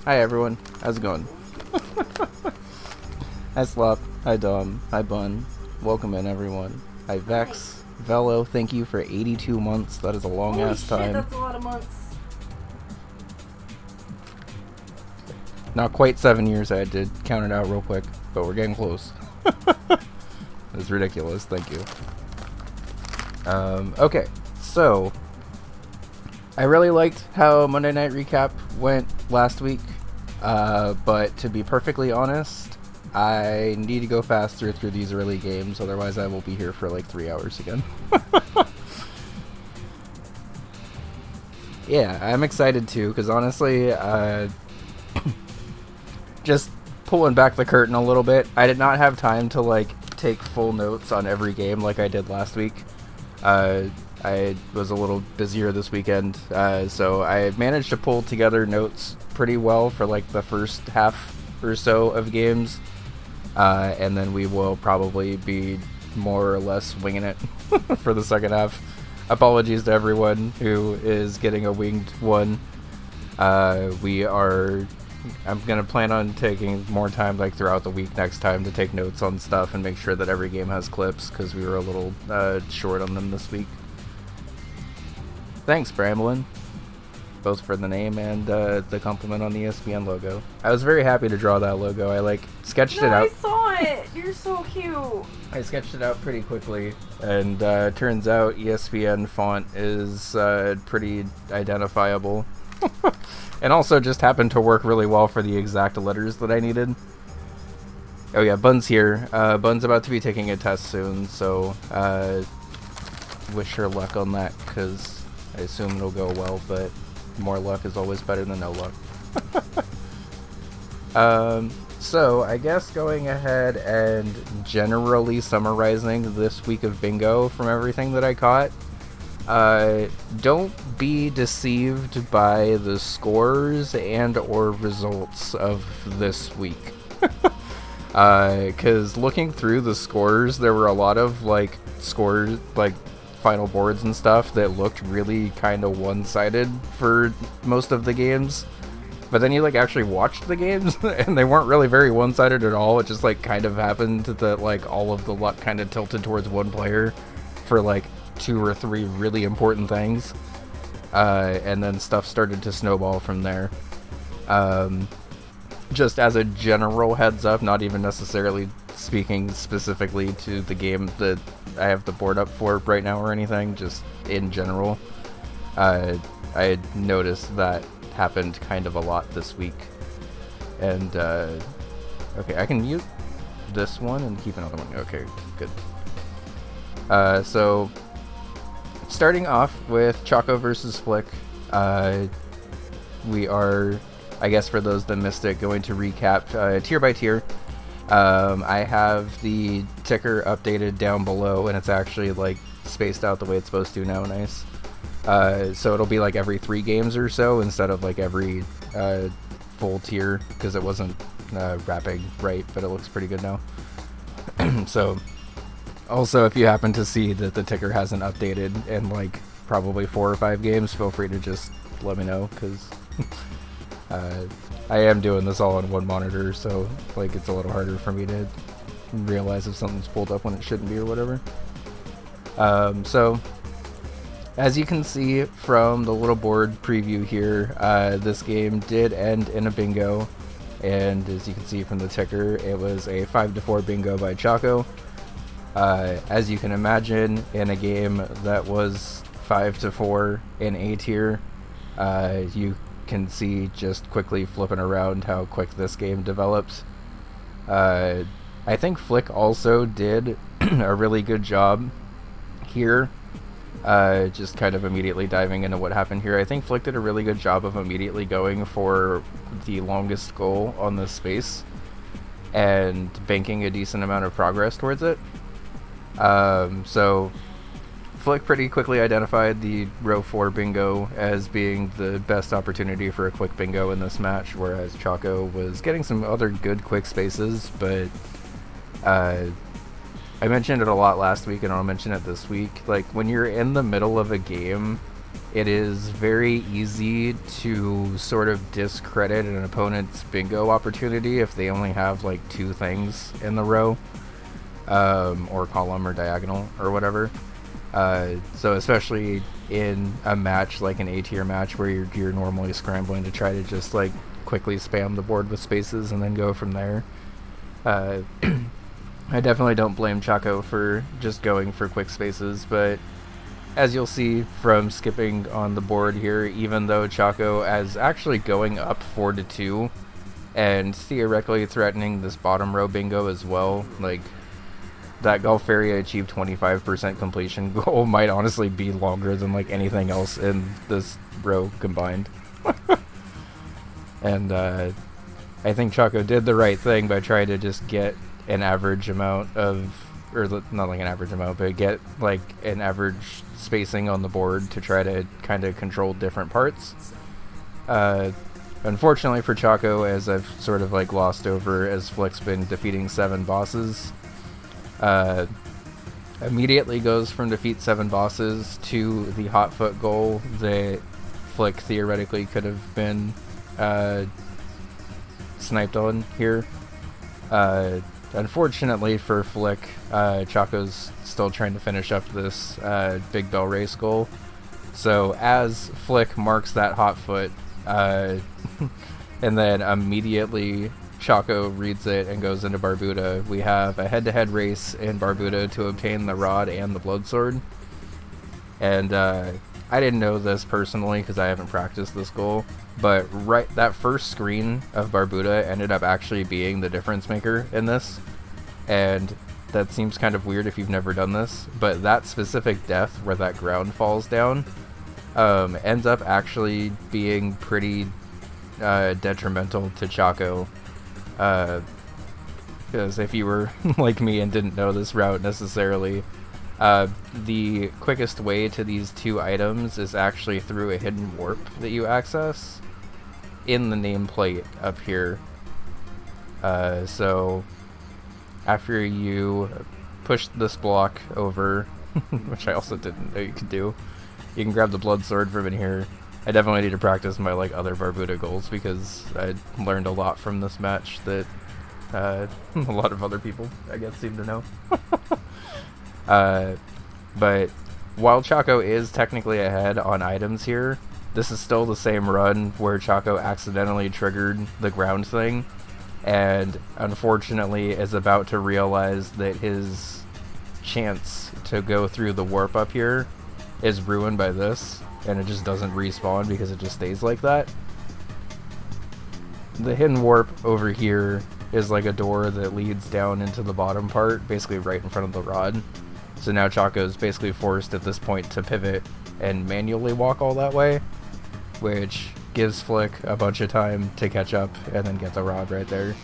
Hi everyone, how's it going? Hi Slop, hi Dom, hi Bun. Welcome in everyone. Hi Vex, Velo, thank you for 82 months. That is a long ass time. That's a lot of months. Not quite 7 years, I had to count it out real quick, but we're getting close. It's ridiculous, thank you. Okay, so I really liked how Monday Night Recap went last week, but to be perfectly honest, I need to go faster through these early games, otherwise I will be here for like 3 hours again. Yeah, I'm excited too, because honestly, just pulling back the curtain a little bit, I did not have time to like take full notes on every game like I did last week. I was a little busier this weekend, so I managed to pull together notes pretty well for like the first half or so of games, and then we will probably be more or less winging it for the second half. Apologies to everyone who is getting a winged one. I'm gonna plan on taking more time like throughout the week next time to take notes on stuff and make sure that every game has clips, because we were a little short on them this week. Thanks, Bramblin, both for the name and the compliment on the ESPN logo. I was very happy to draw that logo. I like sketched it out. I saw it. You're so cute. I sketched it out pretty quickly, and turns out ESPN font is pretty identifiable. And also just happened to work really well for the exact letters that I needed. Oh yeah, Bun's here. Bun's about to be taking a test soon, so wish her luck on that, because I assume it'll go well, but more luck is always better than no luck. So I guess going ahead and generally summarizing this week of bingo from everything that I caught. Don't be deceived by the scores and or results of this week. Because looking through the scores, there were a lot of like scores, like final boards and stuff that looked really kind of one-sided for most of the games. But then you like actually watched the games and they weren't really very one-sided at all. It just like kind of happened that like all of the luck kind of tilted towards one player for like 2 or 3 really important things, and then stuff started to snowball from there. Just as a general heads up, not even necessarily speaking specifically to the game that I have the board up for right now or anything, just in general, I noticed that happened kind of a lot this week. And okay, I can mute this one and keep another one. Okay, good. So starting off with Choco versus Flick, we are, I guess for those that missed it, going to recap tier by tier. I have the ticker updated down below, and it's actually like spaced out the way it's supposed to now. Nice. So it'll be like every 3 games or so instead of like every full tier, because it wasn't wrapping right, but it looks pretty good now. So also, if you happen to see that the ticker hasn't updated in like probably 4 or 5 games, feel free to just let me know, because I am doing this all on one monitor, so like it's a little harder for me to realize if something's pulled up when it shouldn't be or whatever. So as you can see from the little board preview here, this game did end in a bingo, and as you can see from the ticker, it was a 5-4 bingo by Choco. As you can imagine, in a game that was 5-4 in A tier, you can see just quickly flipping around how quick this game developed. I think Flick also did a really good job here, just kind of immediately diving into what happened here. I think Flick did a really good job of immediately going for the longest goal on this space and banking a decent amount of progress towards it. So Flick pretty quickly identified the row 4 bingo as being the best opportunity for a quick bingo in this match, whereas Choco was getting some other good quick spaces, but I mentioned it a lot last week and I'll mention it this week. Like when you're in the middle of a game it is very easy to sort of discredit an opponent's bingo opportunity if they only have like 2 things in the row, or column or diagonal or whatever. So especially in a match like an A tier match where you're normally scrambling to try to just like quickly spam the board with spaces and then go from there. I definitely don't blame Chaco for just going for quick spaces, but as you'll see from skipping on the board here, even though Chaco is actually going up 4-2 and theoretically threatening this bottom row bingo as well, like that Golf Area achieved 25% completion goal might honestly be longer than like anything else in this row combined. And I think Chaco did the right thing by trying to just get an average amount of, or not like an average amount, but get like an average spacing on the board to try to kind of control different parts. Unfortunately for Chaco, as I've sort of like glossed over, as Flick's been defeating 7 bosses, immediately goes from defeat 7 bosses to the hot foot goal that Flick theoretically could have been sniped on here. Unfortunately for Flick, Chaco's still trying to finish up this Big Bell race goal. So as Flick marks that hot foot, and then immediately Chaco reads it and goes into Barbuda, we have a head-to-head race in Barbuda to obtain the rod and the blood sword. And I didn't know this personally because I haven't practiced this goal, but right that first screen of Barbuda ended up actually being the difference maker in this. And that seems kind of weird if you've never done this, but that specific death where that ground falls down ends up actually being pretty detrimental to Chaco. Because if you were like me and didn't know this route necessarily, the quickest way to these 2 items is actually through a hidden warp that you access in the nameplate up here. So after you push this block over, which I also didn't know you could do, you can grab the blood sword from in here. I definitely need to practice my like other Barbuda goals because I learned a lot from this match that a lot of other people, I guess, seem to know. But while Chaco is technically ahead on items here, this is still the same run where Chaco accidentally triggered the ground thing, and unfortunately is about to realize that his chance to go through the warp up here is ruined by this, and it just doesn't respawn because it just stays like that. The hidden warp over here is like a door that leads down into the bottom part, basically right in front of the rod. So now Chaco's basically forced at this point to pivot and manually walk all that way, which gives Flick a bunch of time to catch up and then get the rod right there.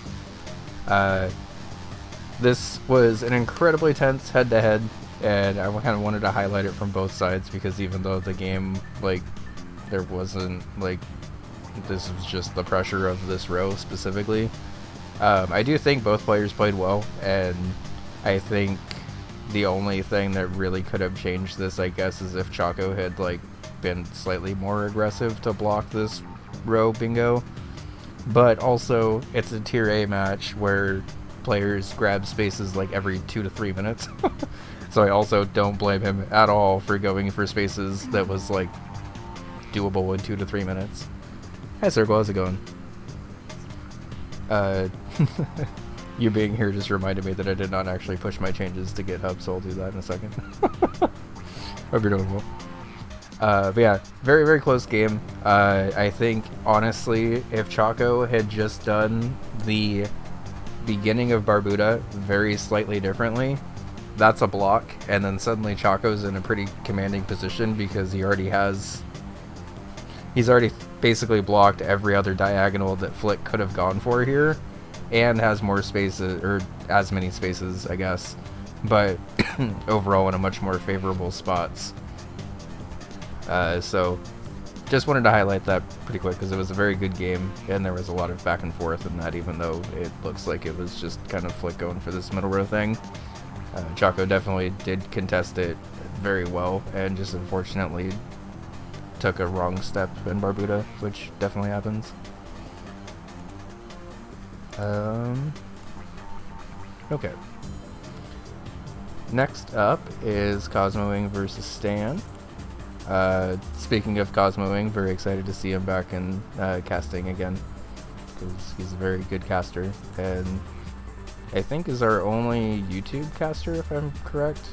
This was an incredibly tense head-to-head, and I kind of wanted to highlight it from both sides because even though the game, like, there wasn't, like, this was just the pressure of this row specifically, I do think both players played well, and I think the only thing that really could have changed this, I guess, is if Chaco had, like, been slightly more aggressive to block this row bingo. But also, it's a tier A match where players grab spaces like every 2 to 3 minutes. So I also don't blame him at all for going for spaces that was, like, doable in 2 to 3 minutes. Hi Circle, how's it going? You being here just reminded me that I did not actually push my changes to GitHub, so I'll do that in a second. Hope you're doing well. But yeah, very, very close game. I think, honestly, if Chaco had just done the beginning of Barbuda very slightly differently, that's a block, and then suddenly Chaco's in a pretty commanding position because he's already basically blocked every other diagonal that Flick could have gone for here, and has more spaces, or as many spaces, I guess, but overall in a much more favorable spots. So just wanted to highlight that pretty quick because it was a very good game, and there was a lot of back and forth in that, even though it looks like it was just kind of Flick going for this middle row thing. Chaco definitely did contest it very well, and just unfortunately took a wrong step in Barbuda, which definitely happens. Okay. Next up is Cosmoing versus Stan. Speaking of Cosmoing, very excited to see him back in casting again, because he's a very good caster, and I think is our only YouTube caster, if I'm correct.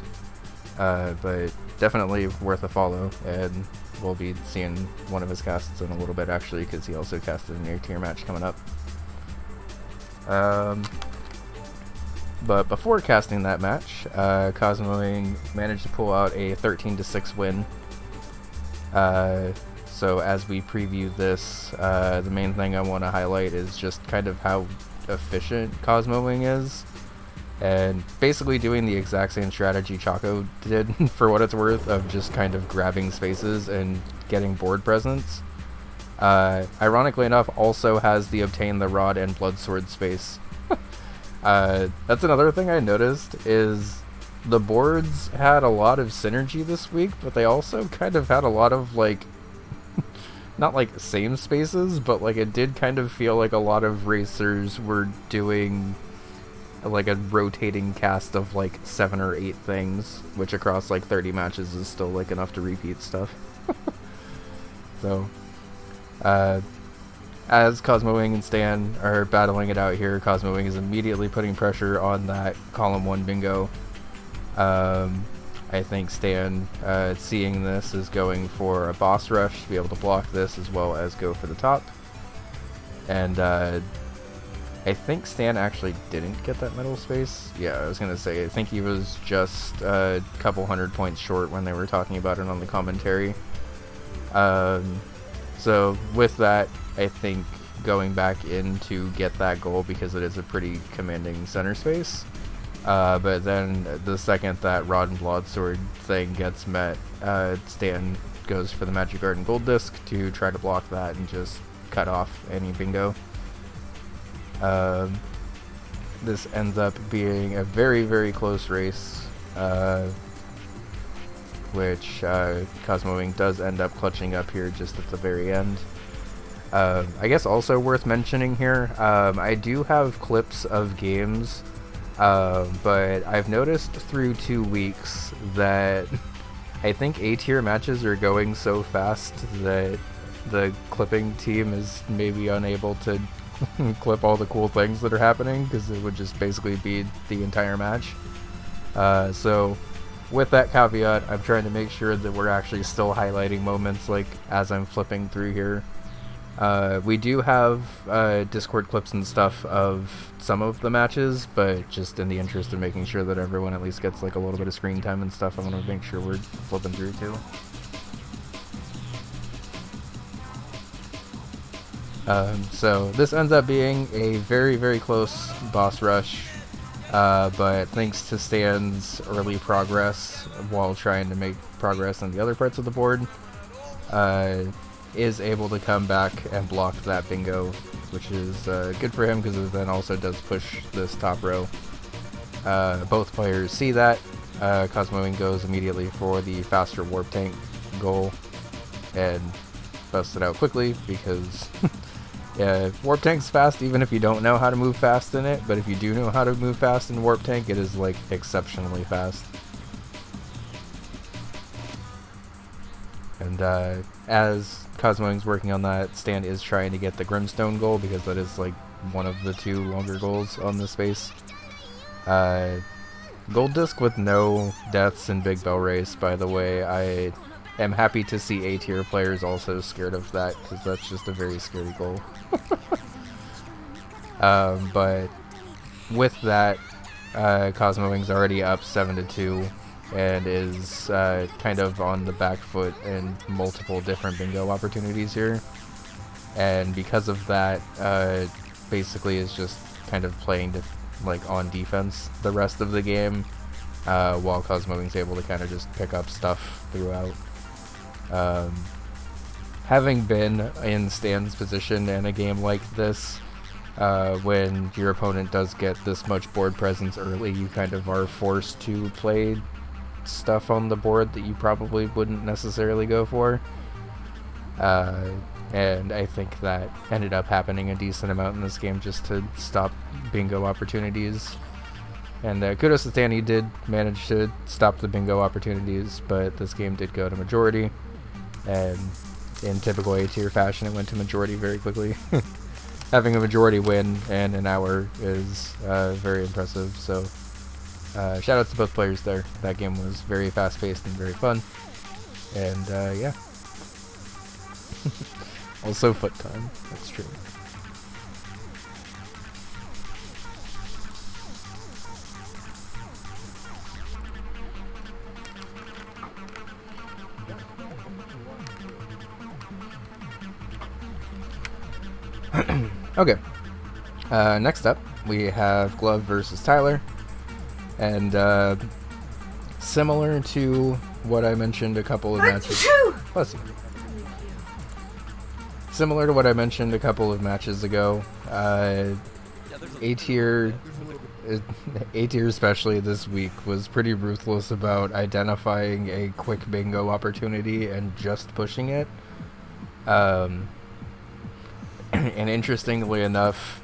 But definitely worth a follow, and we'll be seeing one of his casts in a little bit, actually, because he also casted an A-tier match coming up. But before casting that match, Cosmoing managed to pull out a 13-6 win. So as we preview this, the main thing I want to highlight is just kind of how efficient Cosmoing is, and basically doing the exact same strategy Chaco did for what it's worth, of just kind of grabbing spaces and getting board presence. Ironically enough, also has the Obtain the Rod and Bloodsword space. That's another thing I noticed, is the boards had a lot of synergy this week, but they also kind of had a lot of, like, not like same spaces, but like it did kind of feel like a lot of racers were doing like a rotating cast of like 7 or 8 things, which across like 30 matches is still like enough to repeat stuff. So, as Cosmoing and Stan are battling it out here, Cosmoing is immediately putting pressure on that column 1 bingo. I think Stan, seeing this, is going for a boss rush to be able to block this as well as go for the top. And I think Stan actually didn't get that middle space. Yeah, I was going to say, I think he was just a couple 100 points short when they were talking about it on the commentary. So with that, I think going back in to get that goal, because it is a pretty commanding center space. But then the second that Rod and Broadsword thing gets met, Stan goes for the Magic Garden Gold Disc to try to block that and just cut off any bingo. This ends up being a very, very close race, which Cosmoing does end up clutching up here just at the very end. I guess also worth mentioning here, I do have clips of games, but I've noticed through 2 weeks that I think A-tier matches are going so fast that the clipping team is maybe unable to clip all the cool things that are happening, because it would just basically be the entire match. So with that caveat, I'm trying to make sure that we're actually still highlighting moments like as I'm flipping through here. We do have Discord clips and stuff of some of the matches, but just in the interest of making sure that everyone at least gets like a little bit of screen time and stuff, I want to make sure we're flipping through too. So this ends up being a very, very close boss rush, but thanks to Stan's early progress while trying to make progress on the other parts of the board, is able to come back and block that bingo, which is good for him because it then also does push this top row. Both players see that. Cosmoing goes immediately for the faster warp tank goal and busts it out quickly because warp tank's fast even if you don't know how to move fast in it, but if you do know how to move fast in warp tank, it is like exceptionally fast. And as Cosmoing's working on that, Stan is trying to get the Grimstone goal because that is like one of the 2 longer goals on the space. Gold Disc with no deaths in Big Bell Race, by the way. I am happy to see A-tier players also scared of that, because that's just a very scary goal. But with that, Cosmoing's already up 7-2 and is kind of on the back foot in multiple different bingo opportunities here. And because of that, basically is just kind of playing like on defense the rest of the game, while Cosmoing's able to kind of just pick up stuff throughout. Having been in Stan's position in a game like this, when your opponent does get this much board presence early, you kind of are forced to play stuff on the board that you probably wouldn't necessarily go for. And I think that ended up happening a decent amount in this game just to stop bingo opportunities. And kudos to Stan, he did manage to stop the bingo opportunities, but this game did go to majority. And in typical A-tier fashion, it went to majority very quickly. Having a majority win in an hour is very impressive, so shoutouts to both players there. That game was very fast-paced and very fun. And yeah. Also foot time, that's true. Okay. Next up, we have Glove versus Tyler. And similar to what I mentioned a couple of matches. Bless you. Similar to what I mentioned a couple of matches ago, A-tier especially this week was pretty ruthless about identifying a quick bingo opportunity and just pushing it. And interestingly enough,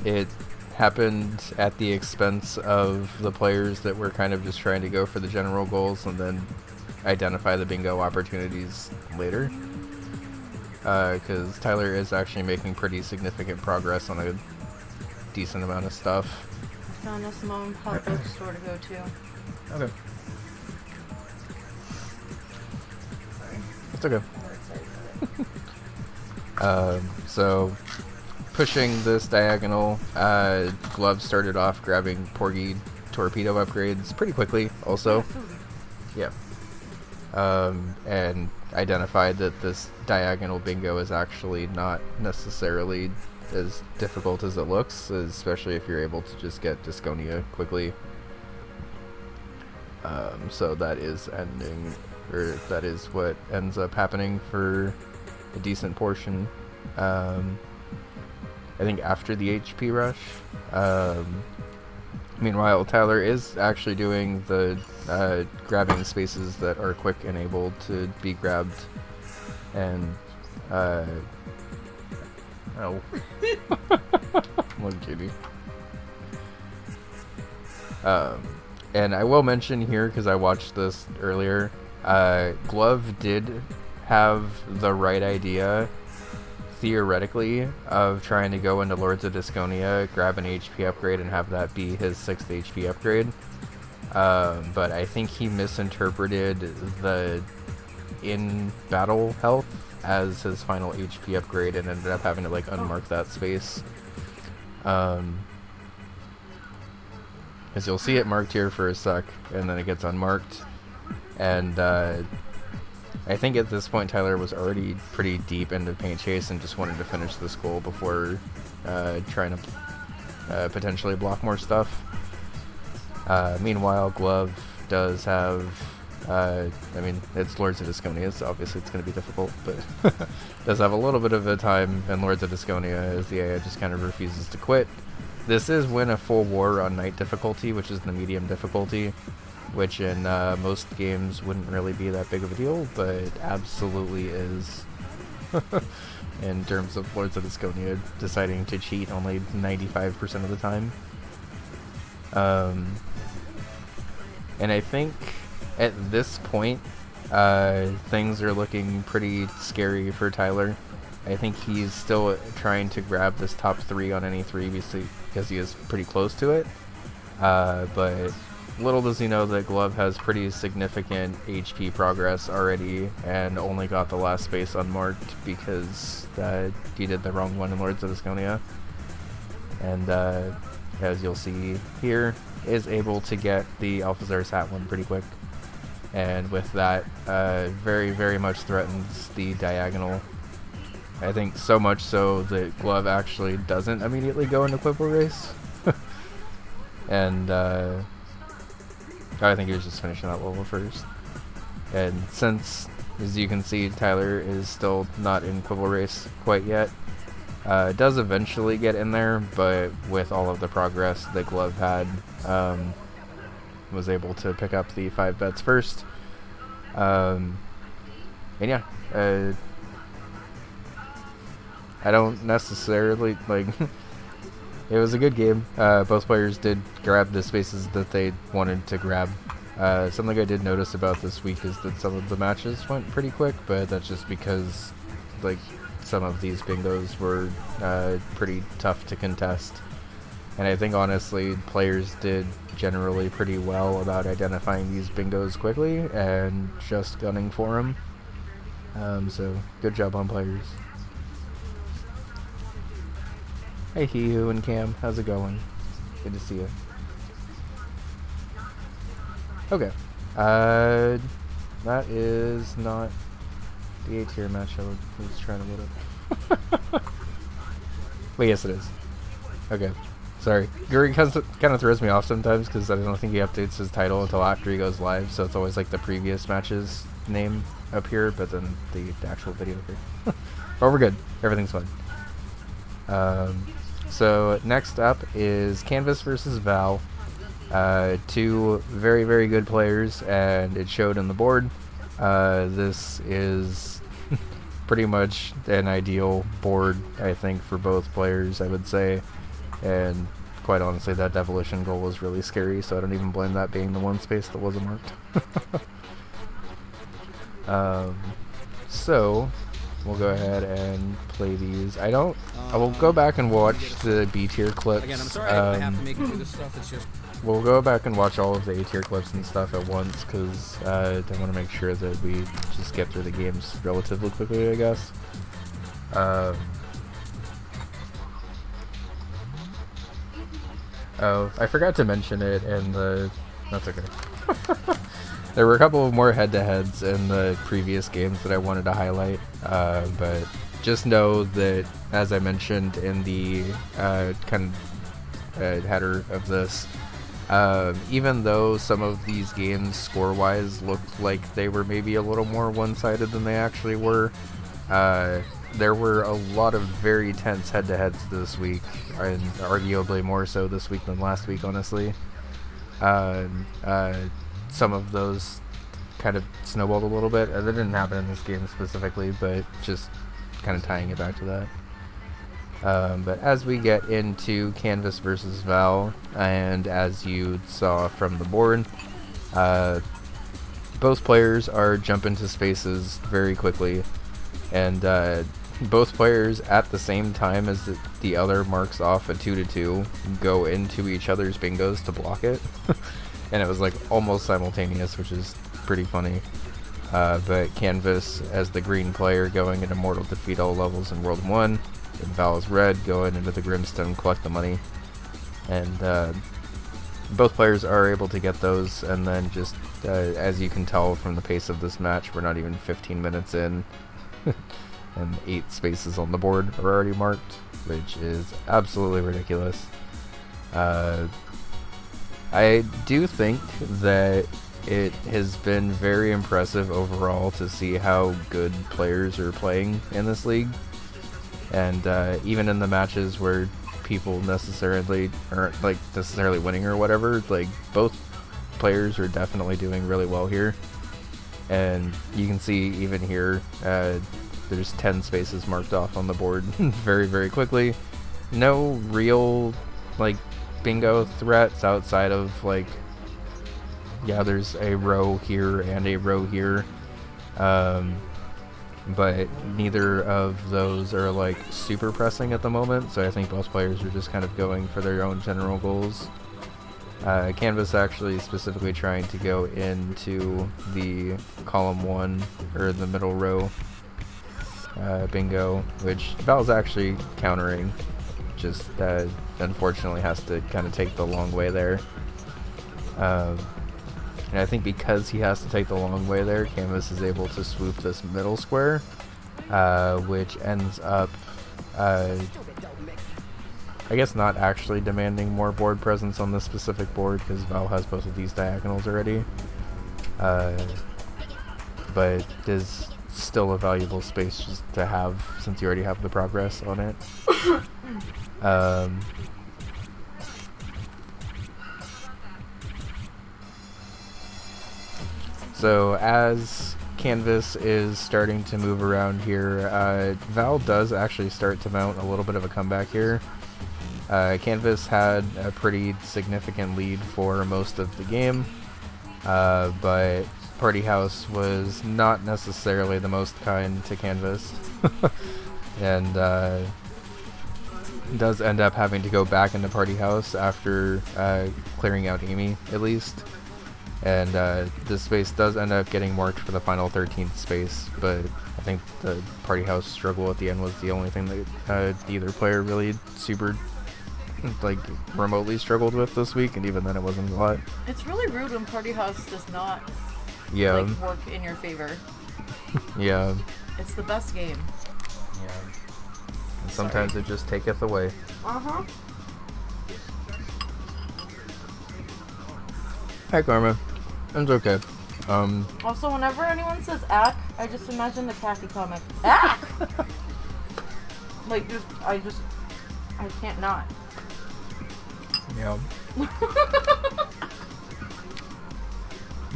it happened at the expense of the players that were kind of just trying to go for the general goals and then identify the bingo opportunities later. Because Tyler is actually making pretty significant progress on a decent amount of stuff. Found us a mom and pop bookstore to go to. Okay. Sorry. It's okay. I'm So pushing this diagonal, Glove started off grabbing Porgy torpedo upgrades pretty quickly also. Yeah. And identified that this diagonal bingo is actually not necessarily as difficult as it looks, especially if you're able to just get Disconia quickly. So that is that is what ends up happening for a decent portion. I think after the HP rush. Meanwhile, Tyler is actually doing the grabbing spaces that are quick and able to be grabbed, and oh, one kitty. And I will mention here, because I watched this earlier, Glove did have the right idea, theoretically, of trying to go into Lords of Disconia, grab an HP upgrade, and have that be his 6th HP upgrade. But I think he misinterpreted the in-battle health as his final HP upgrade and ended up having to like unmark that space. As you'll see it marked here for a sec, and then it gets unmarked. And I think at this point Tyler was already pretty deep into Paint Chase and just wanted to finish this goal before trying to potentially block more stuff. Meanwhile, Glove does have, I mean, it's Lords of Disconia, so obviously it's going to be difficult, but does have a little bit of a time in Lords of Disconia as the AI just kind of refuses to quit. This is win a full war on Night difficulty, which is the medium difficulty, which in most games wouldn't really be that big of a deal, but absolutely is in terms of Lords of Disconia deciding to cheat only 95% of the time. And I think at this point, things are looking pretty scary for Tyler. I think he's still trying to grab this top 3 on any 3 because he is pretty close to it. But little does he know that Glove has pretty significant HP progress already and only got the last space unmarked because he did the wrong one in Lords of Disconia. And as you'll see here, is able to get the Alphazar's Hat one pretty quick. And with that, very, very much threatens the diagonal. I think so much so that Glove actually doesn't immediately go into Quibble Race. And I think he was just finishing that level first. And since, as you can see, Tyler is still not in Quibble Race quite yet, does eventually get in there, but with all of the progress that Glove had, was able to pick up the 5 bets first. And yeah, I don't necessarily like. It was a good game. Both players did grab the spaces that they wanted to grab. Something I did notice about this week is that some of the matches went pretty quick, but that's just because like some of these bingos were pretty tough to contest. And I think honestly players did generally pretty well about identifying these bingos quickly and just gunning for them. So good job on players. Hey Hihu and Cam, how's it going? Good to see you. Okay. That is not the A tier match I was trying to load up. Wait, yes it is. Okay. Sorry. Guri kind of throws me off sometimes because I don't think he updates his title until after he goes live, so it's always like the previous match's name up here, but then the actual video here. But we're good. Everything's fine. So next up is Canvas versus Val. Two very, very good players, and it showed in the board. This is pretty much an ideal board, I think, for both players, I would say. And quite honestly, that Devolution goal was really scary, so I don't even blame that being the one space that wasn't marked. So we'll go ahead and play these. I will go back and watch the B tier clips. Again, I'm sorry I have to make you do this stuff. It's just. We'll go back and watch all of the A tier clips and stuff at once because I want to make sure that we just get through the games relatively quickly, I guess. Oh, I forgot to mention it in the... That's okay. There were a couple of more head-to-heads in the previous games that I wanted to highlight, but just know that, as I mentioned in the header of this, even though some of these games score-wise looked like they were maybe a little more one-sided than they actually were, there were a lot of very tense head-to-heads this week, and arguably more so this week than last week, honestly. Some of those kind of snowballed a little bit. That didn't happen in this game specifically, but just kind of tying it back to that. But as we get into Canvas versus Val, and as you saw from the board, both players are jumping to spaces very quickly, and both players at the same time as the other marks off a 2-2 go into each other's bingos to block it. And it was like almost simultaneous, which is pretty funny. But Canvas as the green player going into Mortal Defeat all levels in World 1, and Val is red going into the Grimstone collect the money. And both players are able to get those, and then just as you can tell from the pace of this match, we're not even 15 minutes in, and 8 spaces on the board are already marked, which is absolutely ridiculous. I do think that it has been very impressive overall to see how good players are playing in this league. And even in the matches where people necessarily aren't like necessarily winning or whatever, like both players are definitely doing really well here. And you can see even here, there's 10 spaces marked off on the board very, very quickly. No real like bingo threats outside of like, yeah, there's a row here and a row here, but neither of those are like super pressing at the moment, so I think both players are just kind of going for their own general goals. Canvas actually specifically trying to go into the column 1 or the middle row bingo, which Val's actually countering, just unfortunately has to kind of take the long way there. And I think because he has to take the long way there, Canvas is able to swoop this middle square, which ends up, I guess, not actually demanding more board presence on this specific board because Val has both of these diagonals already. But is still a valuable space just to have since you already have the progress on it. So as Canvas is starting to move around here, Val does actually start to mount a little bit of a comeback here. Canvas had a pretty significant lead for most of the game, but Party House was not necessarily the most kind to Canvas, and does end up having to go back into Party House after clearing out Amy, at least. And this space does end up getting marked for the final 13th space, but I think the Party House struggle at the end was the only thing that either player really super like remotely struggled with this week, and even then it wasn't a lot. It's really rude when Party House does not like work in your favor. Yeah. It's the best game. Yeah. And sometimes it just taketh away. Uh-huh. Hi, Karma. It's okay. Also, whenever anyone says ack, I just imagine the Kathy comic. Ack! Like, I can't not. Yeah. You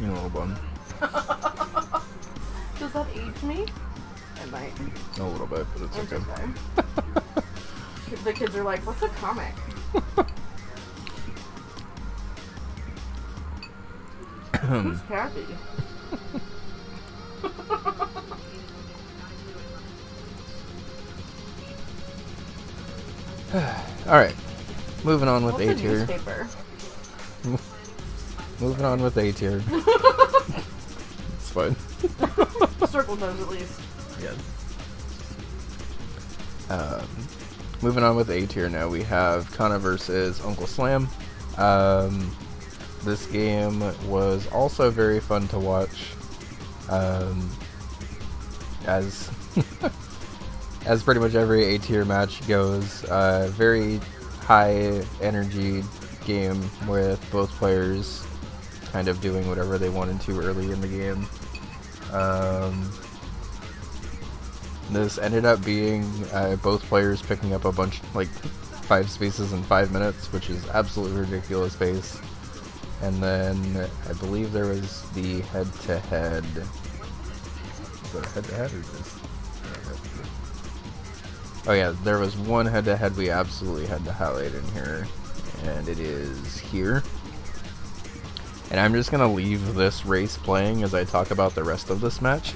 know, a little bum. Does that age me? It might. A little bit, but it's okay. The kids are like, what's a comic? Who's Kathy? Alright. Moving on with What's A a tier. newspaper? Moving on with A tier. It's fine. Circle knows at least. Yes. Moving on with A tier now, we have Kana versus Uncle Slam. This game was also very fun to watch. As as pretty much every A tier match goes, very high energy game with both players kind of doing whatever they wanted to early in the game. This ended up being both players picking up a bunch, like 5 spaces in 5 minutes, which is absolutely ridiculous pace. And then I believe there was the head-to-head. Is that a head-to-head or just? Oh yeah, there was one head-to-head we absolutely had to highlight in here, and it is here. And I'm just gonna leave this race playing as I talk about the rest of this match.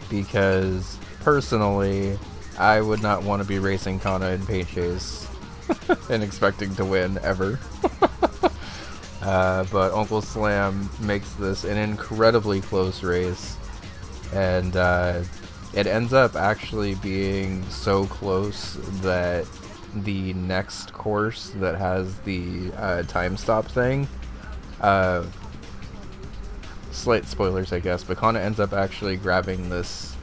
Because personally, I would not want to be racing Kana in Paint Chase and expecting to win ever. But Uncle Slam makes this an incredibly close race, and it ends up actually being so close that the next course that has the time stop thing, slight spoilers I guess, but Kana ends up actually grabbing this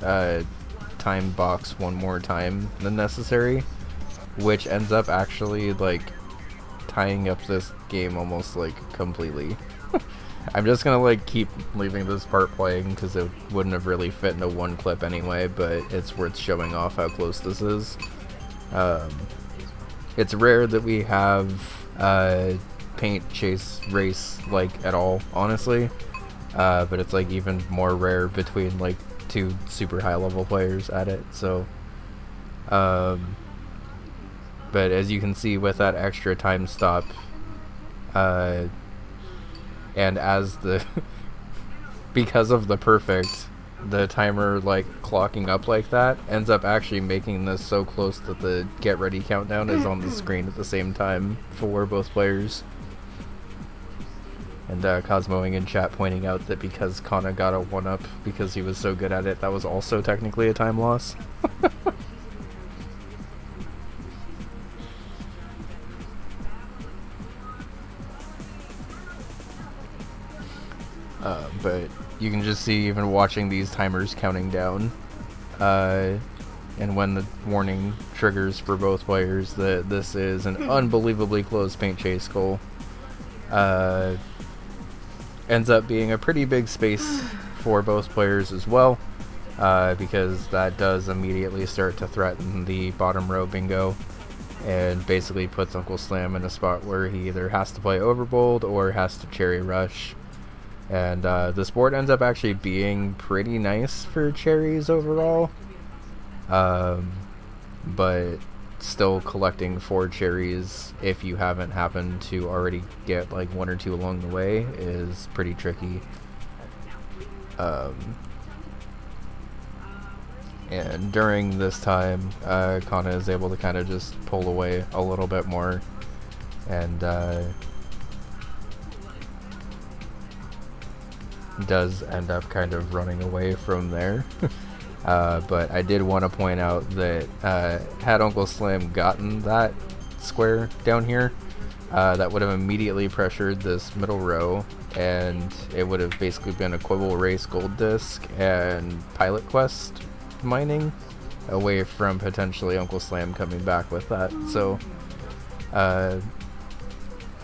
time box one more time than necessary, which ends up actually like tying up this game almost like completely. I'm just gonna like keep leaving this part playing because it wouldn't have really fit into one clip anyway, but it's worth showing off how close this is. It's rare that we have Paint Chase race like at all, honestly, but it's like even more rare between like 2 super high level players at it, so but as you can see with that extra time stop, and as the because of the perfect, the timer like clocking up like that ends up actually making this so close that the get ready countdown is on the screen at the same time for both players. And Cosmoing in chat pointing out that because Kana got a 1-up because he was so good at it, that was also technically a time loss. But you can just see, even watching these timers counting down, and when the warning triggers for both players, that this is an unbelievably close Paint Chase goal. Ends up being a pretty big space for both players as well, because that does immediately start to threaten the bottom row bingo, and basically puts Uncle Slam in a spot where he either has to play Overbold or has to cherry rush. And this board ends up actually being pretty nice for cherries overall. But still collecting 4 cherries if you haven't happened to already get like 1 or 2 along the way is pretty tricky. And during this time, Kana is able to kind of just pull away a little bit more, and does end up kind of running away from there. But I did want to point out that had Uncle Slam gotten that square down here, that would have immediately pressured this middle row, and it would have basically been a Quibble Race Gold Disc and Pilot Quest mining away from potentially Uncle Slam coming back with that. So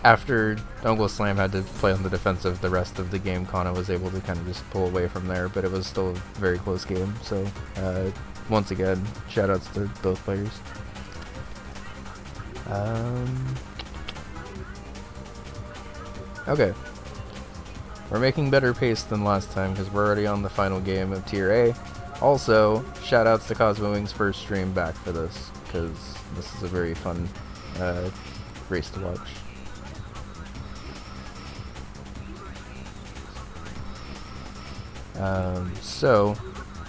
after Uncle Slam had to play on the defensive the rest of the game, Kana was able to kind of just pull away from there, but it was still a very close game. So once again, shoutouts to both players. Okay, we're making better pace than last time because we're already on the final game of Tier A. Also, shoutouts to Cosmo Wing's first stream back for this, because this is a very fun race to watch. So,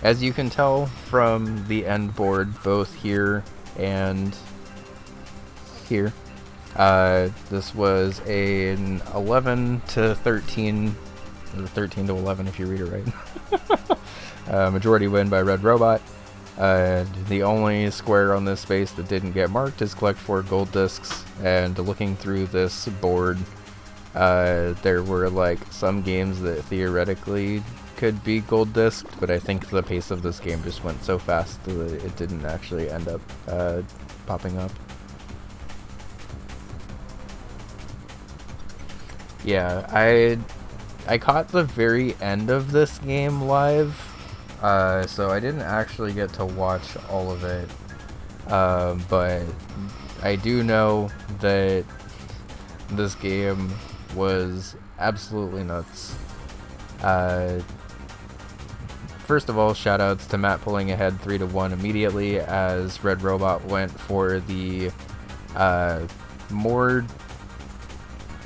as you can tell from the end board, both here and here, this was an 11 to 13, or 13 to 11 if you read it right. Majority win by Red Robot. The only square on this space that didn't get marked is collect 4 gold discs, and looking through this board, there were like some games that theoretically could be gold disc, but I think the pace of this game just went so fast that it didn't actually end up popping up. Yeah, I caught the very end of this game live, so I didn't actually get to watch all of it, but I do know that this game was absolutely nuts. First of all, shoutouts to Matt pulling ahead 3-1 immediately as Red Robot went for the more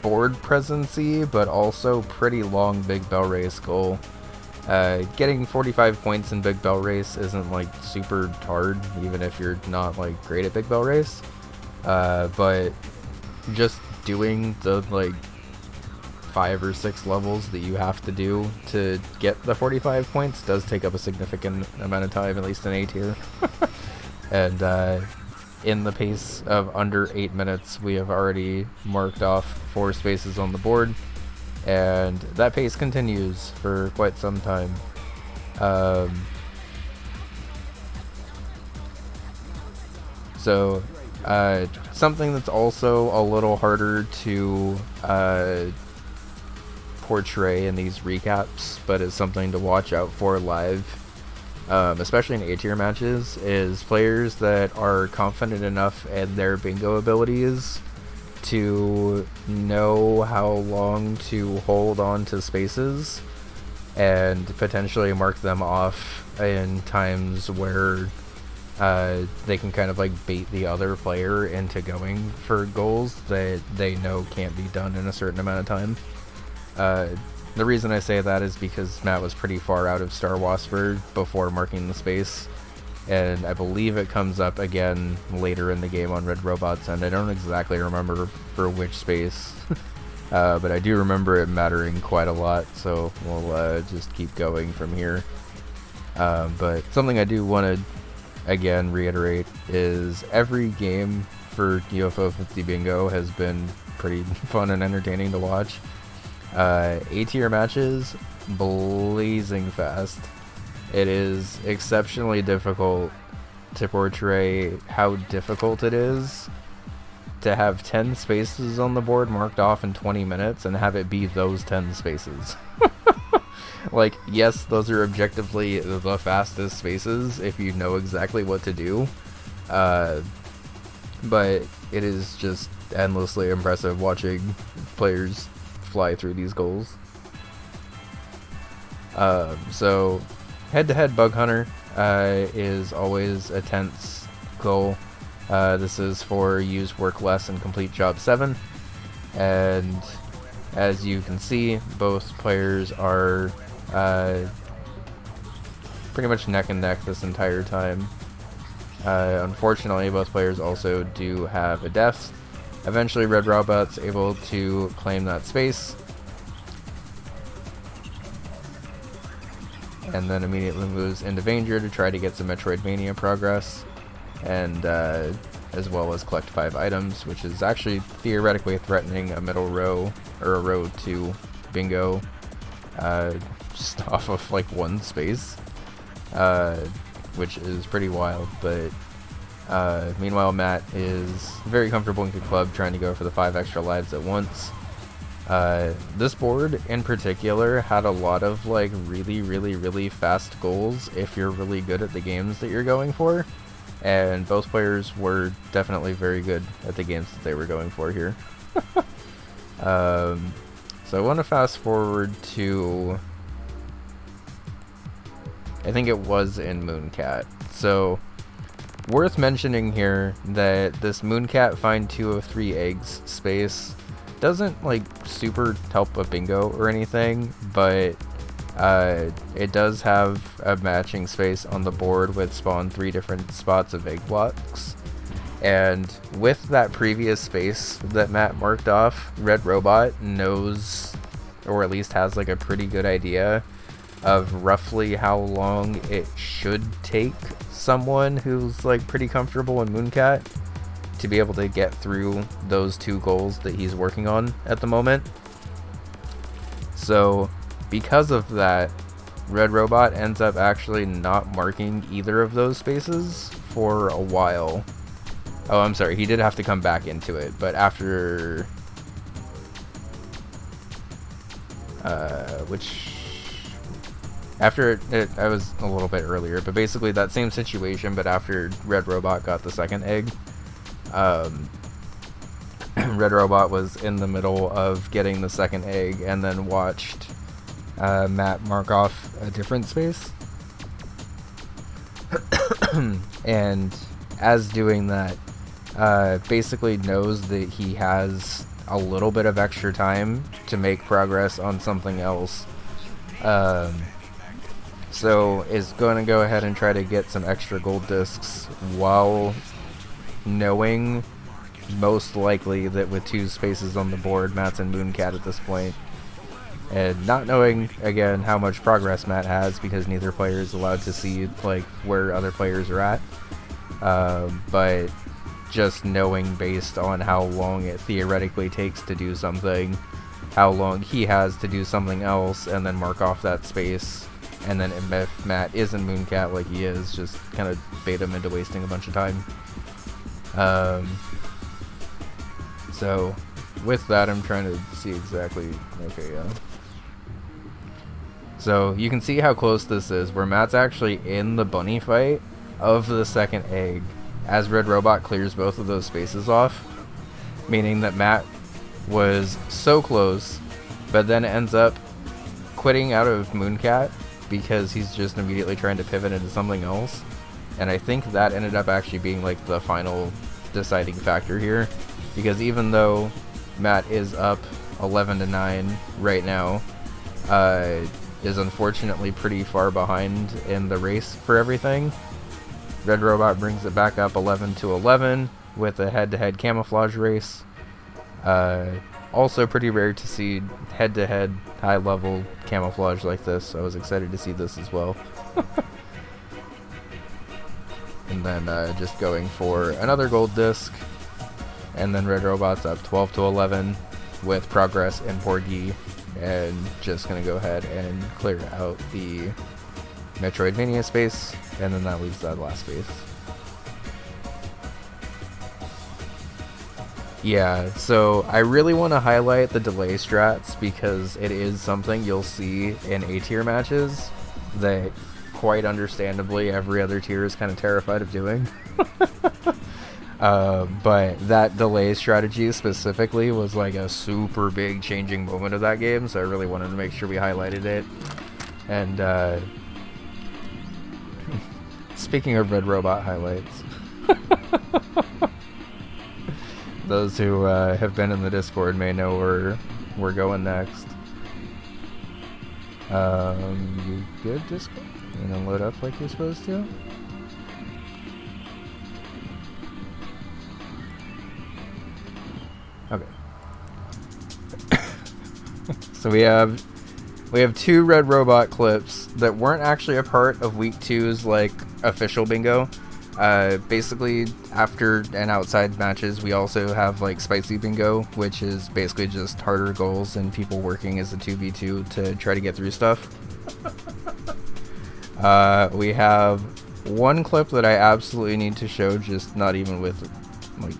board presency, but also pretty long Big Bell Race goal. Getting 45 points in Big Bell Race isn't like super hard, even if you're not like great at Big Bell Race. But just doing the like 5 or 6 levels that you have to do to get the 45 points does take up a significant amount of time, at least in A tier. And in the pace of under 8 minutes, we have already marked off 4 spaces on the board, and that pace continues for quite some time. So something that's also a little harder to portray in these recaps, but is something to watch out for live, especially in A-tier matches, is players that are confident enough in their bingo abilities to know how long to hold on to spaces and potentially mark them off in times where they can kind of like bait the other player into going for goals that they know can't be done in a certain amount of time. The reason I say that is because Matt was pretty far out of Star Wasper before marking the space, and I believe it comes up again later in the game on Red Robot's end. I don't exactly remember for which space, but I do remember it mattering quite a lot, so we'll just keep going from here. But something I do want to again reiterate is every game for UFO 50 Bingo has been pretty fun and entertaining to watch. A-tier matches, blazing fast. It is exceptionally difficult to portray how difficult it is to have 10 spaces on the board marked off in 20 minutes and have it be those 10 spaces. Like, yes, those are objectively the fastest spaces if you know exactly what to do, but it is just endlessly impressive watching players fly through these goals. So head-to-head Bug Hunter is always a tense goal. This is for use work less and complete job 7, and as you can see, both players are pretty much neck and neck this entire time. Unfortunately, both players also do have a death. Eventually, Red Robot's able to claim that space, and then immediately moves into Vanger to try to get some Metroidvania progress, and as well as collect 5 items, which is actually theoretically threatening a middle row, or a row 2 bingo, just off of like 1 space, which is pretty wild. But meanwhile, Matt is very comfortable in the club, trying to go for the 5 extra lives at once. This board in particular had a lot of like really fast goals if you're really good at the games that you're going for, and both players were definitely very good at the games that they were going for here. So I want to fast forward to, I think it was in Mooncat. So worth mentioning here that this Mooncat find 2 of 3 eggs space doesn't like super help a bingo or anything, but it does have a matching space on the board with spawn 3 different spots of egg blocks. And with that previous space that Matt marked off, Red Robot knows, or at least has like a pretty good idea of roughly how long it should take someone who's like pretty comfortable in Mooncat to be able to get through those 2 goals that he's working on at the moment. So because of that, Red Robot ends up actually not marking either of those spaces for a while. Oh, I'm sorry, he did have to come back into it, but after I was a little bit earlier, but basically that same situation, but after Red Robot got the second egg, Red Robot was in the middle of getting the second egg and then watched Matt mark off a different space. And as doing that, basically knows that he has a little bit of extra time to make progress on something else. So is going to go ahead and try to get some extra gold discs while knowing most likely that with 2 spaces on the board, Matt's in Mooncat at this point. And not knowing, again, how much progress Matt has, because neither player is allowed to see like where other players are at. But just knowing based on how long it theoretically takes to do something, how long he has to do something else, and then mark off that space. And then if Matt is in Mooncat like he is, just kind of bait him into wasting a bunch of time. So with that, I'm trying to see exactly, okay, yeah. So you can see how close this is, where Matt's actually in the bunny fight of the second egg as Red Robot clears both of those spaces off, meaning that Matt was so close, but then ends up quitting out of Mooncat because he's just immediately trying to pivot into something else. And I think that ended up actually being like the final deciding factor here, because even though Matt is up 11-9 right now, is unfortunately pretty far behind in the race for everything. Red Robot brings it back up 11-11 with a head-to-head camouflage race. Also pretty rare to see head-to-head high-level camouflage like this, so I was excited to see this as well. And then just going for another gold disc, and then Red Robot's up 12-11 with progress and Porgy, and just gonna go ahead and clear out the Metroidvania space, and then that leaves that last space. Yeah, so I really want to highlight the delay strats because it is something you'll see in A-tier matches that quite understandably every other tier is kind of terrified of doing. But that delay strategy specifically was like a super big changing moment of that game, so I really wanted to make sure we highlighted it. And speaking of Red Robot highlights, those who have been in the Discord may know where we're going next. You good, Discord? You gonna load up like you're supposed to? Okay. So we have two Red Robot clips that weren't actually a part of week 2's like official bingo. Basically, after and outside matches, we also have like spicy bingo, which is basically just harder goals and people working as a 2v2 to try to get through stuff. We have one clip that I absolutely need to show, just not even with like.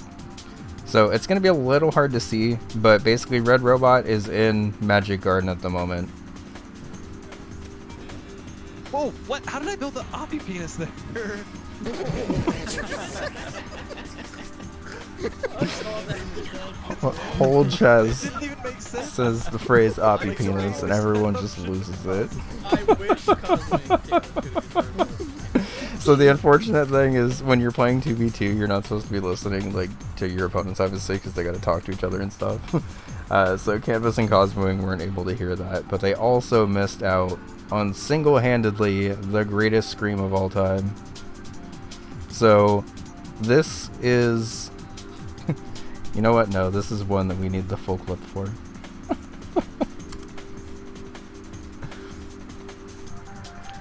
So it's gonna be a little hard to see, but basically Red Robot is in Magic Garden at the moment. Whoa, what? How did I build the Oppie penis there? Whole chest It didn't even make sense. says the phrase Oppie penis and everyone just loses it. I wish Cosmo. So the unfortunate thing is when you're playing 2v2, you're not supposed to be listening like to your opponents, obviously, because they got to talk to each other and stuff. So Canvas and Cosmoing weren't able to hear that, but they also missed out on single-handedly the greatest scream of all time. So this is... You know what? No, this is one that we need the full clip for.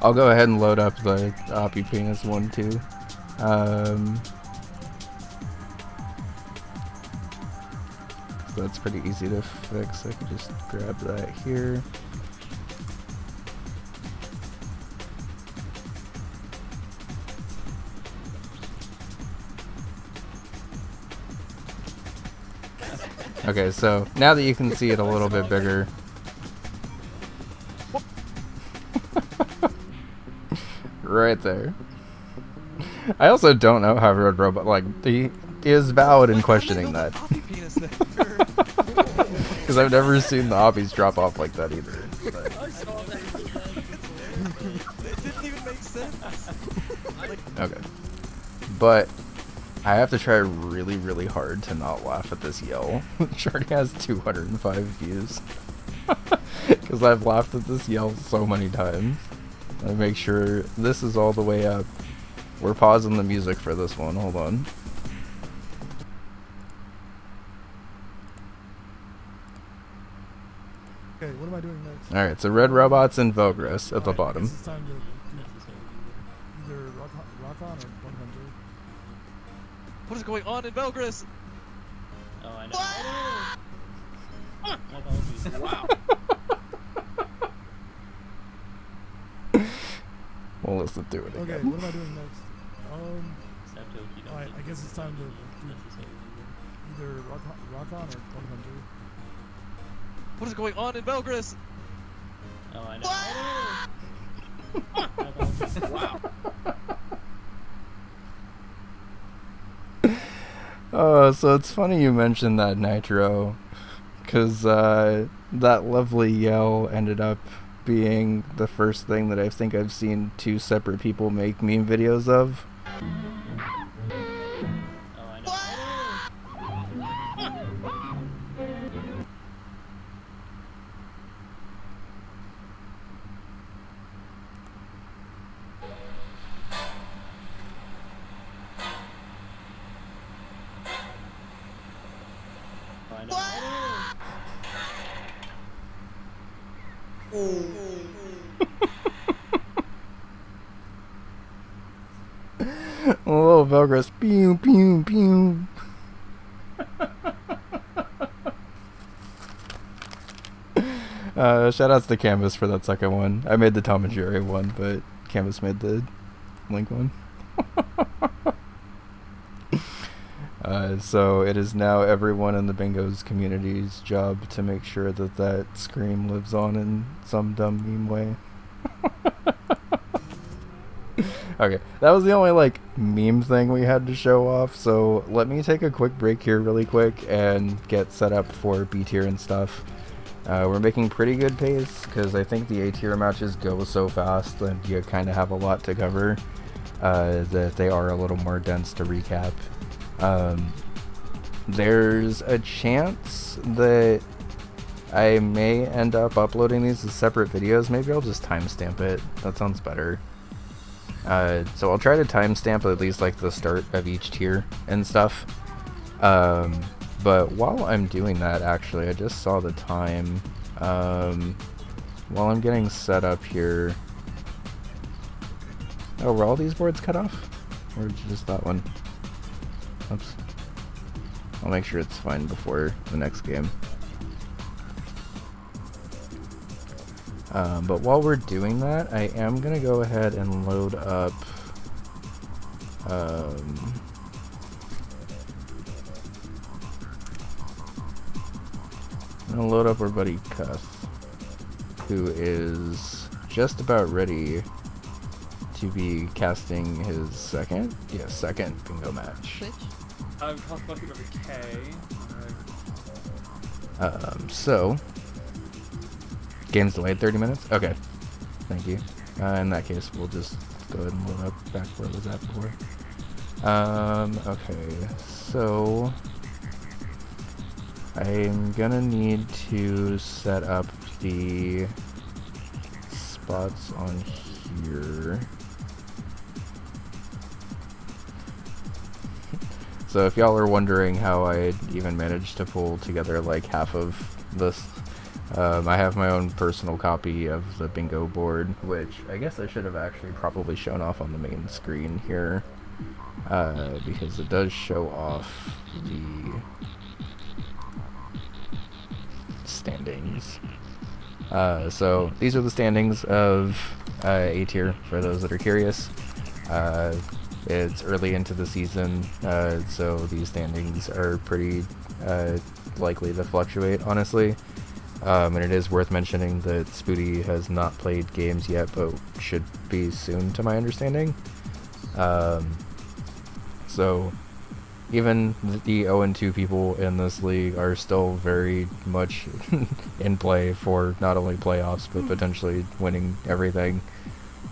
I'll go ahead and load up the Oppie penis one too. So that's pretty easy to fix. I can just grab that here. Okay, so now that you can see it a little bit bigger. Right there. I also don't know how Red Robot, like, he is valid in questioning that. Because I've never seen the Oppies drop off like that either. But. It didn't even make sense. Okay. But I have to try really, really hard to not laugh at this yell. It already has 205 views. Because I've laughed at this yell so many times. Let me make sure this is all the way up. We're pausing the music for this one. Hold on. Okay, what am I doing next? Alright, so Red Robot's in Vogris at the bottom. It's time to either rock on or 100. What is going on in Belgris? Oh, I know. Wow. We'll listen to it again. Okay, what am I doing next? Alright, I guess it's time to either rock on or 100. What is going on in Belgris? Oh, I know. Wow. Oh, so it's funny you mentioned that, Nitro, because that lovely yell ended up being the first thing that I think I've seen two separate people make meme videos of. Oh, I know. A little Velcros. Pew, pew, pew. Shout outs to Canvas for that second one. I made the Tom and Jerry one, but Canvas made the Link one. So it is now everyone in the Bingos community's job to make sure that that scream lives on in some dumb meme way. Okay, that was the only like meme thing we had to show off, so let me take a quick break here really quick and get set up for B tier and stuff. We're making pretty good pace because I think the A tier matches go so fast that you kind of have a lot to cover, that they are a little more dense to recap. There's a chance that I may end up uploading these as separate videos. Maybe I'll just timestamp it. That sounds better. So I'll try to timestamp at least like the start of each tier and stuff. But while I'm doing that, actually, I just saw the time. While I'm getting set up here. Oh, were all these boards cut off? Or just that one? Oops. I'll make sure it's fine before the next game. But while we're doing that, I am gonna go ahead and load up I'm gonna load up our buddy Cuff, who is just about ready to be casting his second bingo match. I'm bucket of a K. So game's delayed 30 minutes? Okay. Thank you. In that case, we'll just go ahead and load up back where it was at before. Okay, so I'm gonna need to set up the spots on here. So if y'all are wondering how I even managed to pull together like half of this, I have my own personal copy of the bingo board, which I guess I should have actually probably shown off on the main screen here, because it does show off the standings. So these are the standings of A tier for those that are curious. It's early into the season, so these standings are pretty likely to fluctuate, honestly. And it is worth mentioning that Spooty has not played games yet, but should be soon, to my understanding. So even the 0-2 people in this league are still very much in play for not only playoffs, but potentially winning everything.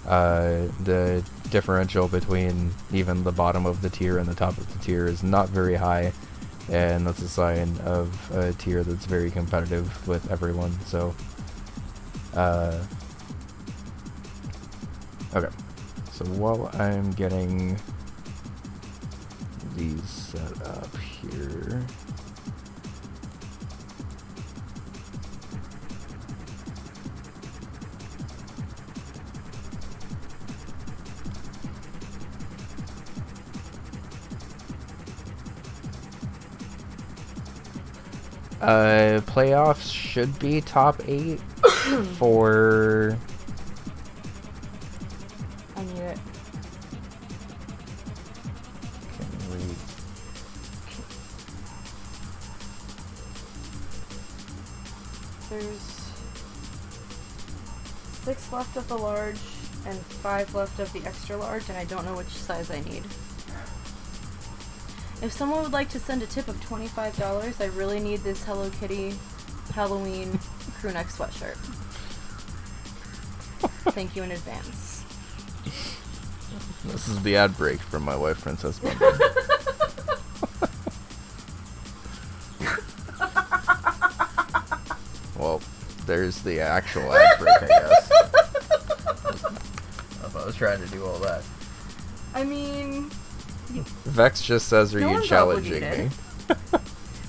The differential between even the bottom of the tier and the top of the tier is not very high, and that's a sign of a tier that's very competitive with everyone. So okay, so while I'm getting these set up here, playoffs should be top 8 for... I need it. Can we... There's 6 left of the large and 5 left of the extra large, and I don't know which size I need. If someone would like to send a tip of $25, I really need this Hello Kitty Halloween crewneck sweatshirt. Thank you in advance. This is the ad break from my wife, Princess Bumble. Well, there's the actual ad break, I guess. If I was trying to do all that. I mean... Vex just says, are No you one's challenging me? obligated.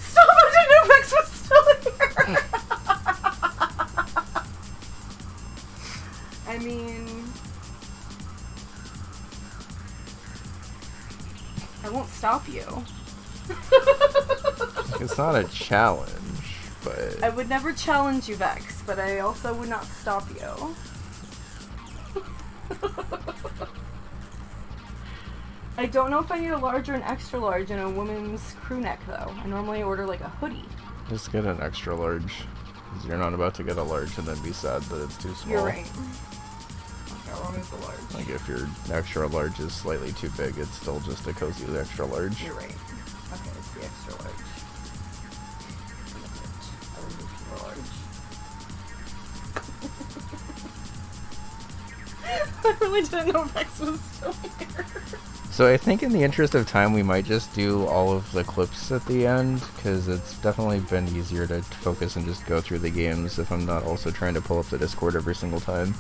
Stop! I didn't know Vex was still here! I mean... I won't stop you. It's not a challenge, but... I would never challenge you, Vex, but I also would not stop you. I don't know if I need a large or an extra large in a woman's crew neck, though. I normally order like a hoodie. Just get an extra large. 'Cause you're not about to get a large and then be sad that it's too small. You're right. Okay, how long is the large? Like if your extra large is slightly too big, it's still just a cozy extra large. You're right. Okay, it's the extra large. I will move to the large. really didn't know Vex was still here. So I think in the interest of time, we might just do all of the clips at the end, because it's definitely been easier to focus and just go through the games if I'm not also trying to pull up the Discord every single time.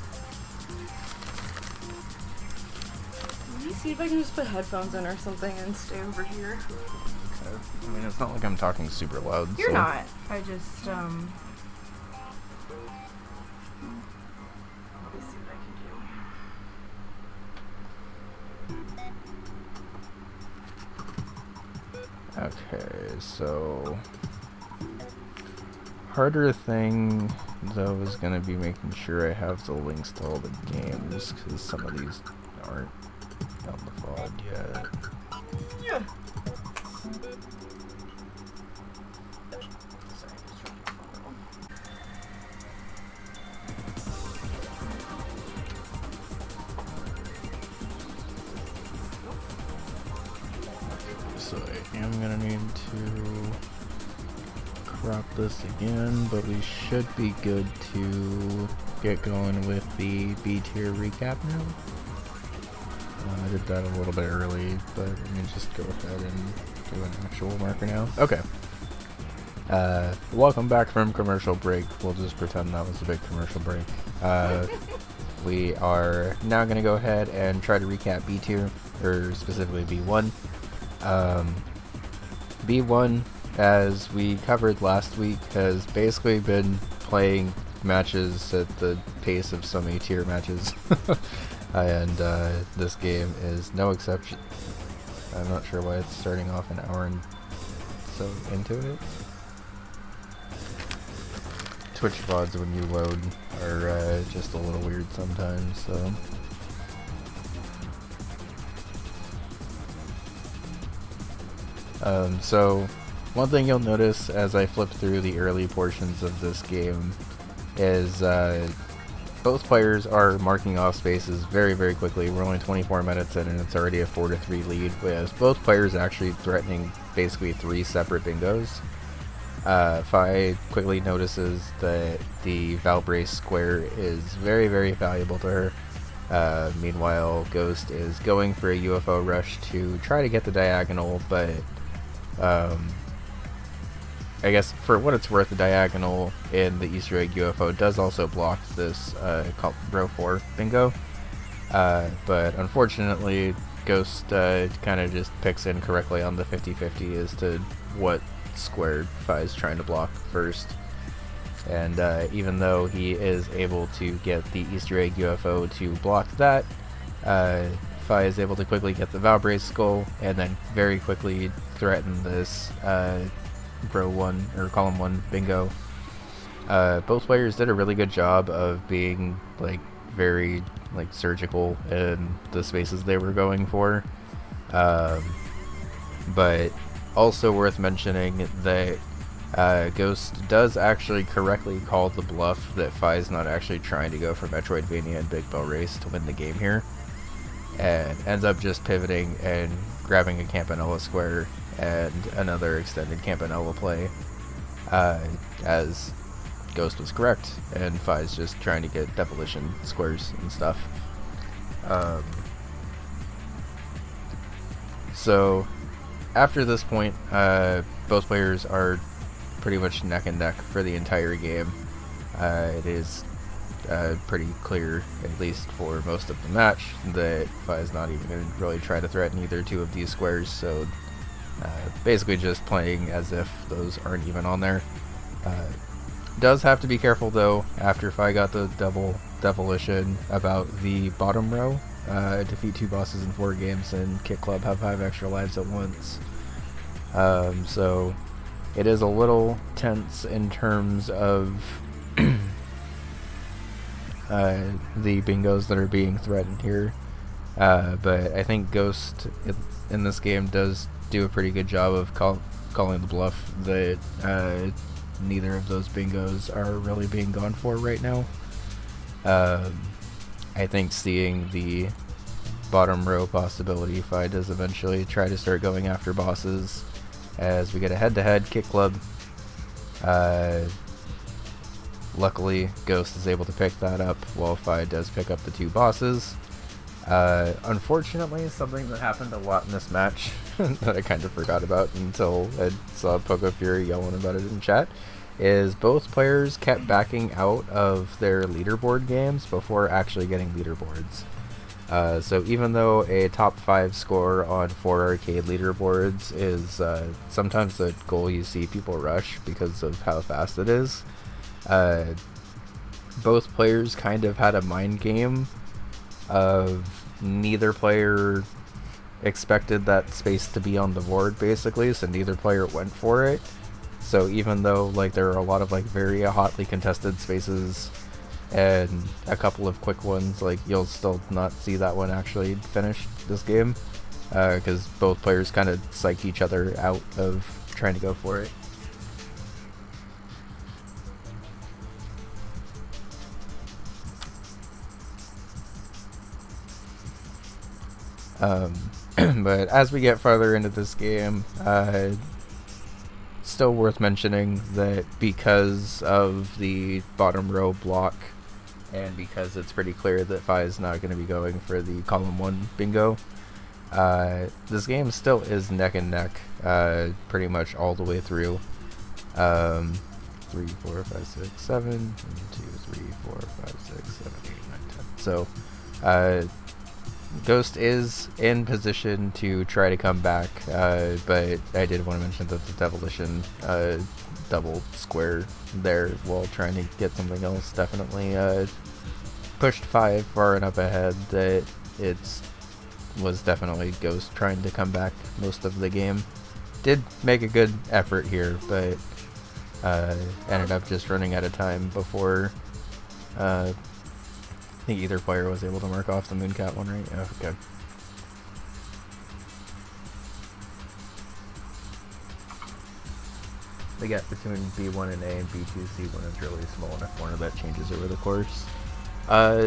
Let me see if I can just put headphones in or something and stay over here. I mean, it's not like I'm talking super loud. You're so. not. I just, Let me see what I can do. Okay, so harder thing though is gonna be making sure I have the links to all the games, because some of these aren't on the VOD yet. Yeah. So I am gonna need to crop this again, but we should be good to get going with the B tier recap now. I did that a little bit early, but let me just go ahead and do an actual marker now. Okay. Welcome back from commercial break. We'll just pretend that was a big commercial break. We are now going to go ahead and try to recap B tier, or specifically B1. B1, as we covered last week, has basically been playing matches at the pace of some A tier matches. And this game is no exception. I'm not sure why it's starting off an hour and so into it. Twitch VODs when you load are just a little weird sometimes, so. So one thing you'll notice as I flip through the early portions of this game is both players are marking off spaces very, very quickly. We're only 24 minutes in and it's already a 4-3 lead, with both players actually threatening basically 3 separate bingos. Fi quickly notices that the Valbrace square is very, very valuable to her. Meanwhile, Ghost is going for a UFO rush to try to get the diagonal, but I guess for what it's worth, the diagonal in the Easter egg UFO does also block this row 4 bingo. But unfortunately, Ghost kind of just picks incorrectly on the 50-50 as to what square Fi is trying to block first. And even though he is able to get the Easter egg UFO to block that, Fi is able to quickly get the Valbrace skull and then very quickly threaten this row 1 or column 1 bingo. Both players did a really good job of being very surgical in the spaces they were going for, but also worth mentioning that Ghost does actually correctly call the bluff that Fi's not actually trying to go for Metroidvania and Big Bell Race to win the game here, and ends up just pivoting and grabbing a Campanella square and another extended Campanella play, as Ghost was correct, and Fi's just trying to get demolition squares and stuff. So after this point, both players are pretty much neck and neck for the entire game. It is pretty clear, at least for most of the match, that Fi is not even going to really try to threaten either two of these squares, so basically just playing as if those aren't even on there. Does have to be careful though, after Fi got the double demolition, about the bottom row. Defeat 2 bosses in 4 games and Kit Club have 5 extra lives at once. So it is a little tense in terms of the bingos that are being threatened here. But I think Ghost in this game does do a pretty good job of calling the bluff that neither of those bingos are really being gone for right now. I think seeing the bottom row possibility, Fi does eventually try to start going after bosses as we get a head-to-head Kit Club. Luckily, Ghost is able to pick that up while Fi does pick up the 2 bosses. Unfortunately, something that happened a lot in this match that I kind of forgot about until I saw Poco Fury yelling about it in chat is both players kept backing out of their leaderboard games before actually getting leaderboards. So even though a top 5 score on 4 arcade leaderboards is sometimes the goal you see people rush because of how fast it is, both players kind of had a mind game of neither player expected that space to be on the board, basically, so neither player went for it. So even though like there are a lot of like very hotly contested spaces and a couple of quick ones, like you'll still not see that one actually finish this game because both players kind of psyched each other out of trying to go for it. But as we get farther into this game, still worth mentioning that because of the bottom row block and because it's pretty clear that Fi is not going to be going for the column 1 bingo, this game still is neck and neck pretty much all the way through. 3, 4, 5, 6, 7, 1, 2, 3, 4, 5, 6, 7, 8, 9, 10. So Ghost is in position to try to come back, but I did want to mention that the Demolition double square there while trying to get something else definitely pushed 5 far enough ahead that it was definitely Ghost trying to come back most of the game. Did make a good effort here, but ended up just running out of time before I think either player was able to mark off the Mooncat one, right? Oh, okay. The gap between B1 and A and B2, C1 is really small enough corner that changes over the course.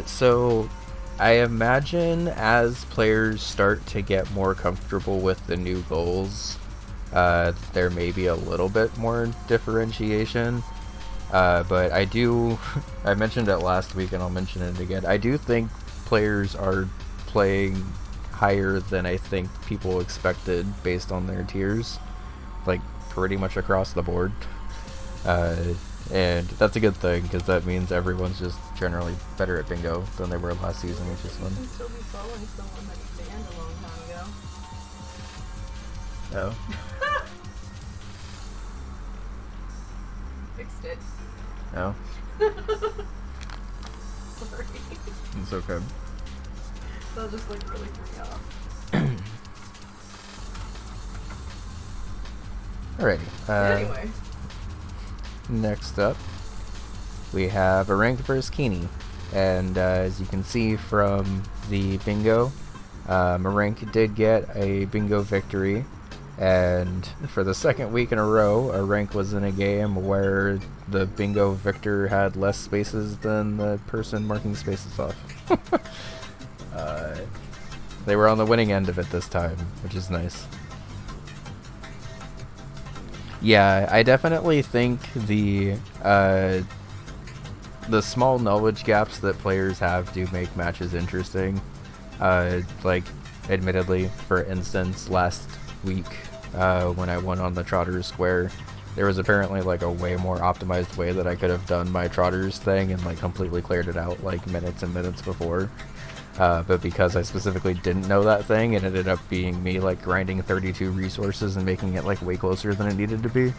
So I imagine as players start to get more comfortable with the new goals, there may be a little bit more differentiation. But I mentioned it last week and I'll mention it again. I do think players are playing higher than I think people expected based on their tiers, like pretty much across the board. And that's a good thing because that means everyone's just generally better at bingo than they were last season, which is fun. You can still be following someone that you banned a long time ago. Oh. Fixed it. No? Sorry. It's okay. That just like really threw me off. Alrighty. Anyway. Next up, we have Arank vs. Keeney. And as you can see from the bingo, Arank did get a bingo victory. And for the second week in a row, Arank was in a game where the bingo victor had less spaces than the person marking spaces off. They were on the winning end of it this time, which is nice. Yeah, I definitely think the small knowledge gaps that players have do make matches interesting. Like, admittedly, for instance, last week when I won on the Trotters Square, there was apparently like a way more optimized way that I could have done my Trotters thing and like completely cleared it out like minutes and minutes before. But because I specifically didn't know that thing, it ended up being me like grinding 32 resources and making it like way closer than it needed to be.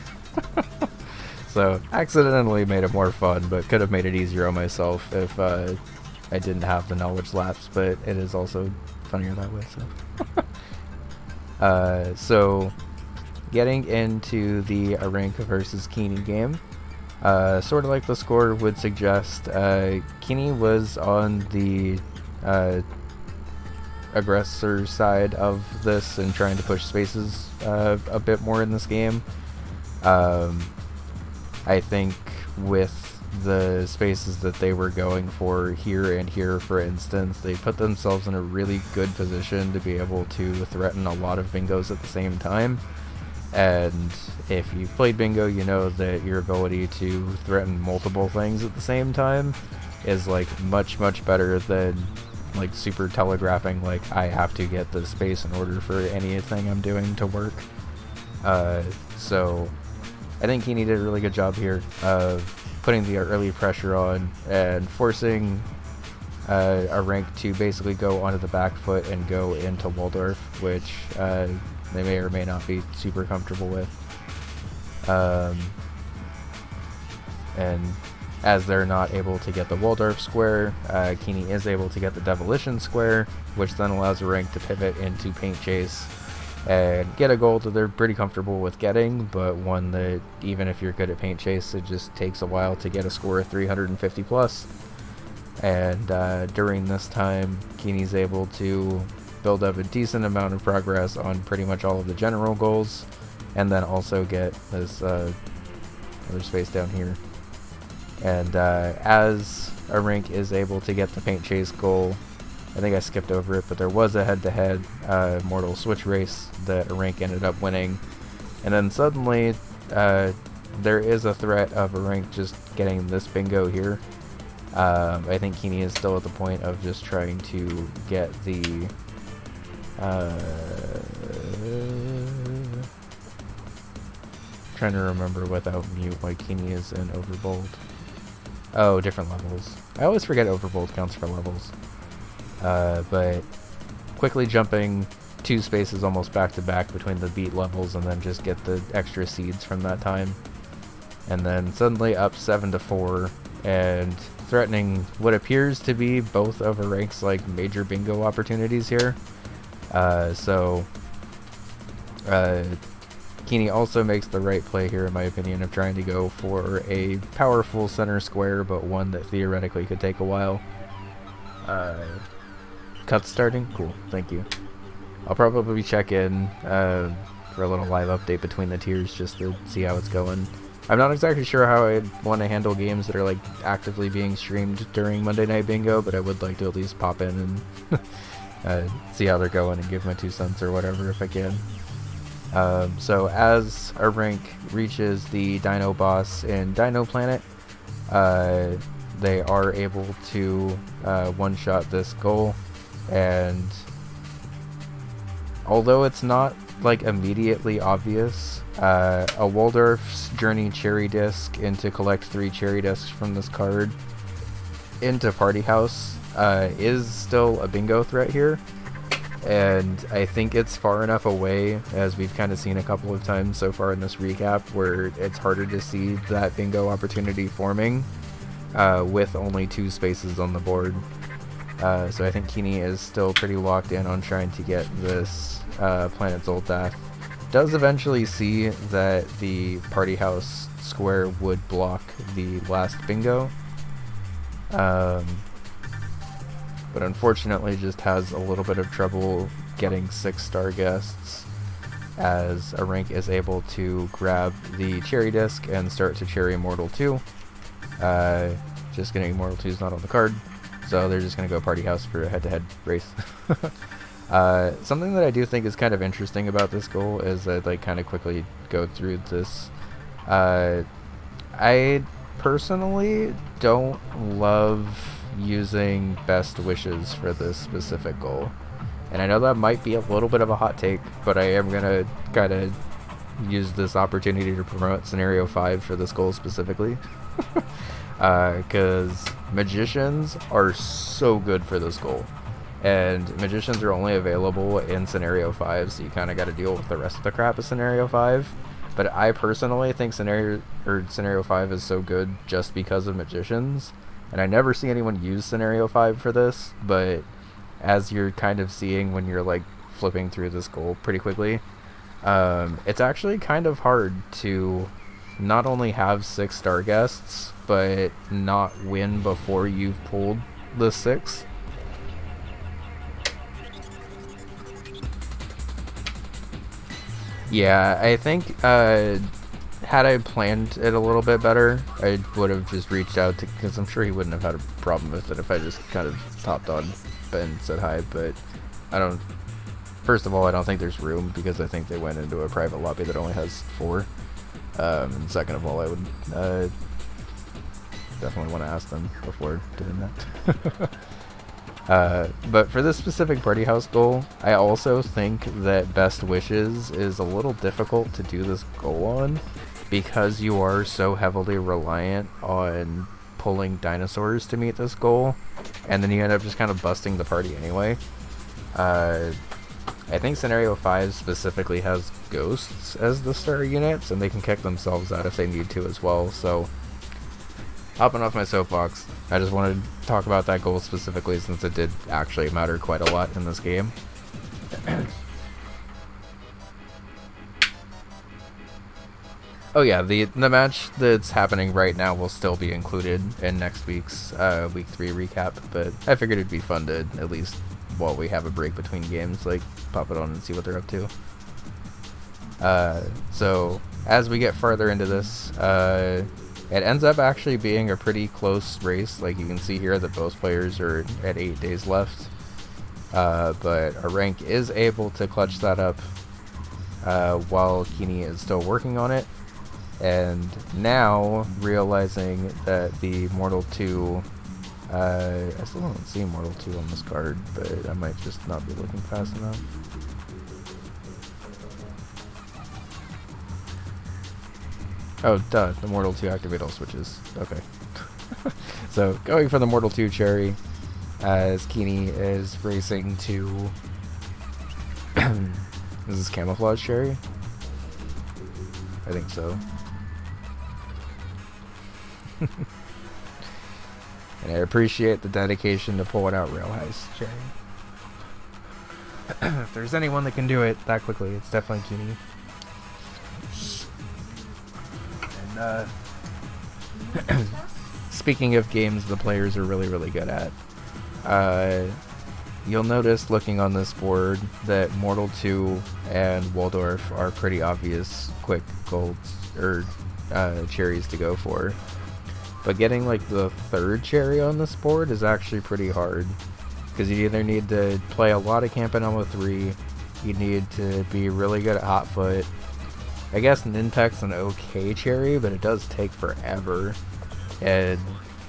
So accidentally made it more fun, but could have made it easier on myself if I didn't have the knowledge lapse, but it is also funnier that way. So getting into the Arank versus Keeney game, sort of like the score would suggest, Keeney was on the aggressor side of this and trying to push spaces a bit more in this game. I think with the spaces that they were going for here and here, for instance, they put themselves in a really good position to be able to threaten a lot of bingos at the same time. And if you've played bingo, you know that your ability to threaten multiple things at the same time is like much better than like super telegraphing like I have to get the space in order for anything I'm doing to work. So I think Keeney did a really good job here of putting the early pressure on and forcing a rank to basically go onto the back foot and go into Waldorf, which they may or may not be super comfortable with. And as they're not able to get the Waldorf square, Keeney is able to get the Demolition square, which then allows the rank to pivot into Paint Chase and get a goal that they're pretty comfortable with getting, but one that even if you're good at Paint Chase, it just takes a while to get a score of 350 plus. And during this time, Keeney's able to build up a decent amount of progress on pretty much all of the general goals, and then also get this other space down here. And as a rank is able to get the Paint Chase goal, I think I skipped over it, but there was a head-to-head Mortal Switch race that a rank ended up winning. And then suddenly, there is a threat of a rank just getting this bingo here. I think Keeney is still at the point of just trying to get the... trying to remember without mute why Keeney is in Overbold. Oh, different levels. I always forget Overbold counts for levels. But quickly jumping 2 spaces almost back to back between the beat levels and then just get the extra seeds from that time. And then suddenly up 7-4 and threatening what appears to be both of a rank's like major bingo opportunities here. Keeney also makes the right play here in my opinion of trying to go for a powerful center square, but one that theoretically could take a while. Cuts starting? Cool, thank you. I'll probably check in for a little live update between the tiers just to see how it's going. I'm not exactly sure how I'd want to handle games that are like actively being streamed during Monday Night Bingo, but I would like to at least pop in and see how they're going and give my 2 cents or whatever if I can. So as our rank reaches the Dino boss in Dino Planet, they are able to one-shot this goal, and although it's not like immediately obvious, a Waldorf's Journey Cherry Disc into collect 3 Cherry Discs from this card into Party House is still a bingo threat here. And I think it's far enough away, as we've kind of seen a couple of times so far in this recap, where it's harder to see that bingo opportunity forming with only 2 spaces on the board. So I think Keeney is still pretty locked in on trying to get this Planet Zoltath. Does eventually see that the Party House square would block the last bingo. But unfortunately just has a little bit of trouble getting 6-star guests, as a rank is able to grab the Cherry Disc and start to Cherry Immortal 2. Just getting Immortal 2 is not on the card, so they're just going to go Party House for a head-to-head race. Something that I do think is kind of interesting about this goal is that I kind of quickly go through this. I personally don't love using best wishes for this specific goal, and I know that might be a little bit of a hot take, but I am gonna kind of use this opportunity to promote scenario 5 for this goal specifically, because magicians are so good for this goal, and magicians are only available in scenario 5, so you kind of got to deal with the rest of the crap of scenario 5. But I personally think scenario 5 is so good just because of magicians. And I never see anyone use Scenario 5 for this, but as you're kind of seeing when you're like flipping through this goal pretty quickly, it's actually kind of hard to not only have 6-star guests, but not win before you've pulled the 6. Yeah, I think had I planned it a little bit better, I would have just reached out to, because I'm sure he wouldn't have had a problem with it if I just kind of hopped on and said hi, but I don't, first of all, I don't think there's room, because I think they went into a private lobby that only has 4, and second of all, I would definitely want to ask them before doing that. But for this specific party house goal, I also think that Best Wishes is a little difficult to do this goal on because you are so heavily reliant on pulling dinosaurs to meet this goal, and then you end up just kind of busting the party anyway. I think Scenario 5 specifically has ghosts as the star units, and they can kick themselves out if they need to as well, so hopping off my soapbox, I just wanted to talk about that goal specifically since it did actually matter quite a lot in this game. Oh yeah, the match that's happening right now will still be included in next week's Week 3 recap, but I figured it'd be fun to, at least while we have a break between games, like, pop it on and see what they're up to. So, as we get farther into this, it ends up actually being a pretty close race. Like, you can see here that both players are at 8 days left, but a rank is able to clutch that up while Keeney is still working on it. And now, realizing that the Mortal 2, I still don't see Mortal 2 on this card, but I might just not be looking fast enough. Oh, duh, the Mortal 2 activate all switches. Okay. So, going for the Mortal 2 cherry, as Keeney is racing to... Is this Camouflage cherry? I think so. And I appreciate the dedication to pulling out Rail Heist cherry. If there's anyone that can do it that quickly, it's definitely Keeney. And speaking of games the players are really, really good at, you'll notice looking on this board that Mortal 2 and Waldorf are pretty obvious quick golds, or cherries to go for. But getting like the third cherry on this board is actually pretty hard, because you either need to play a lot of Camp and Elmo 3, you need to be really good at Hotfoot. I guess Ninpek's an okay cherry, but it does take forever. And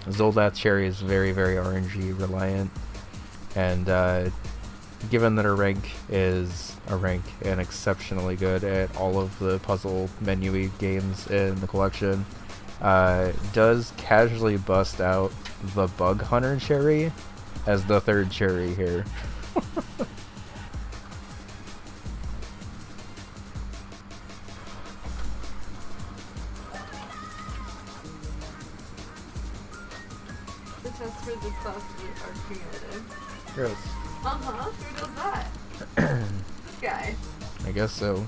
Zoldath cherry is very, very RNG reliant. And given that her rank is a rank and exceptionally good at all of the puzzle menu-y games in the collection, does casually bust out the Bug Hunter cherry as the third cherry here. The test for this class are cumulative. Gross. Uh-huh. Who does that? This guy. I guess so.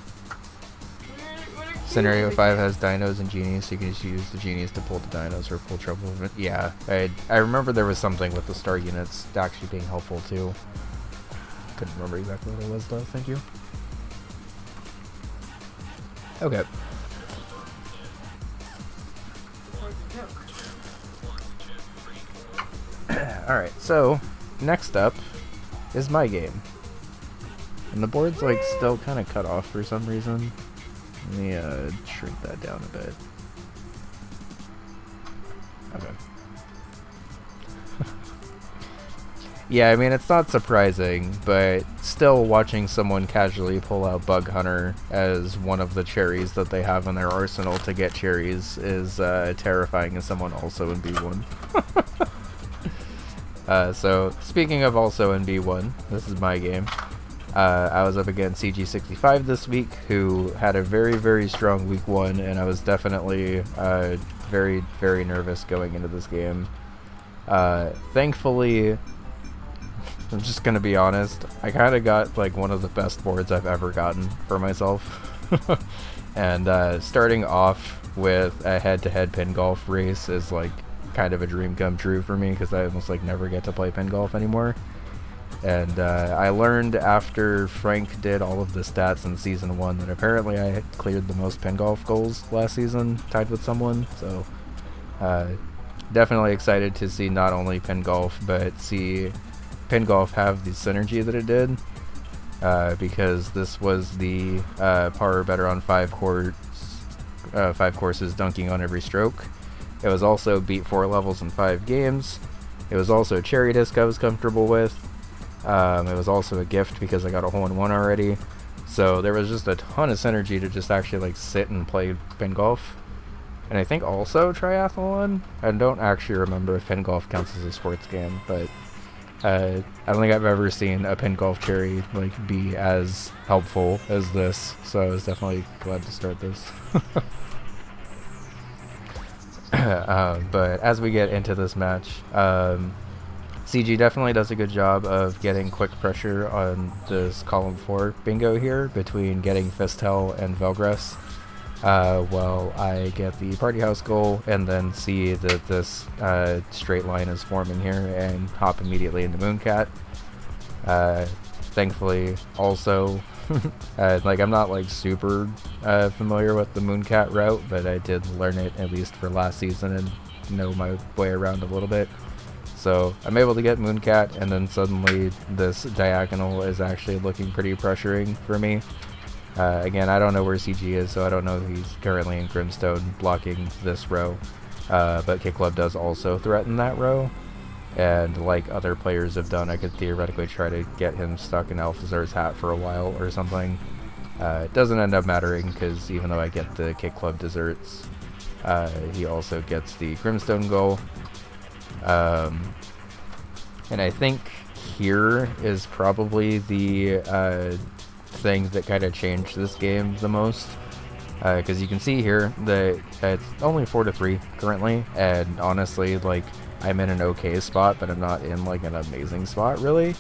What are Scenario cumulative 5 again? has dinos and genies, so you can just use the genies to pull the dinos or pull trouble. Yeah, I remember there was something with the star units actually being helpful too. Couldn't remember exactly what it was though, thank you. Okay. Alright, so next up is my game. And the board's like still kind of cut off for some reason. Let me shrink that down a bit. Okay. Yeah, I mean, it's not surprising, but still watching someone casually pull out Bug Hunter as one of the cherries that they have in their arsenal to get cherries is terrifying as someone also in B1. So, speaking of also in B1, this is my game. I was up against CG65 this week, who had a very, very strong week 1, and I was definitely very, very nervous going into this game. Thankfully, I'm just gonna be honest, I kind of got like one of the best boards I've ever gotten for myself. And starting off with a head-to-head pin golf race is like kind of a dream come true for me, because I almost like never get to play pin golf anymore. And I learned after Frank did all of the stats in Season 1 that apparently I had cleared the most pin golf goals last season, tied with someone, so definitely excited to see not only pin golf, but see pin golf have the synergy that it did, because this was the par better on 5 courses dunking on every stroke. It was also beat 4 levels in 5 games, It was also a cherry disc I was comfortable with. It was also a gift because I got a hole-in-one already. So there was just a ton of synergy to just actually like sit and play pin golf. And I think also triathlon. I don't actually remember if pin golf counts as a sports game, but I don't think I've ever seen a pin golf cherry like be as helpful as this. So I was definitely glad to start this. But as we get into this match, CG definitely does a good job of getting quick pressure on this column 4 bingo here between getting Fistel and Velgress, while I get the party house goal and then see that this straight line is forming here and hop immediately into Mooncat. Thankfully also like I'm not like super familiar with the Mooncat route, but I did learn it at least for last season and know my way around a little bit. So I'm able to get Mooncat, and then suddenly this diagonal is actually looking pretty pressuring for me. Again, I don't know where CG is, so I don't know if he's currently in Grimstone blocking this row. But Kick Club does also threaten that row. And like other players have done, I could theoretically try to get him stuck in Althazar's hat for a while or something. It doesn't end up mattering, because even though I get the Kick Club desserts, he also gets the Grimstone goal. And I think here is probably the thing that kind of changed this game the most, because you can see here that it's only 4-3 currently, and honestly, like, I'm in an okay spot, but I'm not in like an amazing spot really.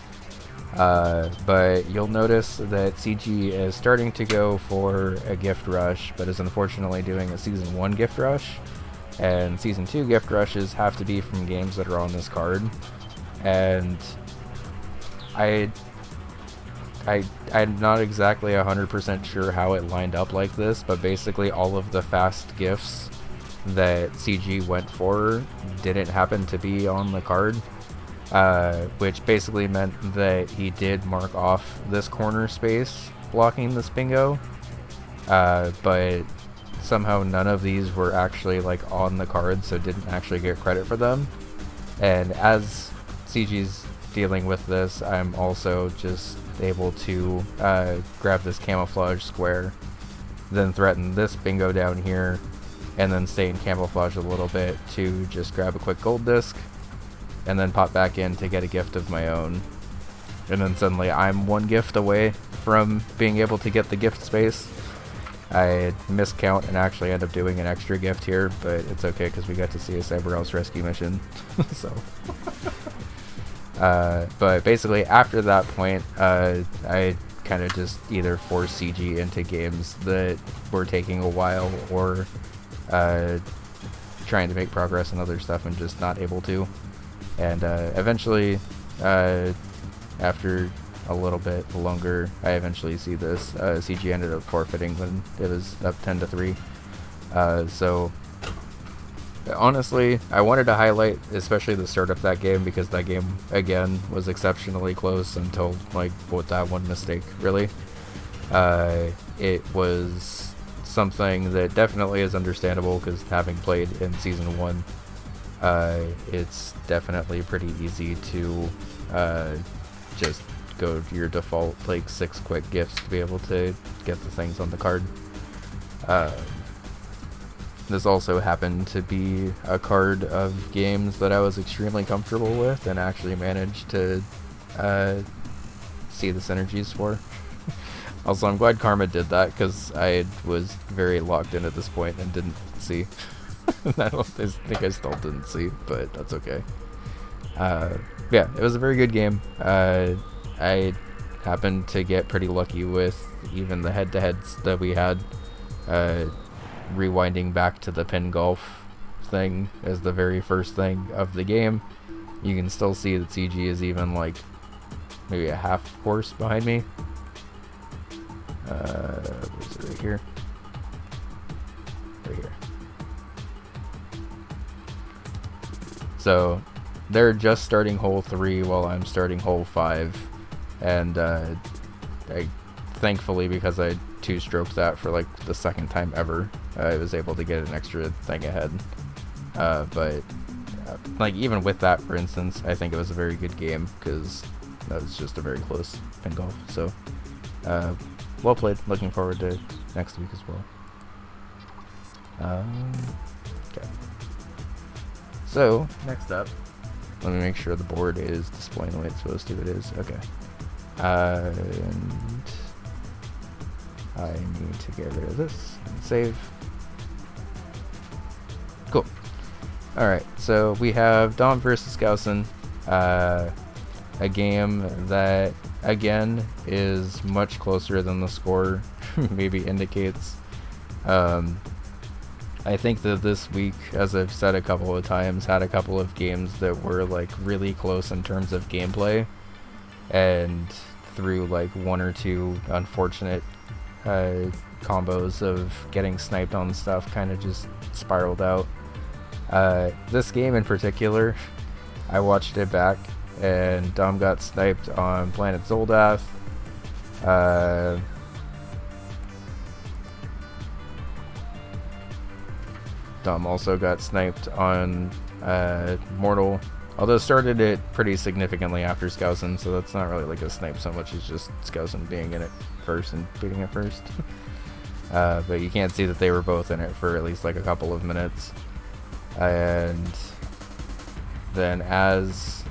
But you'll notice that CG is starting to go for a gift rush, but is unfortunately doing a Season 1 gift rush. And Season 2 gift rushes have to be from games that are on this card. And I'm not exactly 100% sure how it lined up like this, but basically all of the fast gifts that CG went for didn't happen to be on the card. Which basically meant that he did mark off this corner space blocking this bingo. But somehow none of these were actually like on the card, so didn't actually get credit for them. And as CG's dealing with this, I'm also just able to grab this camouflage square, then threaten this bingo down here, and then stay in camouflage a little bit to just grab a quick gold disc, and then pop back in to get a gift of my own. And then suddenly I'm one gift away from being able to get the gift space. I miscount and actually end up doing an extra gift here, but it's okay because we got to see a Cyberhouse rescue mission. So, but basically after that point, I kind of just either force CG into games that were taking a while, or trying to make progress and other stuff and just not able to. And eventually, after a little bit longer, I eventually see this. CG ended up forfeiting when it was up 10-3. So honestly, I wanted to highlight especially the start of that game, because that game again was exceptionally close until like with that one mistake. Really, it was something that definitely is understandable, because having played in Season 1, it's definitely pretty easy to just go to your default like 6 quick gifts to be able to get the things on the card. This also happened to be a card of games that I was extremely comfortable with and actually managed to see the synergies for. Also, I'm glad Karma did that, because I was very locked in at this point and didn't see. I think I still didn't see, but that's okay. Yeah, it was a very good game. I happened to get pretty lucky with even the head-to-heads that we had. Rewinding back to the pin golf thing as the very first thing of the game, you can still see that CG is even like maybe a half course behind me. Where's it? Right here. Right here. So they're just starting hole 3 while I'm starting hole 5, and I thankfully, because I 2-stroked that for like the second time ever, I was able to get an extra thing ahead. But like even with that, for instance, I think it was a very good game because that was just a very close pin golf. So, well played. Looking forward to next week as well. Okay. So next up, let me make sure the board is displaying the way it's supposed to. It is. Okay. And I need to get rid of this and save. Cool. Alright, so we have Dom versus Skousen. A game that, again, is much closer than the score maybe indicates. I think that this week, as I've said a couple of times, had a couple of games that were like really close in terms of gameplay, and through like one or two unfortunate combos of getting sniped on stuff, kind of just spiraled out. This game in particular, I watched it back, and Dom got sniped on Planet Zoldath. Dom also got sniped on Mortal, although started it pretty significantly after Skousen, so that's not really like a snipe so much as just Skousen being in it first and beating it first. But you can't see that they were both in it for at least like a couple of minutes. And then as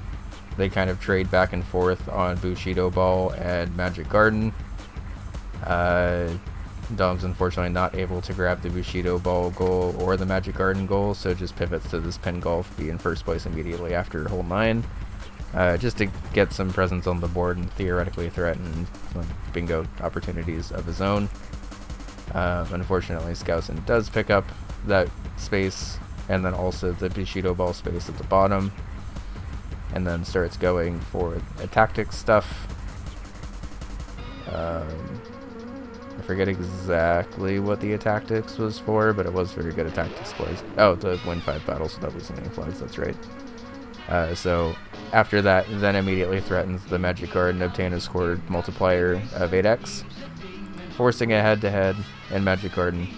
they kind of trade back and forth on Bushido Ball and Magic Garden, Dom's unfortunately not able to grab the Bushido Ball goal or the Magic Garden goal, so just pivots to this pin golf, be in first place immediately after hole 9, just to get some presence on the board and theoretically threaten some bingo opportunities of his own. Unfortunately, Skousen does pick up that space, and then also the Bushido Ball space at the bottom, and then starts going for a tactics stuff. I forget exactly what the tactics was for, but it was very good at tactics plays. Oh, to win 5 battles without losing any flags, that's right. So after that, then immediately threatens the Magic Garden, obtain a score multiplier of 8x, forcing a head-to-head in Magic Garden.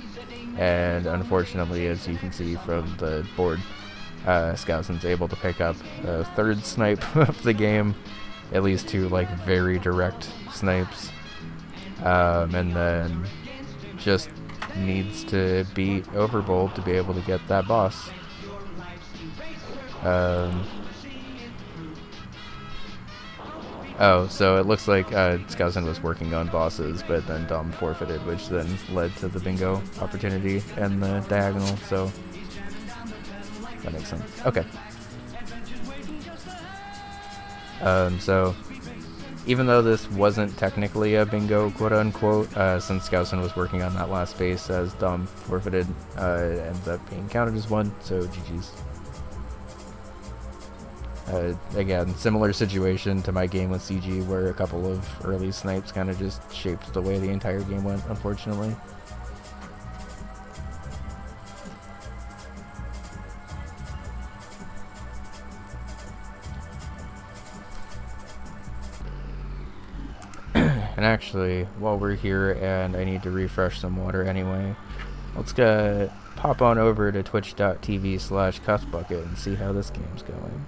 And unfortunately, as you can see from the board, Skousen's able to pick up a third snipe of the game, at least 2 like very direct snipes. And then just needs to beat Overbold to be able to get that boss. Oh, so it looks like Skousen was working on bosses, but then Dom forfeited, which then led to the bingo opportunity and the diagonal, so that makes sense. Okay. So even though this wasn't technically a bingo, quote-unquote, since Skousen was working on that last space as Dom forfeited, it ends up being counted as 1, so GG's. Again, similar situation to my game with CG, where a couple of early snipes kind of just shaped the way the entire game went, unfortunately. And actually, while we're here and I need to refresh some water anyway, let's go pop on over to twitch.tv/Cuthbucket and see how this game's going.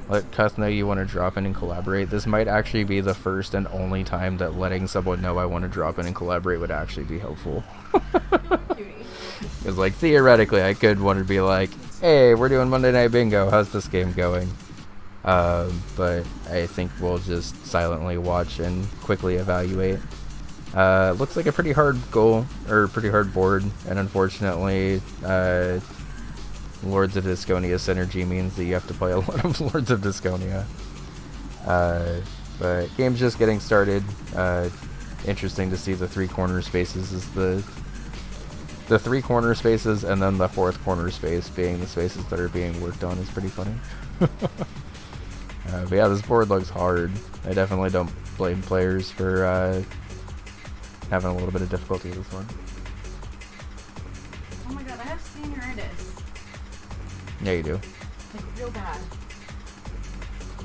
Let Cuth know you want to drop in and collaborate. This might actually be the first and only time that letting someone know I want to drop in and collaborate would actually be helpful. Because, like, theoretically, I could want to be like, hey, we're doing Monday Night Bingo. How's this game going? But I think we'll just silently watch and quickly evaluate. Looks like a pretty hard goal, or pretty hard board, and unfortunately, Lords of Disconia synergy means that you have to play a lot of Lords of Disconia. But game's just getting started. Interesting to see the 3 corner spaces is the 3 corner spaces, and then the 4th corner space being the spaces that are being worked on is pretty funny. But yeah, this board looks hard. I definitely don't blame players for having a little bit of difficulty with this one. Oh my god, I have senioritis. Yeah, you do. Like, real bad.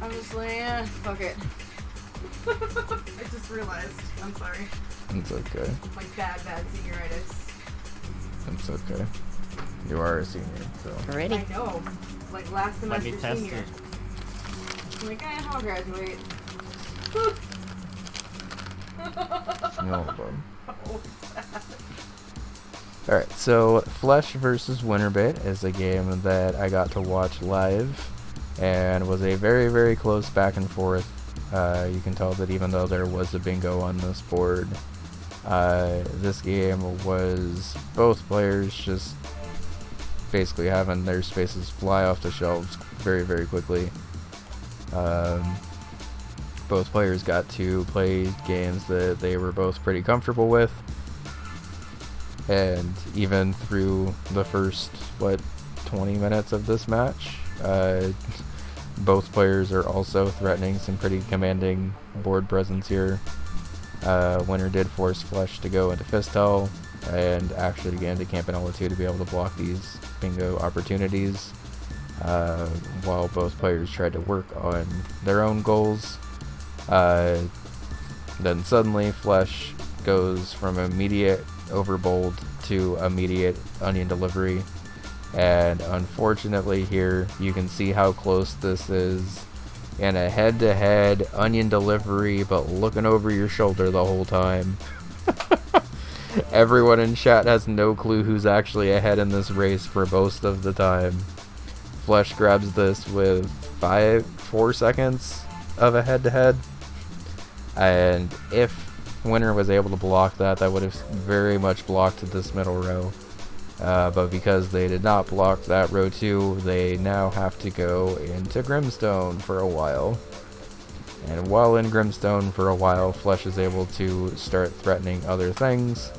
I was like, fuck it. I just realized. I'm sorry. It's okay. Like, bad senioritis. It's okay. You are a senior, so. Already. I know. Like last Let semester me test senior. it. I'm like, I'll graduate. No problem. Oh, sad. Alright, so Flesh versus Winterbait is a game that I got to watch live and was a very, very close back and forth. You can tell that even though there was a bingo on this board, this game was both players just basically having their spaces fly off the shelves very, very quickly. Both players got to play games that they were both pretty comfortable with. And even through the first, 20 minutes of this match, both players are also threatening some pretty commanding board presence here. Winner did force Flesh to go into Fistel, and actually to get into Campanella 2 to be able to block these bingo opportunities, while both players tried to work on their own goals. Then suddenly Flesh goes from immediate overbold to immediate onion delivery, and unfortunately here you can see how close this is in a head-to-head onion delivery, but looking over your shoulder the whole time. Everyone in chat has no clue who's actually ahead in this race for most of the time. Flesh grabs this with 4 seconds of a head-to-head, and if Winner was able to block that, that would have very much blocked this middle row. But because they did not block that row 2, they now have to go into Grimstone for a while. And while in Grimstone for a while, Flesh is able to start threatening other things.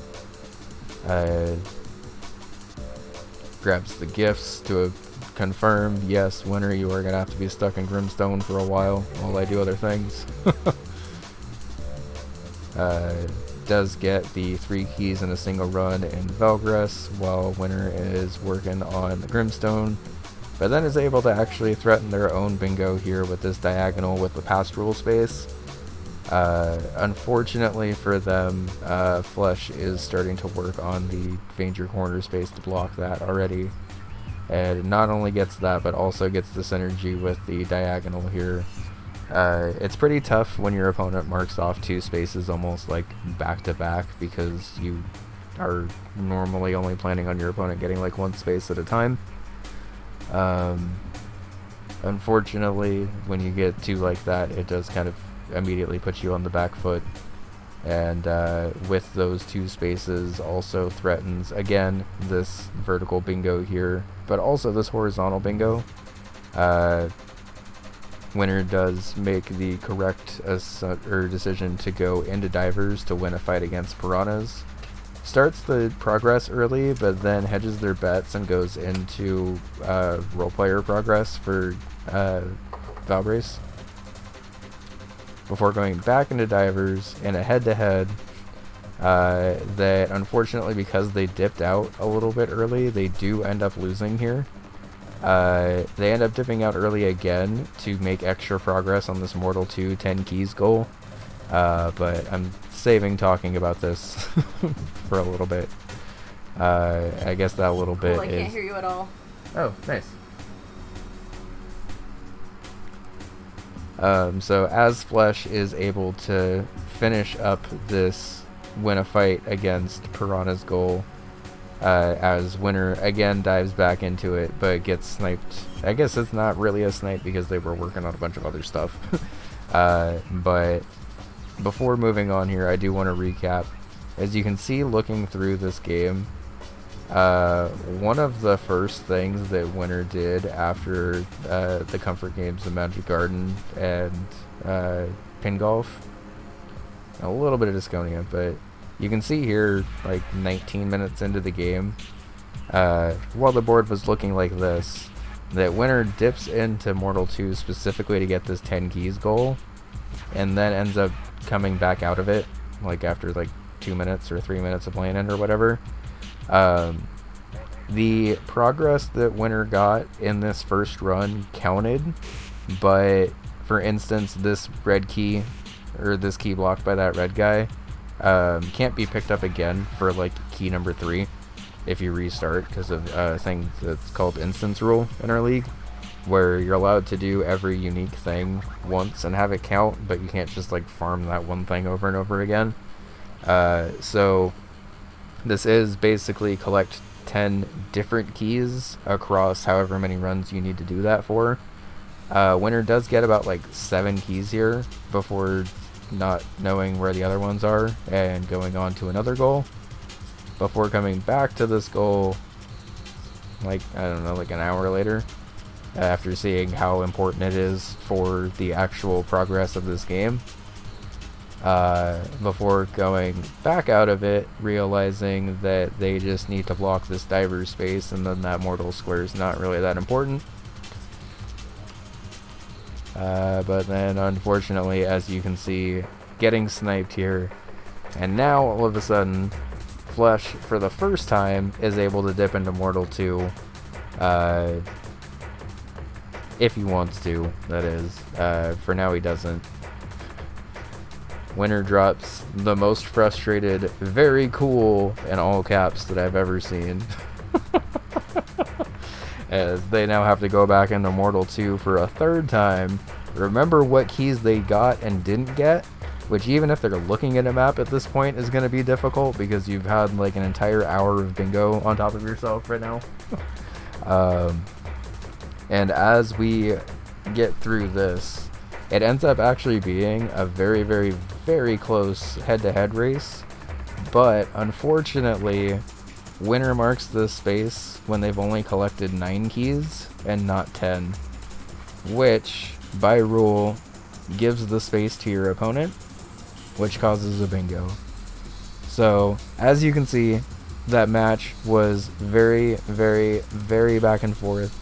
Grabs the gifts to confirm, yes, Winner, you are going to have to be stuck in Grimstone for a while I do other things. Does get the 3 keys in a single run in Velgress while Winner is working on the Grimstone, but then is able to actually threaten their own bingo here with this diagonal with the pastoral space. Unfortunately for them, Flesh is starting to work on the Danger Corner space to block that already, and not only gets that but also gets the synergy with the diagonal here. It's pretty tough when your opponent marks off 2 spaces almost like back to back, because you are normally only planning on your opponent getting like 1 space at a time. Unfortunately, when you get 2 like that, it does kind of immediately put you on the back foot, and with those 2 spaces also threatens again this vertical bingo here, but also this horizontal bingo. Winner does make the correct decision to go into Divers to win a fight against Piranhas. Starts the progress early, but then hedges their bets and goes into role player progress for Valbrace, before going back into Divers in a head-to-head that unfortunately, because they dipped out a little bit early, they do end up losing here. They end up dipping out early again to make extra progress on this Mortal 2 10 keys goal, but I'm saving talking about this for a little bit. I guess that little bit I is... can't hear you at all. Oh, nice. So as Flesh is able to finish up this win a fight against Piranha's goal, as Winner again dives back into it, but gets sniped. I guess it's not really a snipe because they were working on a bunch of other stuff. But before moving on here, I do want to recap. As you can see looking through this game, one of the first things that Winner did after the Comfort Games of Magic Garden and Pin Golf, a little bit of Disconia, but you can see here, like 19 minutes into the game, while the board was looking like this, that Winner dips into Mortal 2 specifically to get this 10 keys goal, and then ends up coming back out of it, like after like 2 minutes or 3 minutes of playing it or whatever. The progress that Winner got in this first run counted, but for instance, this red key, or this key blocked by that red guy, can't be picked up again for like key number 3. if you restart because of a thing that's called instance rule in our league, where you're allowed to do every unique thing once and have it count, but you can't just like farm that one thing over and over again. So this is basically collect 10 different keys across however many runs you need to do that for. Winner does get about like 7 keys here before not knowing where the other ones are and going on to another goal, before coming back to this goal like, I don't know, like an hour later, after seeing how important it is for the actual progress of this game, before going back out of it, realizing that they just need to block this diver space, and then that mortal square is not really that important. But then unfortunately, as you can see, getting sniped here, and now all of a sudden Flesh, for the first time, is able to dip into Mortal 2, if he wants to, that is. For now he doesn't. Winner drops the most frustrated, very cool, in all caps, that I've ever seen. As they now have to go back into Mortal 2 for a third time, remember what keys they got and didn't get, which even if they're looking at a map at this point is going to be difficult because you've had like an entire hour of bingo on top of yourself right now. And as we get through this, it ends up actually being a very, very, very close head-to-head race, but unfortunately Winner marks this space when they've only collected 9 keys and not 10, which, by rule, gives the space to your opponent, which causes a bingo. So, as you can see, that match was very, very, very back and forth.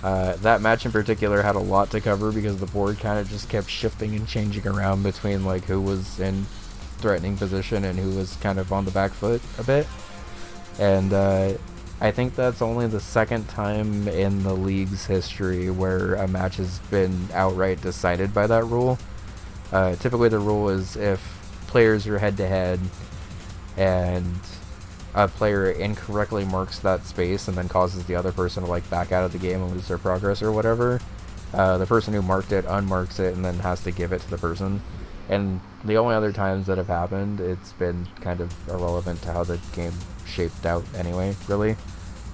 That match in particular had a lot to cover because the board kind of just kept shifting and changing around between like who was in threatening position and who was kind of on the back foot a bit. And I think that's only the second time in the league's history where a match has been outright decided by that rule. Typically the rule is if players are head-to-head and a player incorrectly marks that space and then causes the other person to like back out of the game and lose their progress or whatever, the person who marked it unmarks it and then has to give it to the person. And the only other times that have happened, it's been kind of irrelevant to how the game shaped out anyway, really.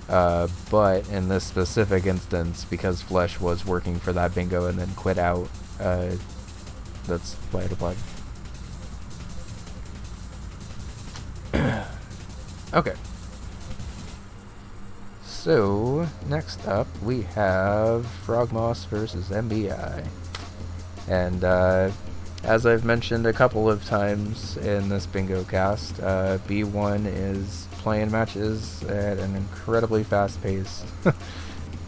But in this specific instance, because Flesh was working for that bingo and then quit out, that's why it applied. Okay. So, next up, we have Frogmoss versus MBI. And, as I've mentioned a couple of times in this bingo cast, B1 is playing matches at an incredibly fast pace.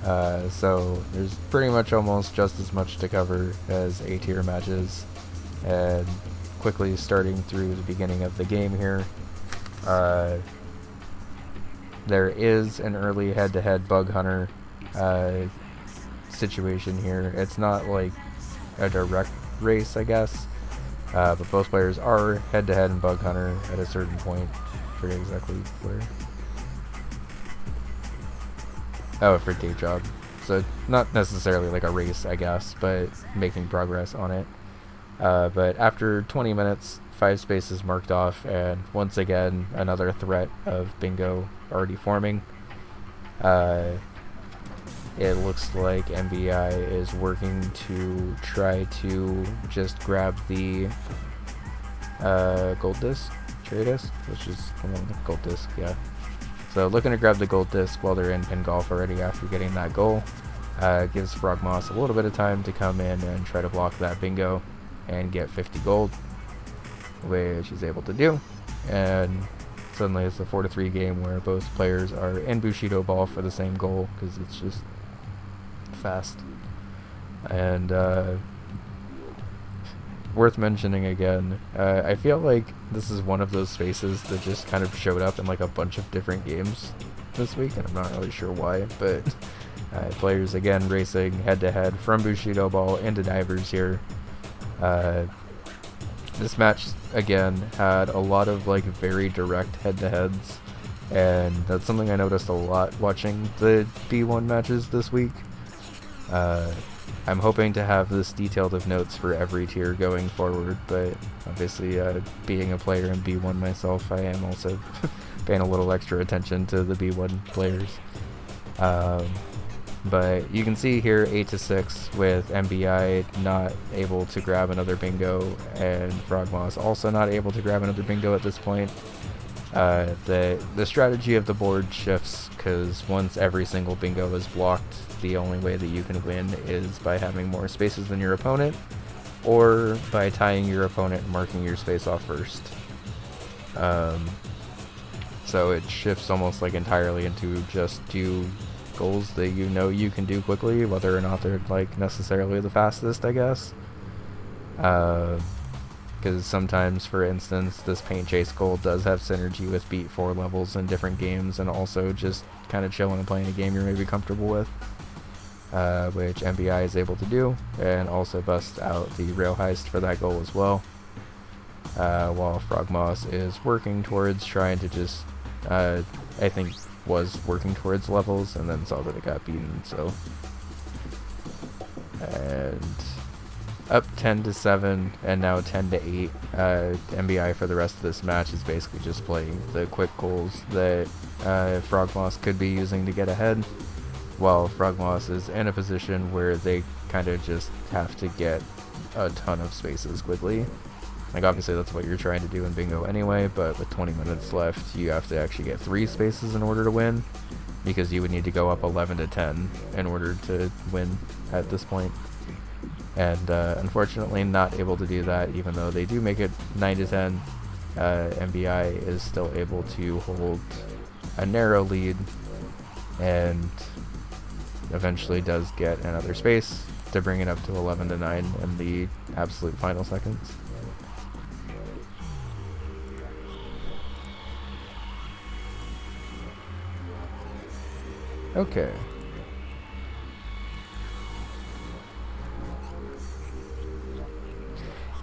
So there's pretty much almost just as much to cover as A-tier matches. And quickly starting through the beginning of the game here, there is an early head-to-head Bug Hunter situation here. It's not like a direct race, I guess, but both players are head-to-head in Bug Hunter at a certain point. I forget exactly where. Oh, for Day Job. So not necessarily like a race, I guess, but making progress on it. But after 20 minutes, 5 spaces marked off, and once again another threat of bingo already forming. It looks like MBI is working to try to just grab the gold disc, cherry disc, which is the gold disc, yeah. So looking to grab the gold disc while they're in pin golf already after getting that goal. Gives Frogmoss a little bit of time to come in and try to block that bingo and get 50 gold, which he's able to do. And suddenly it's a 4-3 game where both players are in Bushido ball for the same goal because it's just fast. And worth mentioning again, I feel like this is one of those spaces that just kind of showed up in like a bunch of different games this week, and I'm not really sure why, but players again racing head to head from Bushido ball into divers here. This match again had a lot of like very direct head-to-heads. and that's something I noticed a lot watching the B1 matches this week. I'm hoping to have this detailed of notes for every tier going forward, but obviously being a player in B1 myself, I am also paying a little extra attention to the B1 players. But you can see here 8-6 with MBI not able to grab another bingo, and Frogmoss also not able to grab another bingo at this point. The strategy of the board shifts, because once every single bingo is blocked, the only way that you can win is by having more spaces than your opponent, or by tying your opponent and marking your space off first. So it shifts almost like entirely into just do goals that you know you can do quickly, whether or not they're like necessarily the fastest, I guess. Because sometimes, for instance, this paint chase goal does have synergy with beat 4 levels in different games, and also just kind of chilling and playing a game you're maybe comfortable with, which MBI is able to do, and also bust out the rail heist for that goal as well. While Frogmoss is working towards trying to just, I think was working towards levels and then saw that it got beaten, so. And up 10-7 and now 10-8. MBI for the rest of this match is basically just playing the quick goals that Frogmoss could be using to get ahead, while Frogmoss is in a position where they kind of just have to get a ton of spaces quickly. Like, obviously that's what you're trying to do in bingo anyway, but with 20 minutes left, you have to actually get 3 spaces in order to win, because you would need to go up 11-10 in order to win at this point. And unfortunately not able to do that, even though they do make it 9-10. MBI is still able to hold a narrow lead, and eventually does get another space to bring it up to 11-9 in the absolute final seconds. Okay.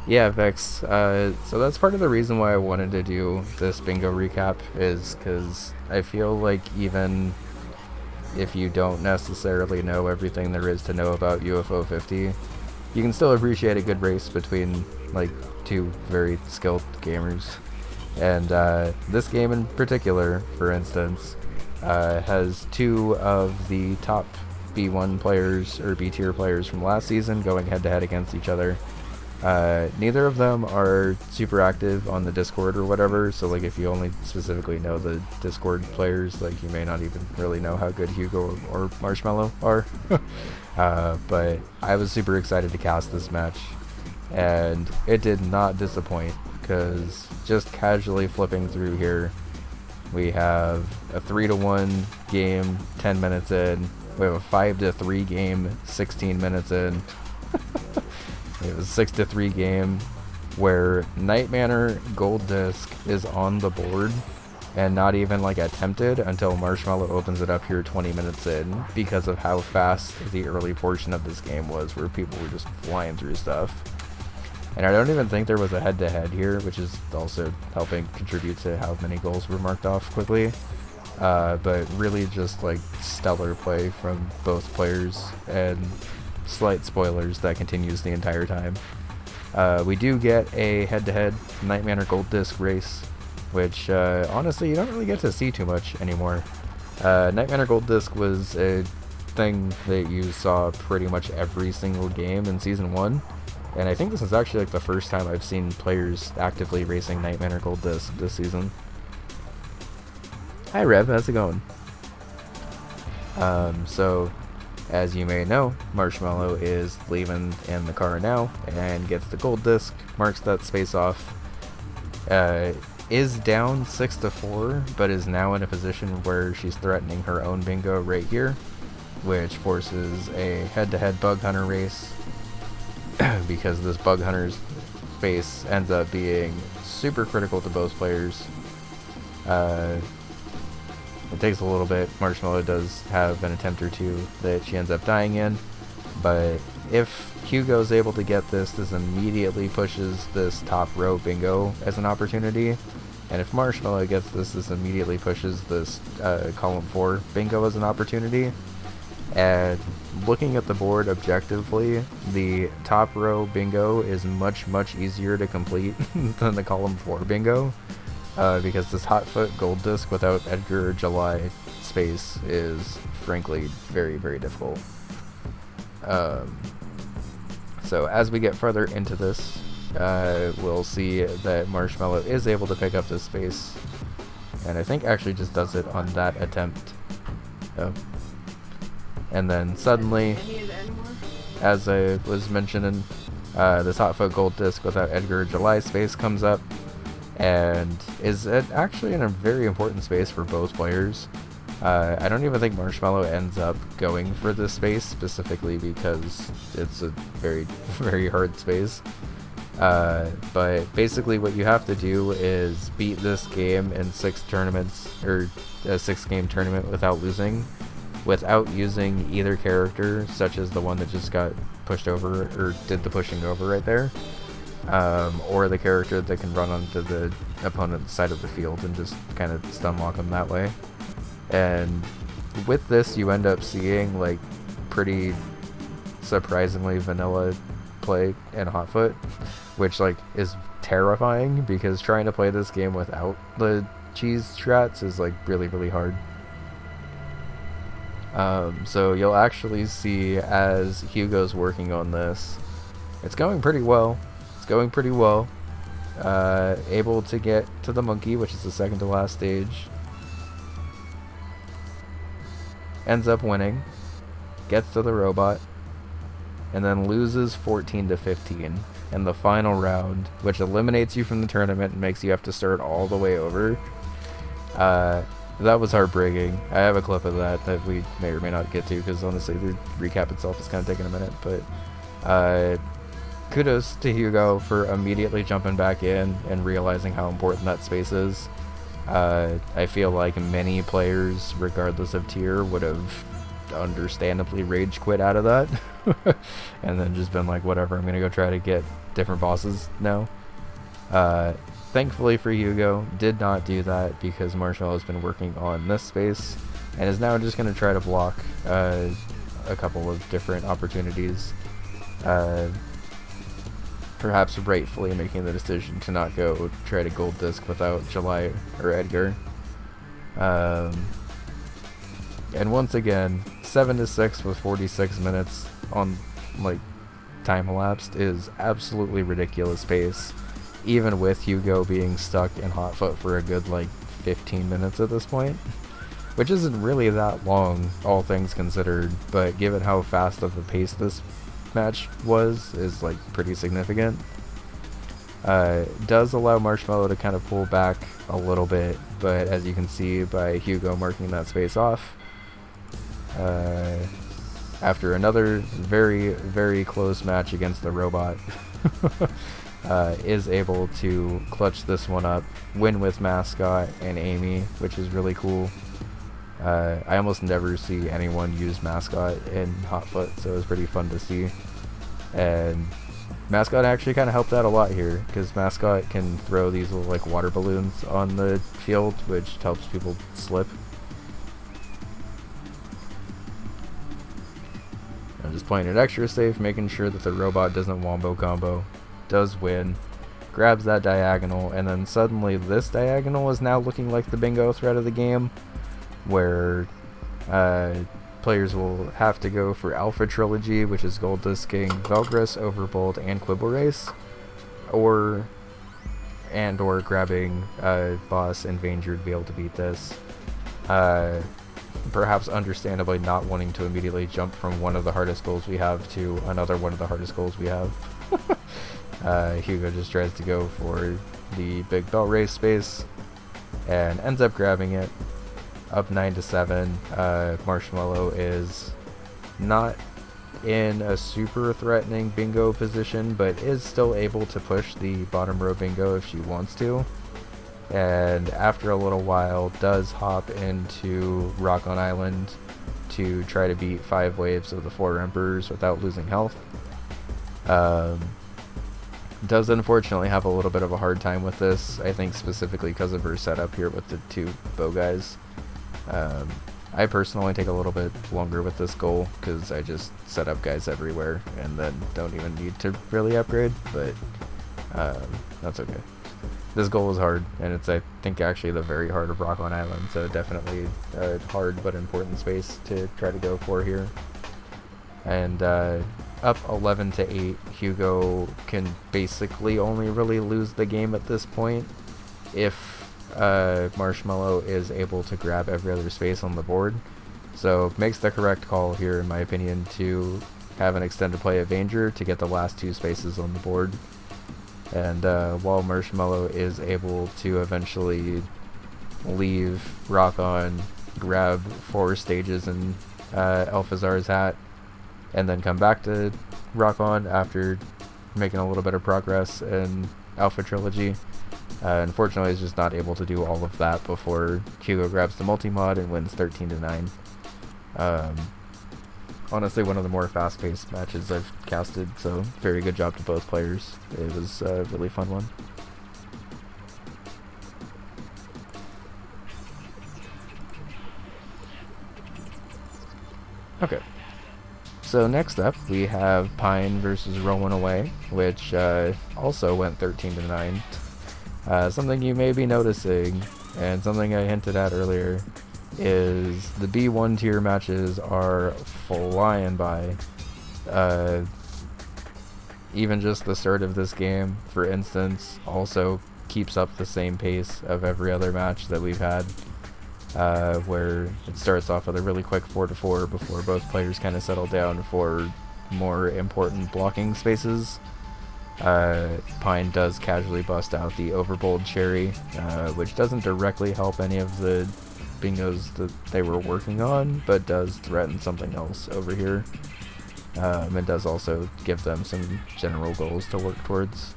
Yeah, Vex, so that's part of the reason why I wanted to do this bingo recap, is because I feel like even if you don't necessarily know everything there is to know about UFO 50, you can still appreciate a good race between, like, 2 very skilled gamers. And this game in particular, for instance, has 2 of the top B1 players, or B tier players from last season, going head-to-head against each other. Neither of them are super active on the Discord or whatever, so like if you only specifically know the Discord players, like you may not even really know how good Hugo or Marshmallow are. But I was super excited to cast this match, and it did not disappoint, because just casually flipping through here, we have a 3-1 game 10 minutes in, we have a 5-3 game 16 minutes in. It was a 6-3 game where Night Manor Gold Disc is on the board and not even like attempted until Marshmallow opens it up here 20 minutes in, because of how fast the early portion of this game was, where people were just flying through stuff. And I don't even think there was a head-to-head here, which is also helping contribute to how many goals were marked off quickly. But really just like stellar play from both players, and slight spoilers, that continues the entire time. We do get a head-to-head Night Manor Gold Disc race, which honestly you don't really get to see too much anymore. Night Manor Gold Disc was a thing that you saw pretty much every single game in Season 1, and I think this is actually like the first time I've seen players actively racing Night Manor Gold Disc this season. Hi Rev, how's it going? So as you may know, Marshmallow is leaving in the car now and gets the gold disc, marks that space off, is down 6-4, but is now in a position where she's threatening her own bingo right here, which forces a head-to-head Bug Hunter race, because this Bug Hunter's space ends up being super critical to both players. It takes a little bit. Marshmallow does have an attempt or 2 that she ends up dying in, but if Hugo's able to get this, this immediately pushes this top row bingo as an opportunity, And if Marshmallow gets this, this immediately pushes this column 4 bingo as an opportunity. And looking at the board objectively, the top row bingo is much, much easier to complete than the column 4 bingo. Because this Hotfoot gold disc without Edgar or July space is frankly very, very difficult. So as we get further into this, we'll see that Marshmallow is able to pick up this space, and I think actually just does it on that attempt. Oh. And then suddenly, I need any more? as I was mentioning, this Hotfoot gold disc without Edgar or July space comes up, and is actually in a very important space for both players. I don't even think Marshmallow ends up going for this space specifically because it's a very, very hard space. But basically what you have to do is beat this game in 6 tournaments, or a 6-game tournament without losing, without using either character, such as the one that just got pushed over, or did the pushing over right there, or the character that can run onto the opponent's side of the field and just kind of stun lock them that way. And with this, you end up seeing like pretty surprisingly vanilla play in Hotfoot, which like is terrifying because trying to play this game without the cheese strats is like really, really hard. So you'll actually see as Hugo's working on this, it's going pretty well. It's going pretty well. Able to get to the monkey, which is the second to last stage. Ends up winning, gets to the robot, and then loses 14 to 15 in the final round, which eliminates you from the tournament and makes you have to start all the way over. That was heartbreaking. I have a clip of that we may or may not get to, because honestly the recap itself is kind of taking a minute, but kudos to Hugo for immediately jumping back in and realizing how important that space is. I feel like many players, regardless of tier, would have understandably rage quit out of that and then just been like, whatever, I'm gonna go try to get different bosses now. Thankfully for Hugo, did not do that because Marshmallow has been working on this space and is now just going to try to block a couple of different opportunities, perhaps rightfully making the decision to not go try to gold disc without July or Edgar. And once again, 7-6 with 46 minutes on like time elapsed is absolutely ridiculous pace, even with Hugo being stuck in Hotfoot for a good like 15 minutes at this point, which isn't really that long, all things considered, but given how fast of a pace this match was, is like pretty significant. Does allow Marshmallow to kind of pull back a little bit, but as you can see by Hugo marking that space off, after another very, very close match against the robot, is able to clutch this one up, win with Mascot and Amy, which is really cool. I almost never see anyone use Mascot in Hotfoot, so it was pretty fun to see. And Mascot actually kind of helped out a lot here, because Mascot can throw these little like water balloons on the field, which helps people slip. I'm just playing it extra safe, making sure that the robot doesn't wombo combo. Does win, grabs that diagonal, and then suddenly this diagonal is now looking like the bingo threat of the game, where players will have to go for Alpha Trilogy, which is gold disking Velgris, Overbold, and Quibble Race, or grabbing Boss and Vanger to be able to beat this. Perhaps understandably not wanting to immediately jump from one of the hardest goals we have to another one of the hardest goals we have. Hugo just tries to go for the big belt race space and ends up grabbing it. Up 9-7. Marshmallow is not in a super threatening bingo position, but is still able to push the bottom row bingo if she wants to. And after a little while does hop into Rock on Island to try to beat 5 waves of the 4 Emperors without losing health. does unfortunately have a little bit of a hard time with this, I think specifically because of her setup here with the 2 bow guys. I personally take a little bit longer with this goal because I just set up guys everywhere and then don't even need to really upgrade, but that's okay. This goal is hard, and it's, I think, actually the very heart of Rock on Island, so definitely a hard but important space to try to go for here. And up 11-8, Hugo can basically only really lose the game at this point if Marshmallow is able to grab every other space on the board. So makes the correct call here, in my opinion, to have an extended play of Danger to get the last 2 spaces on the board. And while Marshmallow is able to eventually leave Rock on, grab 4 stages in Alphazar's hat, and then come back to Rock on after making a little bit of progress in Alpha Trilogy. Unfortunately, he's just not able to do all of that before Hugo grabs the multi-mod and wins 13-9. Honestly, one of the more fast-paced matches I've casted, so very good job to both players. It was a really fun one. Okay. So next up, we have Pine versus Rolling Away, which also went 13-9. Something you may be noticing, and something I hinted at earlier, is the B1 tier matches are flying by. Even just the start of this game, for instance, also keeps up the same pace of every other match that we've had, where it starts off with a really quick 4-4 before both players kind of settle down for more important blocking spaces. Pine does casually bust out the Overbold Cherry, which doesn't directly help any of the bingos that they were working on, but does threaten something else over here. It does also give them some general goals to work towards.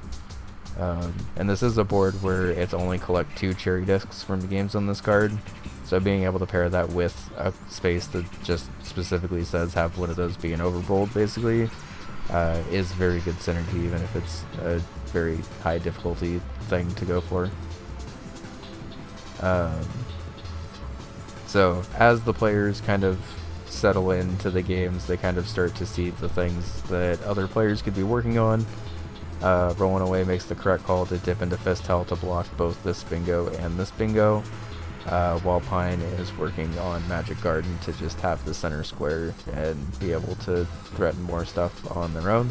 And this is a board where it's only collect 2 cherry discs from the games on this card, so being able to pair that with a space that just specifically says have one of those be an Overbold, basically, is very good synergy, even if it's a very high difficulty thing to go for. So as the players kind of settle into the games, they kind of start to see the things that other players could be working on. Rolling Away makes the correct call to dip into Fist Hell to block both this bingo and this bingo, while Pine is working on Magic Garden to just have the center square and be able to threaten more stuff on their own.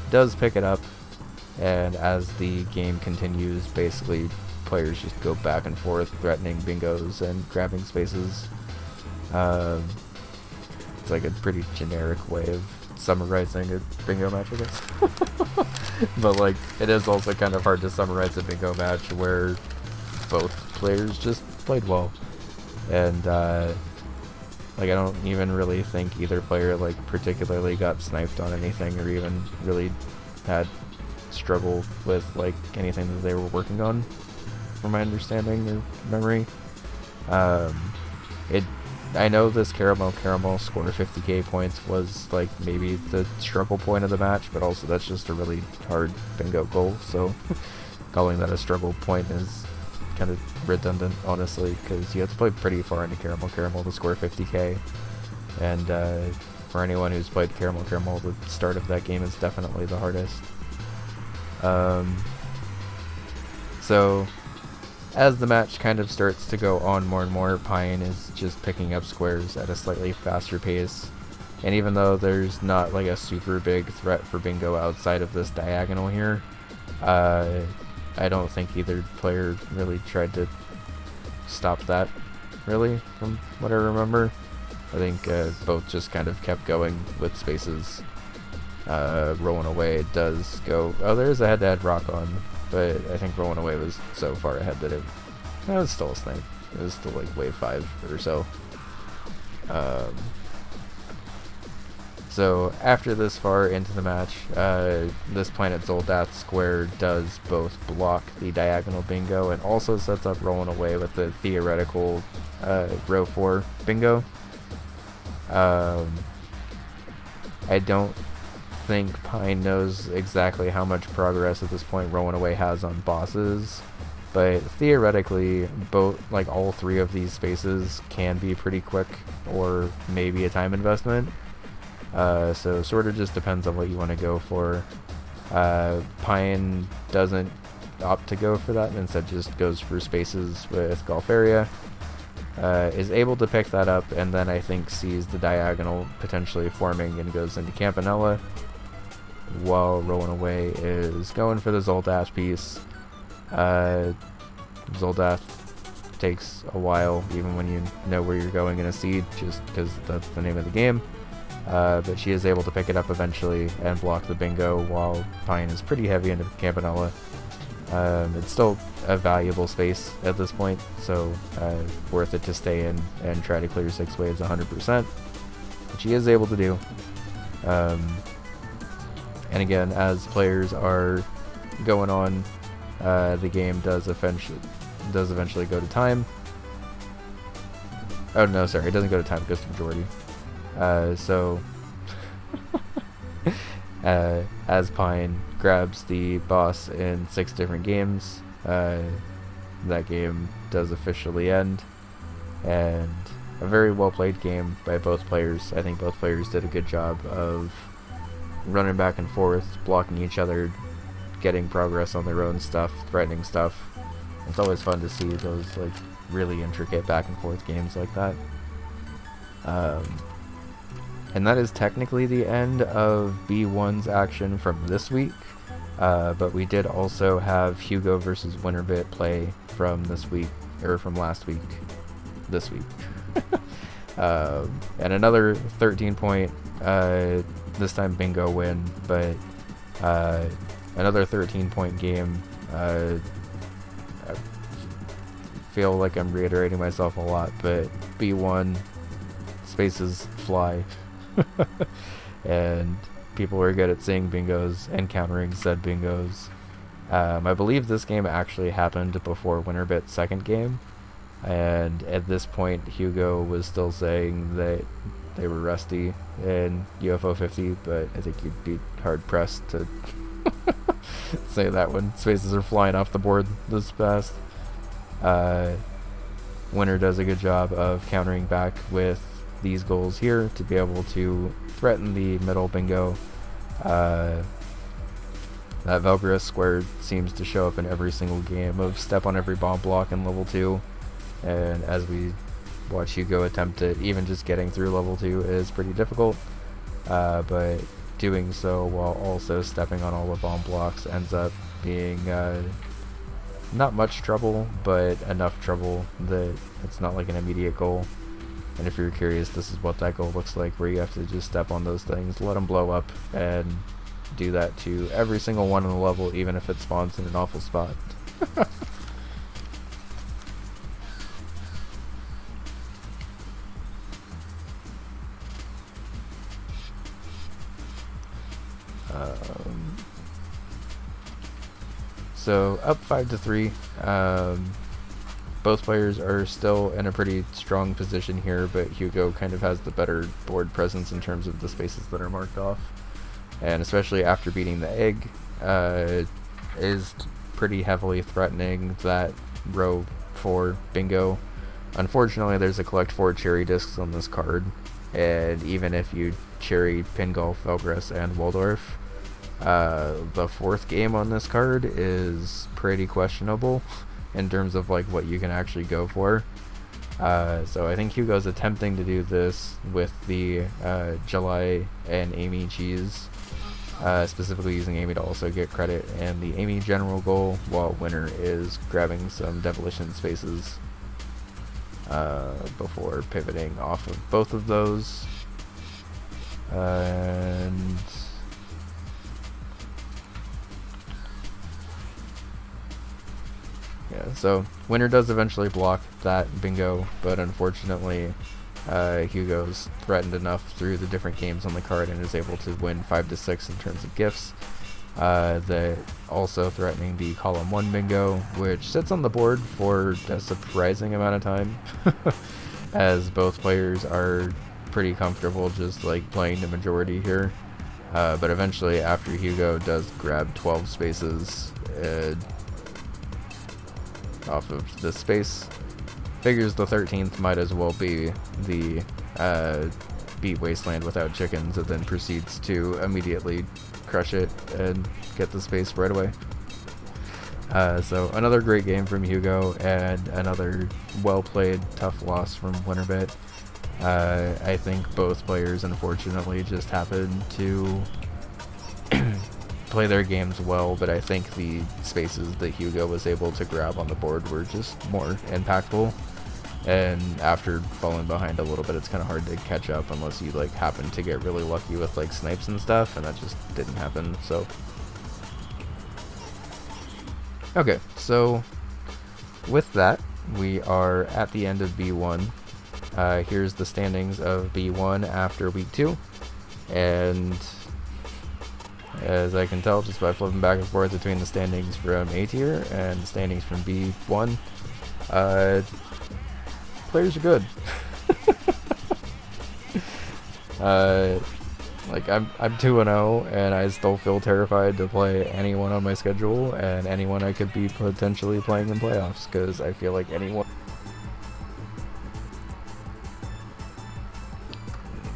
Does pick it up, and as the game continues, basically players just go back and forth threatening bingos and grabbing spaces. It's like a pretty generic way of summarizing a bingo match, I guess. But like, it is also kind of hard to summarize a bingo match where both players just played well, and like, I don't even really think either player like particularly got sniped on anything or even really had struggle with like anything that they were working on, from my understanding or memory. I know this Caramel score 50k points was like maybe the struggle point of the match, but also that's just a really hard bingo goal, so calling that a struggle point is kind of redundant, honestly, because you have to play pretty far into Caramel to score 50k, and for anyone who's played Caramel, the start of that game is definitely the hardest. So as the match kind of starts to go on more and more, Pine is just picking up squares at a slightly faster pace, and even though there's not like a super big threat for bingo outside of this diagonal here, I don't think either player really tried to stop that, really, from what I remember. I think both just kind of kept going with spaces. Rolling Away does go... Oh, there's a head-to-head rock on, but I think Rolling Away was so far ahead that it was still a snipe. It was still like wave 5 or so. So after this far into the match, this Planet Zoldath square does both block the diagonal bingo and also sets up Rolling Away with the theoretical row 4 bingo. I don't think Pine knows exactly how much progress at this point Rolling Away has on bosses, but theoretically, like all three of these spaces can be pretty quick, or maybe a time investment. So sort of just depends on what you want to go for. Pine doesn't opt to go for that, and instead just goes for spaces with Golf Area. Is able to pick that up, and then I think sees the diagonal potentially forming and goes into Campanella, while Rolling Away is going for the Zoldath piece. Zoldath takes a while, even when you know where you're going in a seed, just because that's the name of the game. But she is able to pick it up eventually and block the bingo, while Pine is pretty heavy into Campanella. It's still a valuable space at this point, so worth it to stay in and try to clear 6 waves 100%, which she is able to do. And again, as players are going on, the game does eventually go to time. Oh no, sorry, it doesn't go to time, it goes to majority. So as Pine grabs the boss in 6 different games, that game does officially end, and a very well played game by both players. I think both players did a good job of running back and forth, blocking each other, getting progress on their own stuff, threatening stuff. It's always fun to see those like really intricate back and forth games like that. And that is technically the end of B1's action from this week, but we did also have Hugo versus Winterbit play from this week, or from last week, this week. And another 13-point, this time bingo win, but another 13-point game. I feel like I'm reiterating myself a lot, but B1 spaces fly. And people are good at seeing bingos and countering said bingos. I believe this game actually happened before Winterbit's second game, and at this point Hugo was still saying that they were rusty in UFO 50, but I think you'd be hard pressed to say that when spaces are flying off the board this fast. Winter does a good job of countering back with these goals here to be able to threaten the middle bingo. That Velgris square seems to show up in every single game of step on every bomb block in level 2, and as we watch Hugo attempt it, even just getting through level 2 is pretty difficult, but doing so while also stepping on all the bomb blocks ends up being not much trouble, but enough trouble that it's not like an immediate goal. And if you're curious, this is what that goal looks like, where you have to just step on those things, let them blow up, and do that to every single one on the level, even if it spawns in an awful spot. So up 5-3. Both players are still in a pretty strong position here, but Hugo kind of has the better board presence in terms of the spaces that are marked off, and especially after beating the egg, is pretty heavily threatening that row 4 bingo. Unfortunately, there's a collect 4 cherry discs on this card, and even if you cherry Pingolf, Velgris, and Waldorf, the 4th game on this card is pretty questionable in terms of like what you can actually go for. So I think Hugo's attempting to do this with the July and Amy cheese, specifically using Amy to also get credit and the Amy general goal, while Winter is grabbing some demolition spaces before pivoting off of both of those. And yeah, so Winter does eventually block that bingo, but unfortunately Hugo's threatened enough through the different games on the card and is able to win 5-6 in terms of gifts. That also threatening the column 1 bingo, which sits on the board for a surprising amount of time, as both players are pretty comfortable just like playing the majority here. But eventually, after Hugo does grab 12 spaces off of this space, figures the 13th might as well be the beat Wasteland without chickens, and then proceeds to immediately crush it and get the space right away. So another great game from Hugo, and another well-played, tough loss from Winterbit. I think both players, unfortunately, just happened to play their games well, but I think the spaces that Hugo was able to grab on the board were just more impactful. And after falling behind a little bit, it's kind of hard to catch up unless you like happen to get really lucky with like snipes and stuff, and that just didn't happen. So okay, so with that, we are at the end of B1. Here's the standings of B1 after week 2, and as I can tell just by flipping back and forth between the standings from A tier and the standings from B1, players are good. Like I'm 2-0, and I still feel terrified to play anyone on my schedule and anyone I could be potentially playing in playoffs, because I feel like anyone.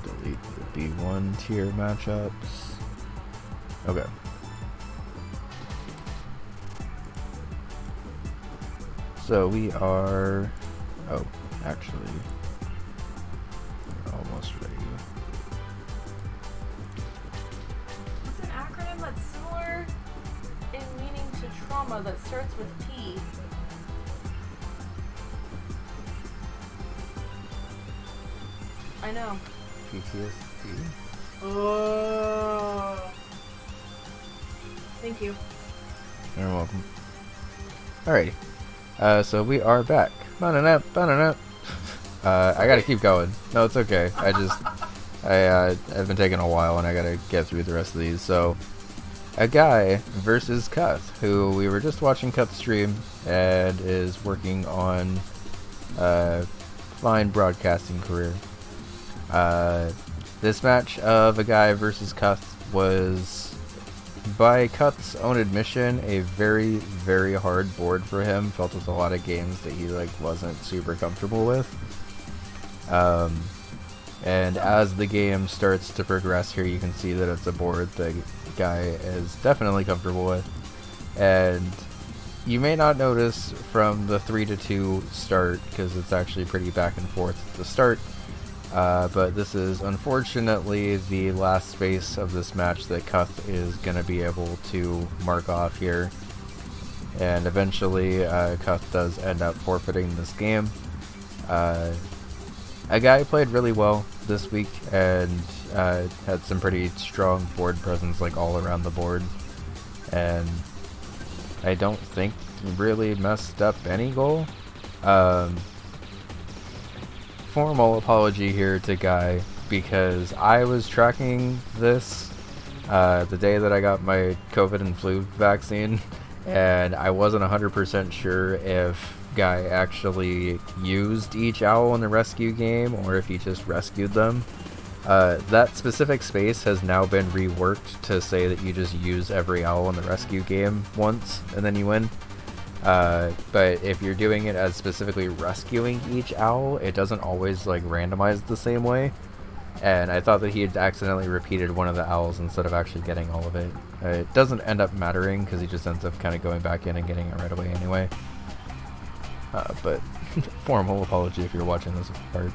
Delete the B1 tier matchups. Okay. So we are. Oh, actually, we're almost ready. What's an acronym that's similar in meaning to trauma that starts with T? I know. PTSD. Oh. Thank you. You're welcome. Alrighty. So we are back. I gotta keep going. No, it's okay. I've been taking a while, and I gotta get through the rest of these. So, a guy versus Cuth, who we were just watching Cuth stream, and is working on a fine broadcasting career. This match of a guy versus Cuth was, by Cuth's own admission, a very, very hard board for him. Felt with a lot of games that he like wasn't super comfortable with. And as the game starts to progress here, you can see that it's a board the guy is definitely comfortable with. And you may not notice from the 3-2 start, because it's actually pretty back and forth at the start. But this is unfortunately the last space of this match that Cuth is going to be able to mark off here. And eventually Cuth does end up forfeiting this game. A guy played really well this week and had some pretty strong board presence like all around the board. And I don't think really messed up any goal. Formal apology here to Guy, because I was tracking this the day that I got my COVID and flu vaccine, and I wasn't 100% sure if Guy actually used each owl in the rescue game or if he just rescued them. That specific space has now been reworked to say that you just use every owl in the rescue game once and then you win. But if you're doing it as specifically rescuing each owl, it doesn't always like randomize the same way. And I thought that he had accidentally repeated one of the owls instead of actually getting all of it. It doesn't end up mattering because he just ends up kind of going back in and getting it right away anyway. But formal apology if you're watching this part.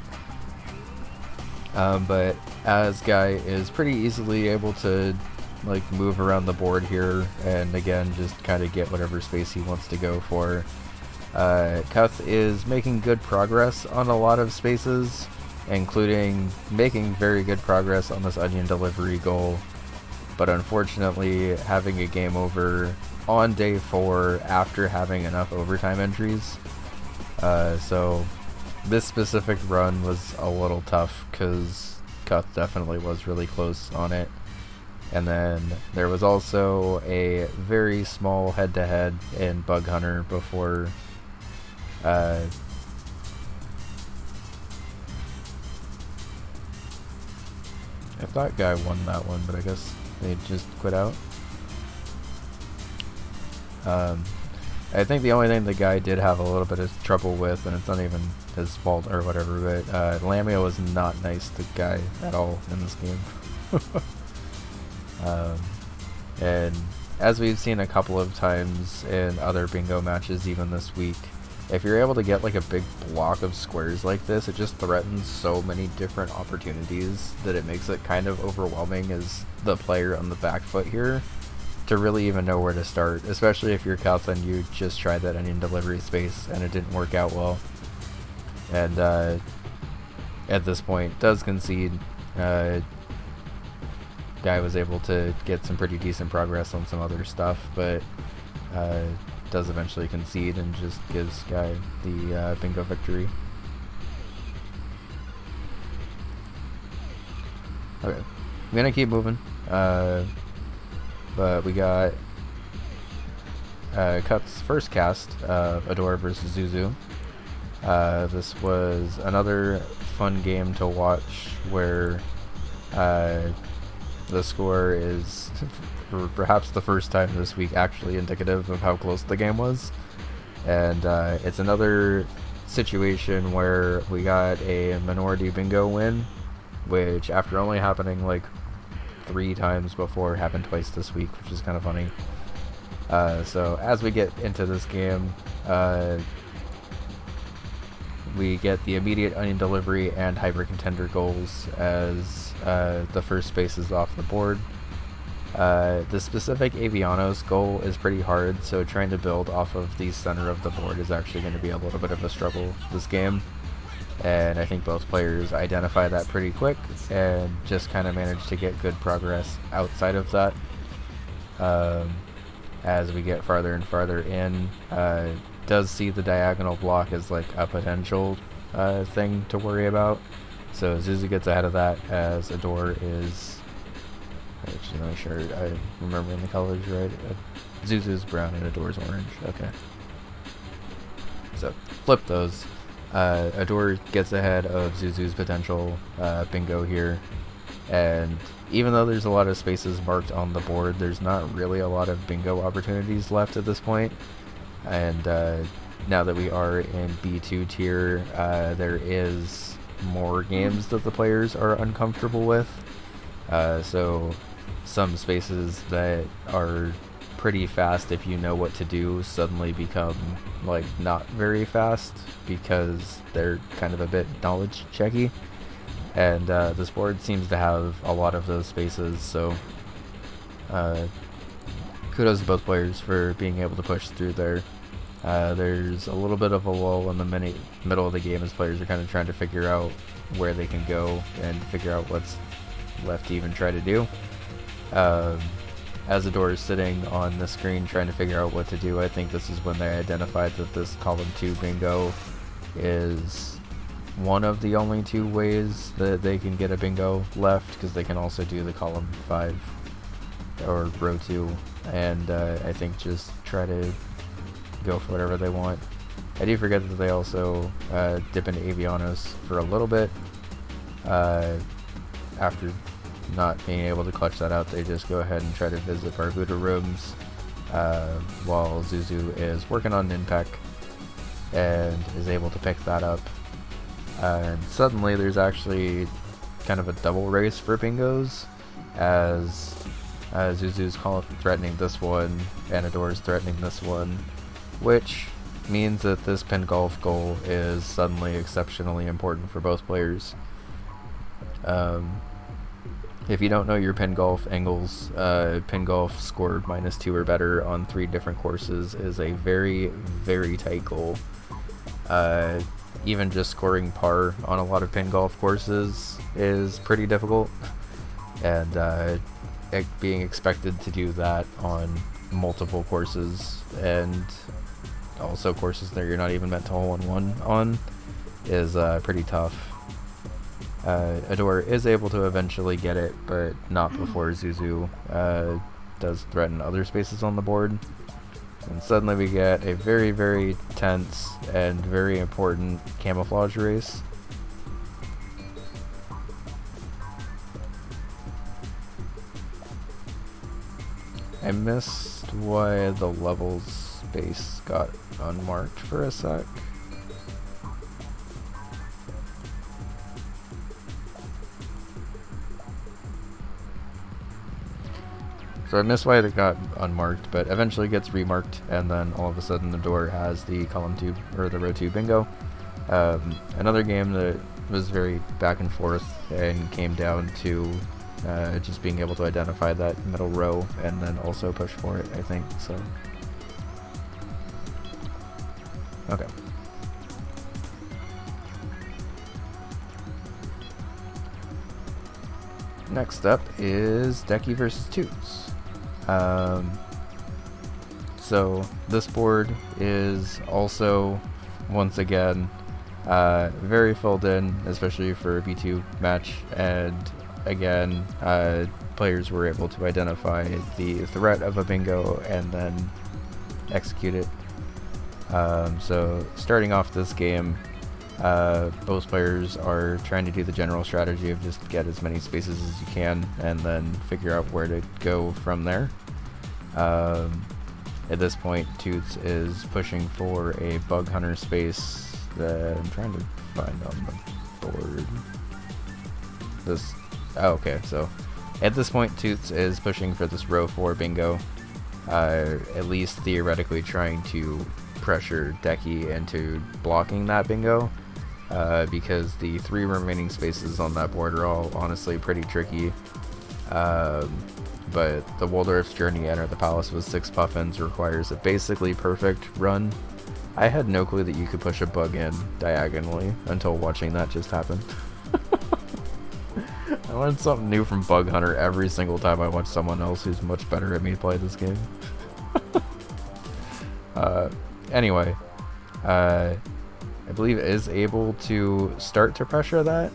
But as Guy is pretty easily able to like move around the board here and again just kind of get whatever space he wants to go for. Cuth is making good progress on a lot of spaces, including making very good progress on this onion delivery goal, but unfortunately having a game over on day 4 after having enough overtime entries. So this specific run was a little tough because Cuth definitely was really close on it. And then there was also a very small head-to-head in Bug Hunter before I thought Guy won that one, but I guess They just quit out. I think the only thing the guy did have a little bit of trouble with, and it's not even his fault or whatever, but Lamia was not nice to Guy at all in this game. And as we've seen a couple of times in other bingo matches even this week, if you're able to get like a big block of squares like this, it just threatens so many different opportunities that it makes it kind of overwhelming as the player on the back foot here to really even know where to start, especially if you're Kalth and you just tried that onion delivery space and it didn't work out well. And at this point does concede. Guy was able to get some pretty decent progress on some other stuff, but does eventually concede and just gives Guy the bingo victory. Okay, I'm gonna keep moving, but we got Cut's first cast, Adore versus Zuzu. This was another fun game to watch where the score is, for perhaps the first time this week, actually indicative of how close the game was. And it's another situation where we got a minority bingo win, which after only happening like 3 times before, happened twice this week, which is kind of funny. So as we get into this game, we get the immediate onion delivery and hyper contender goals as the first space is off the board. The specific Avianos goal is pretty hard, so trying to build off of the center of the board is actually going to be a little bit of a struggle this game. And I think both players identify that pretty quick and just kind of manage to get good progress outside of that. As we get farther and farther in, does see the diagonal block as like a potential thing to worry about. So Zuzu gets ahead of that as Adore is, actually not sure, I'm remembering the colors right. Zuzu's brown and Adore's orange. Okay. So flip those. Adore gets ahead of Zuzu's potential bingo here. And even though there's a lot of spaces marked on the board, there's not really a lot of bingo opportunities left at this point. And now that we are in B2 tier, there is more games that the players are uncomfortable with. So some spaces that are pretty fast if you know what to do suddenly become like not very fast because they're kind of a bit knowledge checky. And this board seems to have a lot of those spaces, so kudos to both players for being able to push through there. There's a little bit of a lull in the middle of the game as players are kind of trying to figure out where they can go and figure out what's left to even try to do. As Adore is sitting on the screen trying to figure out what to do, I think this is when they identified that this column 2 bingo is one of the only 2 ways that they can get a bingo left, because they can also do the column 5 or row 2, and I think just try to go for whatever they want. I do forget that they also dip into Avianos for a little bit. After not being able to clutch that out, they just go ahead and try to visit Barbuda rooms while Zuzu is working on Ninpek and is able to pick that up. And suddenly there's actually kind of a double race for bingos as Zuzu's threatening this one and Adore's threatening this one, which means that this pin golf goal is suddenly exceptionally important for both players. If you don't know your pin golf angles, pin golf scored -2 or better on 3 different courses is a very, very tight goal. Even just scoring par on a lot of pin golf courses is pretty difficult, and being expected to do that on multiple courses and also courses that you're not even meant to hole in one on is pretty tough. Adore is able to eventually get it, but not before Zuzu does threaten other spaces on the board. And suddenly we get a very, very tense and very important camouflage race. I missed why the levels space got unmarked for a sec. So I missed why it got unmarked, but eventually gets remarked, and then all of a sudden the door has the column 2 or the row 2 bingo. Another game that was very back and forth and came down to just being able to identify that middle row and then also push for it, I think. So okay. Next up is Decky versus Toots. So this board is also, once again, very filled in, especially for a B2 match, and again, players were able to identify the threat of a bingo and then execute it. So starting off this game, both players are trying to do the general strategy of just get as many spaces as you can and then figure out where to go from there. At this point, Toots is pushing for a bug hunter space that I'm trying to find on the board. Okay, so at this point Toots is pushing for this row 4 bingo, at least theoretically trying to pressure Decky into blocking that bingo, because the 3 remaining spaces on that board are all honestly pretty tricky. But the Waldorf's Journey Enter the Palace with 6 puffins requires a basically perfect run. I had no clue that you could push a bug in diagonally until watching that just happen. I learned something new from Bug Hunter every single time I watch someone else who's much better at me play this game. Anyway, I believe is able to start to pressure that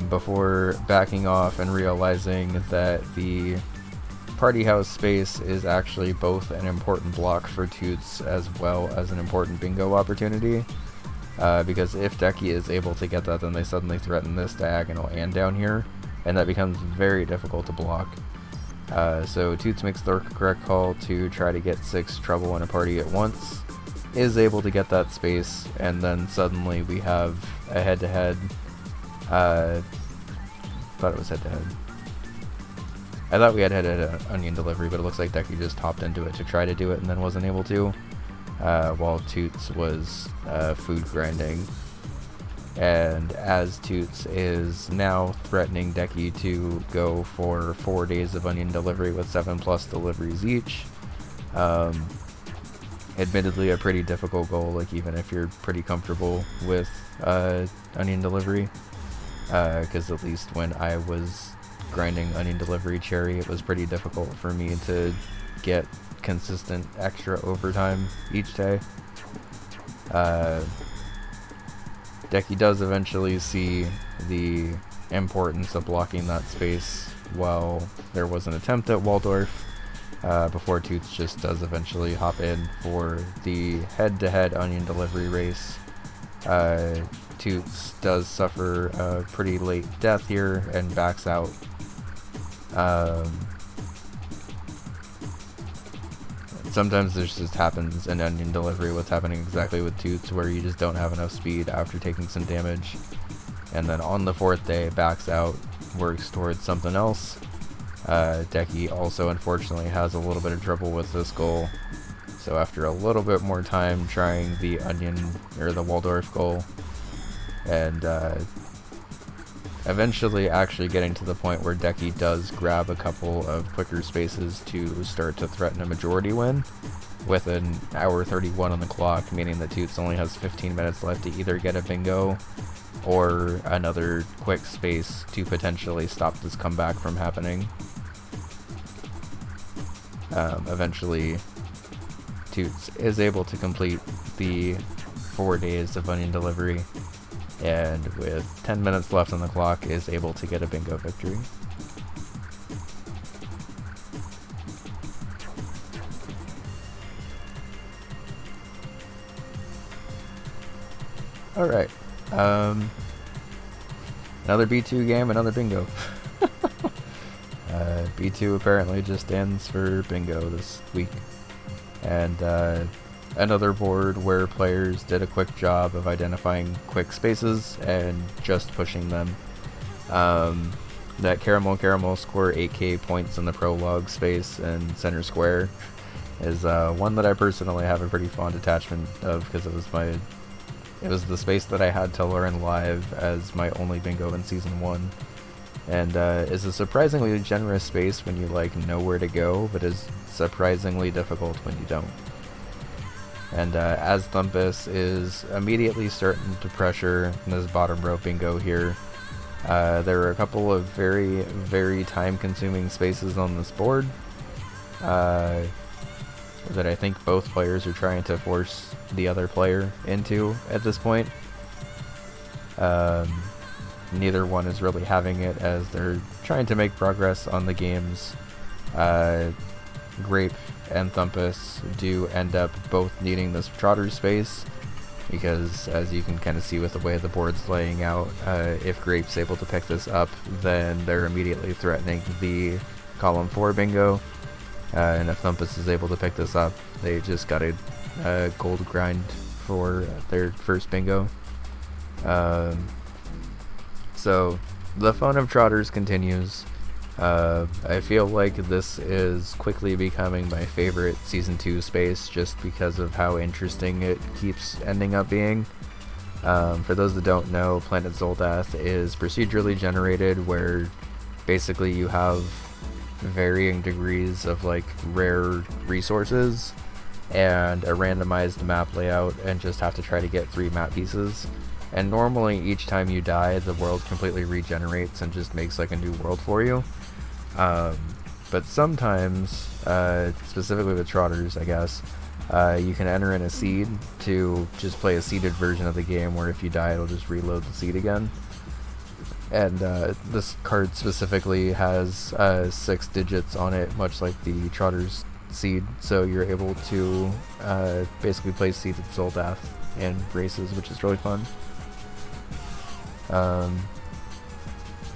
before backing off and realizing that the party house space is actually both an important block for Toots as well as an important bingo opportunity. Because if Decky is able to get that, then they suddenly threaten this diagonal and down here, and that becomes very difficult to block. So Toots makes the correct call to try to get 6 trouble in a party at once, is able to get that space, and then suddenly we have a head-to-head. Thought it was head-to-head. I thought we had head-to-head onion delivery, but it looks like Decky just hopped into it to try to do it and then wasn't able to. While Toots was food grinding. And as Toots is now threatening Decky to go for 4 days of onion delivery with 7+ deliveries each. Admittedly a pretty difficult goal, like even if you're pretty comfortable with onion delivery. Because at least when I was grinding onion delivery cherry, it was pretty difficult for me to get consistent extra overtime each day. Decky does eventually see the importance of blocking that space while there was an attempt at Waldorf, before Toots just does eventually hop in for the head-to-head onion delivery race. Toots does suffer a pretty late death here and backs out. Sometimes this just happens in onion delivery, what's happening exactly with Toots, where you just don't have enough speed after taking some damage. And then on the 4th day, backs out, works towards something else. Decky also unfortunately has a little bit of trouble with this goal. So after a little bit more time trying the onion, or the Waldorf goal, and eventually actually getting to the point where Decky does grab a couple of quicker spaces to start to threaten a majority win with an hour 31 on the clock, meaning that Toots only has 15 minutes left to either get a bingo or another quick space to potentially stop this comeback from happening. Eventually Toots is able to complete the 4 days of onion delivery, and with 10 minutes left on the clock is able to get a bingo victory. Alright, another B2 game, another bingo. B2 apparently just stands for bingo this week. And another board where players did a quick job of identifying quick spaces and just pushing them. That Caramel score 8k points in the prologue space and center square is one that I personally have a pretty fond attachment of, because it was the space that I had to learn live as my only bingo in Season 1. And is a surprisingly generous space when you like know where to go, but is surprisingly difficult when you don't. And as Thumpus is immediately starting to pressure this bottom row bingo here, there are a couple of very, very time-consuming spaces on this board that I think both players are trying to force the other player into at this point. Neither one is really having it, as they're trying to make progress on the games. Grape and Thumpus do end up both needing this trotter space, because as you can kind of see with the way the board's laying out, if Grape's able to pick this up, then they're immediately threatening the column 4 bingo, and if Thumpus is able to pick this up, they just got a gold grind for their first bingo. So the fun of trotters continues. I feel like this is quickly becoming my favorite Season 2 space, just because of how interesting it keeps ending up being. For those that don't know, Planet Zoldath is procedurally generated, where basically you have varying degrees of like rare resources and a randomized map layout, and just have to try to get 3 map pieces. And normally each time you die, the world completely regenerates and just makes like a new world for you. But sometimes, specifically with trotters, I guess, you can enter in a seed to just play a seeded version of the game, where if you die, it'll just reload the seed again. And this card specifically has 6 digits on it, much like the trotter's seed, so you're able to basically play seeded Zoldath in races, which is really fun.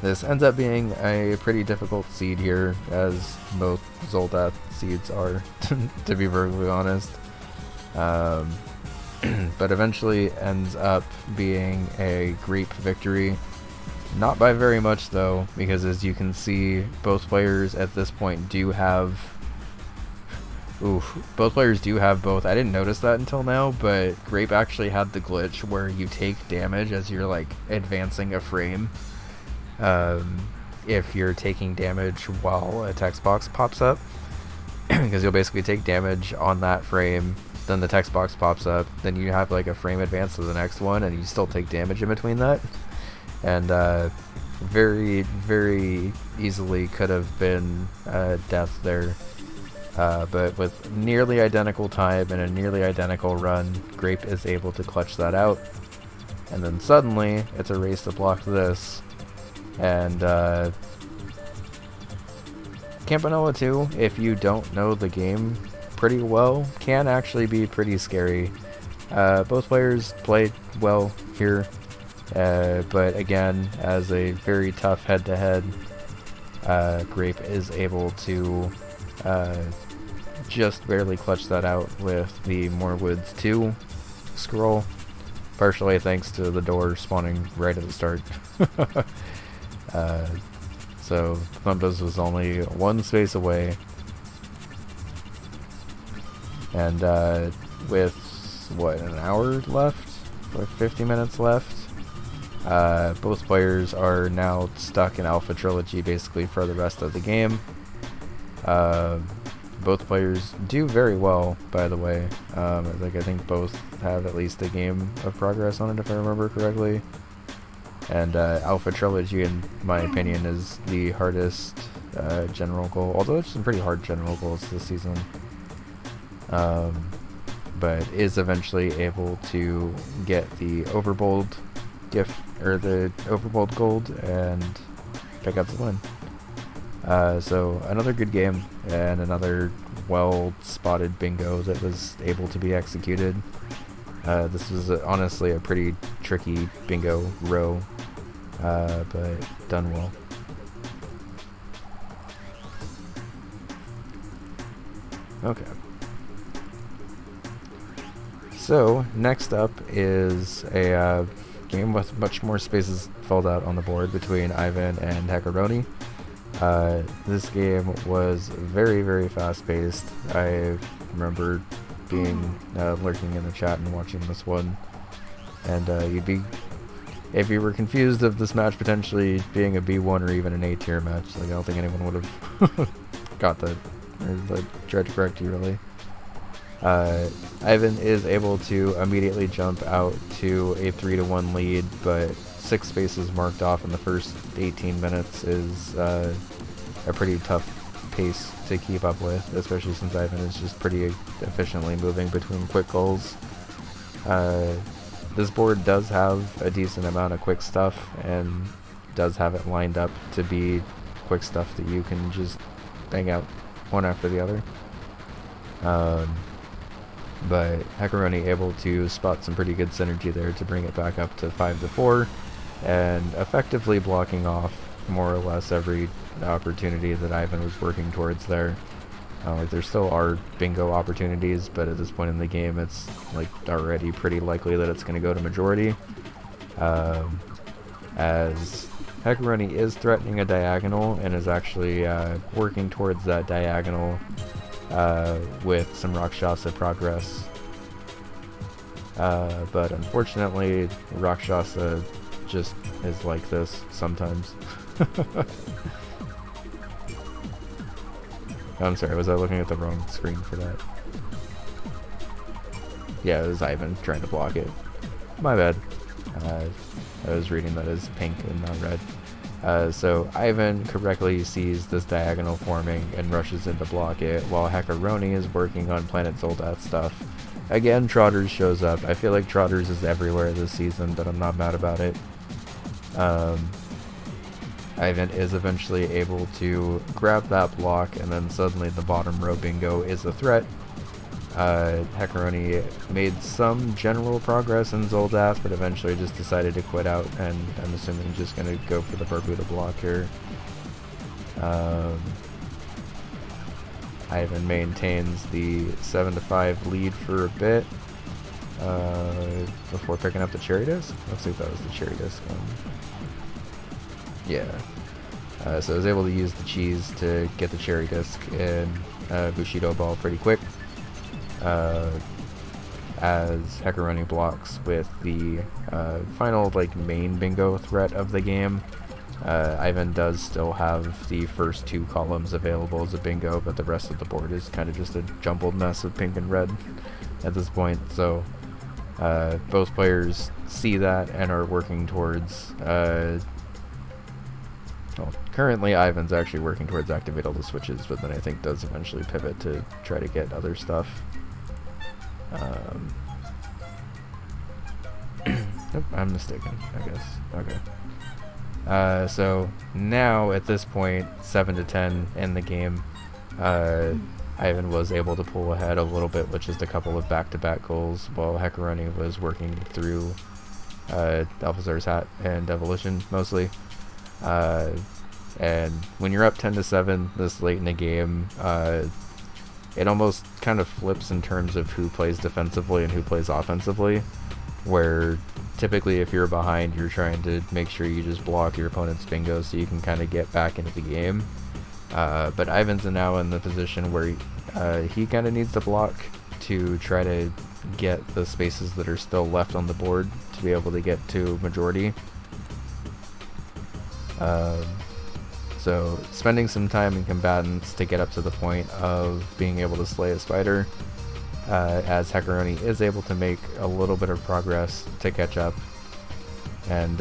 This ends up being a pretty difficult seed here, as most Zoldath seeds are, to be perfectly honest. But eventually ends up being a Grape victory. Not by very much though, because as you can see, both players at this point do have... both players do have both. I didn't notice that until now, but Grape actually had the glitch where you take damage as you're like advancing a frame. If you're taking damage while a text box pops up, because you'll basically take damage on that frame, then the text box pops up, then you have like a frame advance to the next one, and you still take damage in between that. And very, very easily could have been death there. But with nearly identical time and a nearly identical run, Grape is able to clutch that out. And then suddenly, it's a race to block this. And Campanella 2, if you don't know the game pretty well, can actually be pretty scary. Both players played well here, but again, as a very tough head-to-head, Grape is able to just barely clutch that out with the Moorwoods 2 scroll, partially thanks to the door spawning right at the start. So Thumpus was only 1 space away, and with what, an hour left, or 50 minutes left, both players are now stuck in Alpha Trilogy basically for the rest of the game. Both players do very well, by the way. I think both have at least a game of progress on it, if I remember correctly. And Alpha Trilogy, in my opinion, is the hardest general goal, although it's some pretty hard general goals this season. But is eventually able to get the Overbold gift, or the Overbold gold, and pick up the win. So another good game, and another well-spotted bingo that was able to be executed. This was honestly a pretty tricky bingo row, but done well. Okay. So, next up is a game with much more spaces filled out on the board between Ivan and Hackeroni. This game was very, very fast-paced. I remember being lurking in the chat and watching this one, and you'd be, if you were confused of this match potentially being a B1 or even an A tier match, like I don't think anyone would have got that or tried to correct you really. Ivan is able to immediately jump out to a 3-1 lead, but 6 spaces marked off in the first 18 minutes is a pretty tough pace to keep up with, especially since Ivan is just pretty efficiently moving between quick goals. This board does have a decent amount of quick stuff and does have it lined up to be quick stuff that you can just bang out one after the other. But Hackeroni able to spot some pretty good synergy there to bring it back up to 5-4, and effectively blocking off more or less every opportunity that Ivan was working towards there. Like there still are bingo opportunities, but at this point in the game it's like already pretty likely that it's going to go to majority. As Hackeroni is threatening a diagonal and is actually working towards that diagonal with some Rakshasa progress. But unfortunately, Rakshasa just is like this sometimes. I'm sorry, was I looking at the wrong screen for that? Yeah, it was Ivan trying to block it. My bad. I was reading that as pink and not red. So Ivan correctly sees this diagonal forming and rushes in to block it, while Hackeroni is working on Planet Zoldath stuff. Again, Trotters shows up. I feel like Trotters is everywhere this season, but I'm not mad about it. Ivan is eventually able to grab that block, and then suddenly the bottom row bingo is a threat. Hackeroni made some general progress in Zoldath, but eventually just decided to quit out, and I'm assuming just going to go for the Barbuda block here. Ivan maintains the 7-5 lead for a bit before picking up the cherry disc. Looks like that was the cherry disc one. Yeah. So I was able to use the cheese to get the cherry disc in Bushido Ball pretty quick. As Hackeroni blocks with the final main bingo threat of the game. Ivan does still have the first 2 columns available as a bingo, but the rest of the board is kind of just a jumbled mess of pink and red at this point. So both players see that and are working towards well, currently Ivan's actually working towards activate all the switches, but then I think does eventually pivot to try to get other stuff. Nope, I'm mistaken, I guess. Okay. So now at this point, 7-10 in the game, Ivan was able to pull ahead a little bit with just a couple of back-to-back goals, while Hackeroni was working through Alphazar's Hat and Evolution mostly. And when you're up 10-7 this late in the game, it almost kind of flips in terms of who plays defensively and who plays offensively, where typically if you're behind, you're trying to make sure you just block your opponent's bingo so you can kind of get back into the game. But Ivan's now in the position where he kind of needs to block to try to get the spaces that are still left on the board to be able to get to majority. So spending some time in combatants to get up to the point of being able to slay a spider, as Hackeroni is able to make a little bit of progress to catch up, and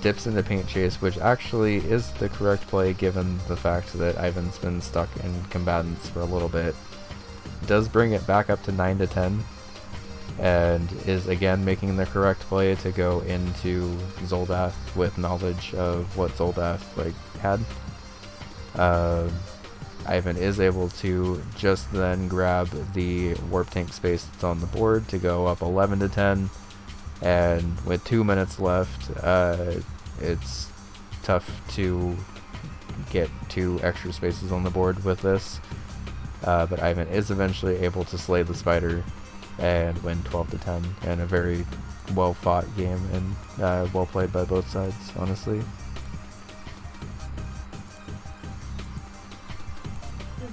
dips into Paint Chase, which actually is the correct play given the fact that Ivan's been stuck in combatants for a little bit. Does bring it back up to 9-10, and is again making the correct play to go into Zoldath with knowledge of what Zoldath had. Ivan is able to just then grab the Warp Tank space that's on the board to go up 11-10, and with 2 minutes left, it's tough to get 2 extra spaces on the board with this. But Ivan is eventually able to slay the spider and win 12-10 in a very well fought game and well played by both sides, honestly. Is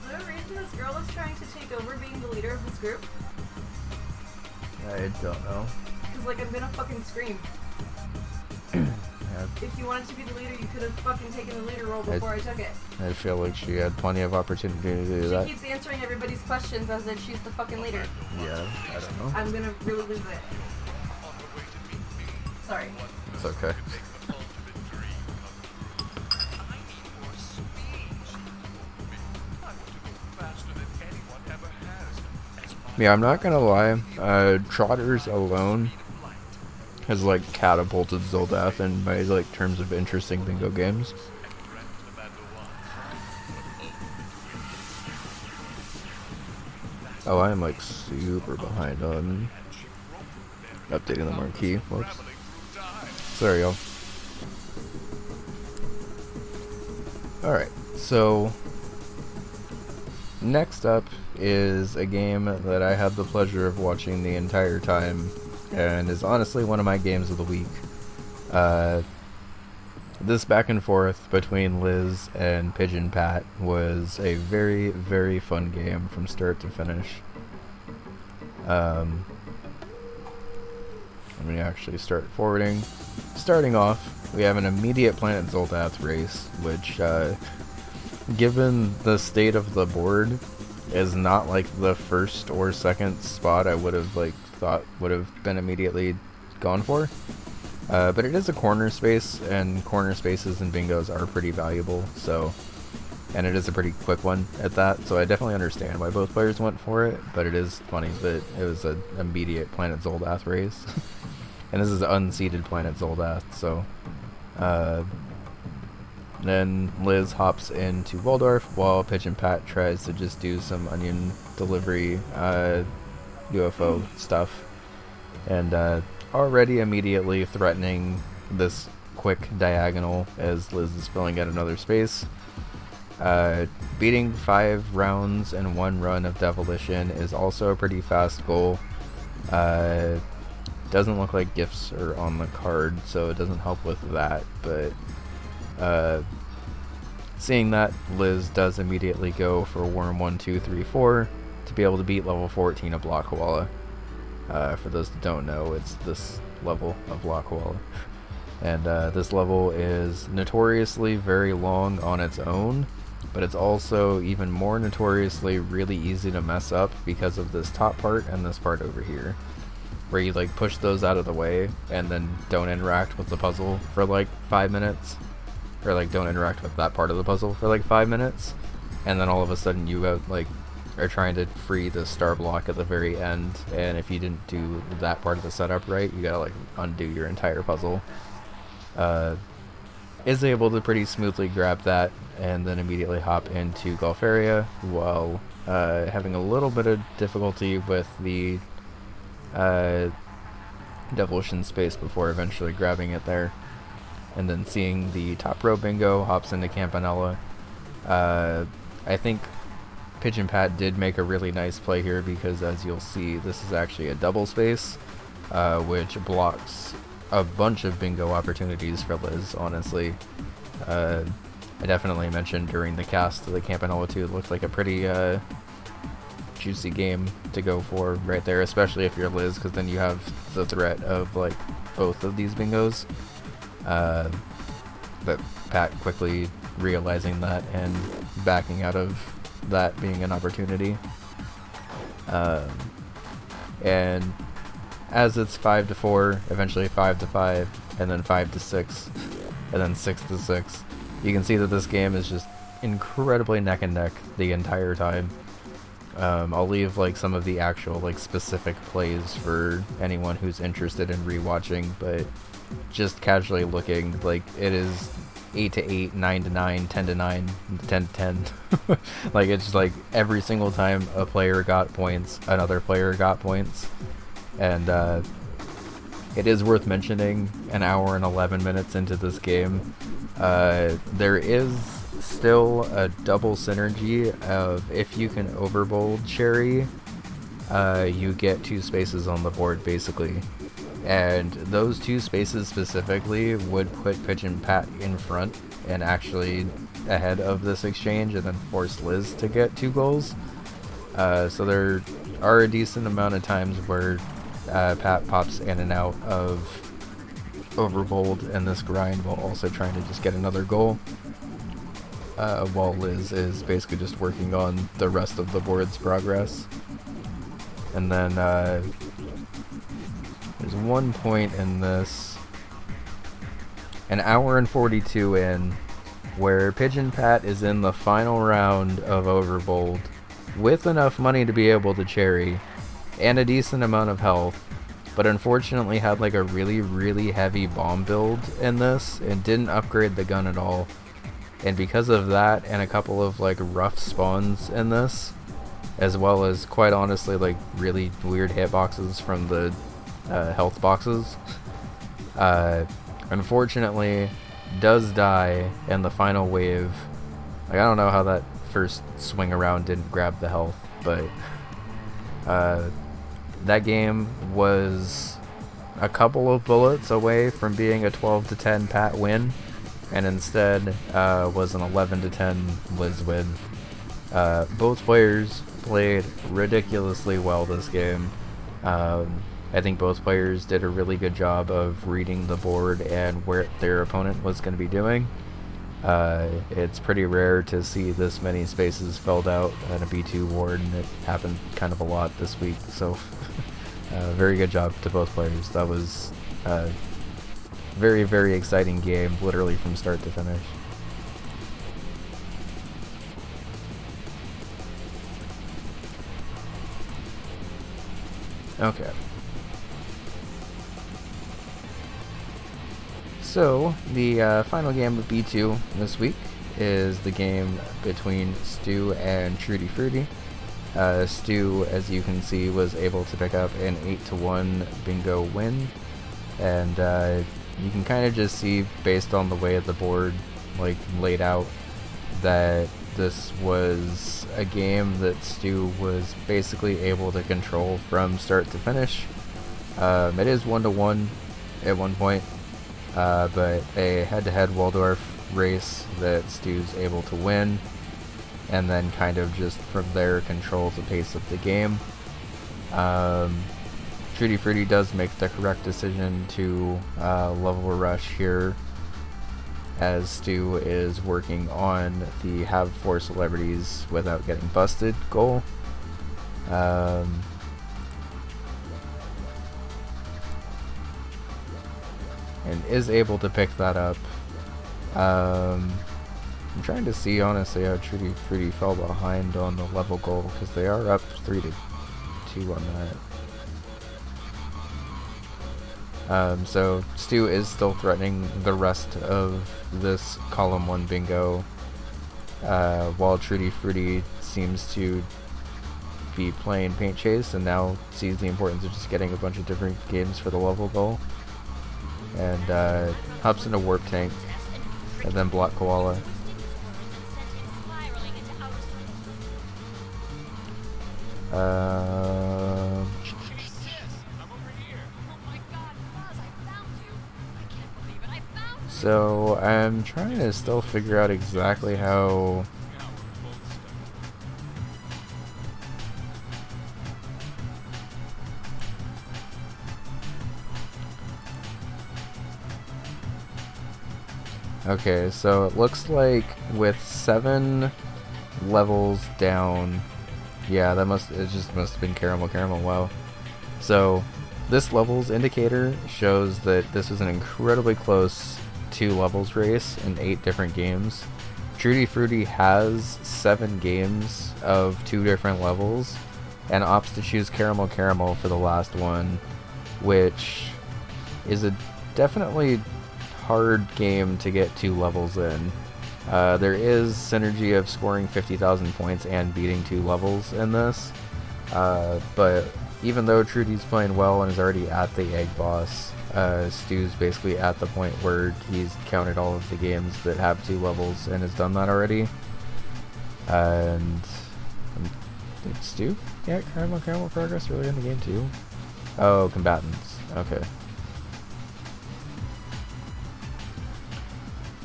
there a reason this girl is trying to take over being the leader of this group? I don't know. Because, like, I'm gonna fucking scream. If you wanted to be the leader, you could have fucking taken the leader role before I took it. I feel like she had plenty of opportunity to do that. She keeps answering everybody's questions as if she's the fucking leader. Yeah, I don't know. I'm gonna really lose it. Sorry. It's okay. Yeah, I'm not gonna lie. Trotters alone has like catapulted Zoldath in my like terms of interesting bingo games. Oh, I am like super behind on updating the marquee. Whoops. Sorry, y'all. Alright, so next up is a game that I had the pleasure of watching the entire time and is honestly one of my games of the week. This back and forth between Liz and Pigeon Pat was a very, very fun game from start to finish. Let me actually start forwarding. Starting off, we have an immediate Planet Zoldath race, which, given the state of the board, is not like the first or second spot I would have like thought would have been immediately gone for. But it is a corner space, and corner spaces and bingos are pretty valuable, so, and it is a pretty quick one at that, so I definitely understand why both players went for it, but it is funny that it was an immediate Planet Zoldath race. And this is unseeded Planet Zoldath, so, then Liz hops into Waldorf while Pigeon Pat tries to just do some onion delivery UFO stuff. And already immediately threatening this quick diagonal as Liz is filling out another space. Beating 5 rounds in 1 run of Demolition is also a pretty fast goal. Doesn't look like gifts are on the card, so it doesn't help with that, but seeing that, Liz does immediately go for Worm 1, 2, 3, 4 to be able to beat level 14 of Block Koala. For those that don't know, it's this level of Block Koala. And this level is notoriously very long on its own, but it's also even more notoriously really easy to mess up because of this top part and this part over here, where you like push those out of the way and then don't interact with the puzzle for like 5 minutes, or like don't interact with that part of the puzzle for like 5 minutes, and then all of a sudden you like are trying to free the star block at the very end, and if you didn't do that part of the setup right, you gotta like undo your entire puzzle. Is able to pretty smoothly grab that and then immediately hop into Golf Area while having a little bit of difficulty with the Devolution space before eventually grabbing it there. And then seeing the top row bingo, hops into Campanella. I think Pigeon Pat did make a really nice play here because, as you'll see, this is actually a double space, which blocks a bunch of bingo opportunities for Liz, honestly. I definitely mentioned during the cast of the Campanella 2, it looked like a pretty juicy game to go for right there, especially if you're Liz, because then you have the threat of like both of these bingos. But Pat quickly realizing that and backing out of that being an opportunity. And as it's 5-4, eventually 5-5, and then 5-6, and then 6-6, you can see that this game is just incredibly neck and neck the entire time. I'll leave like some of the actual like specific plays for anyone who's interested in rewatching, but just casually looking, like it is 8-8, 9-9, 10-9, 10-10. Like it's like every single time a player got points, another player got points. And it is worth mentioning, an hour and 11 minutes into this game, there is still a double synergy of if you can overbold Cherry, you get 2 spaces on the board basically. And those 2 spaces specifically would put Pigeon Pat in front and actually ahead of this exchange, and then force Liz to get 2 goals. So there are a decent amount of times where Pat pops in and out of overbold in this grind while also trying to just get another goal, while Liz is basically just working on the rest of the board's progress. And then there's one point in this, an hour and 42 in, where Pigeon Pat is in the final round of overbold with enough money to be able to Cherry and a decent amount of health, but unfortunately had like a really heavy bomb build in this and didn't upgrade the gun at all. And because of that and a couple of like rough spawns in this, as well as quite honestly like really weird hitboxes from the health boxes, unfortunately does die in the final wave. Like, I don't know how that first swing around didn't grab the health, but that game was a couple of bullets away from being a 12-10 Pat win, and instead was an 11-10 Liz win. Both players played ridiculously well this game. I think both players did a really good job of reading the board and where their opponent was going to be doing. It's pretty rare to see this many spaces filled out in a B2 ward, and it happened kind of a lot this week, so very good job to both players. That was a very exciting game, literally from start to finish. Okay. So, the final game of B2 this week is the game between Stu and Trudy Fruity. Stu, as you can see, was able to pick up an 8-1 bingo win, and you can kind of just see, based on the way the board like laid out, that this was a game that Stu was basically able to control from start to finish. It is 1-1 at one point. But a head-to-head Waldorf race that Stu's able to win, and then kind of just from there control the pace of the game. Trudy Fruity does make the correct decision to level a rush here, as Stu is working on the have 4 celebrities without getting busted goal. And is able to pick that up. I'm trying to see honestly how Trudy Fruity fell behind on the level goal, because they are up 3-2 on that. So Stu is still threatening the rest of this column 1 bingo, while Trudy Fruity seems to be playing Paint Chase and now sees the importance of just getting a bunch of different games for the level goal. And hops into Warp Tank, and then Block Koala. So I'm trying to still figure out exactly how okay, so it looks like with 7 levels down, yeah, it just must have been Caramel, wow. So this levels indicator shows that this was an incredibly close 2 levels race in 8 different games. Trudy Fruity has 7 games of 2 different levels, and opts to choose Caramel for the last one, which is a definitely hard game to get 2 levels in. There is synergy of scoring 50,000 points and beating 2 levels in this, but even though Trudy's playing well and is already at the egg boss, Stu's basically at the point where he's counted all of the games that have 2 levels and has done that already. And did Stu get caramel progress earlier in the game too? Oh, combatants. Okay.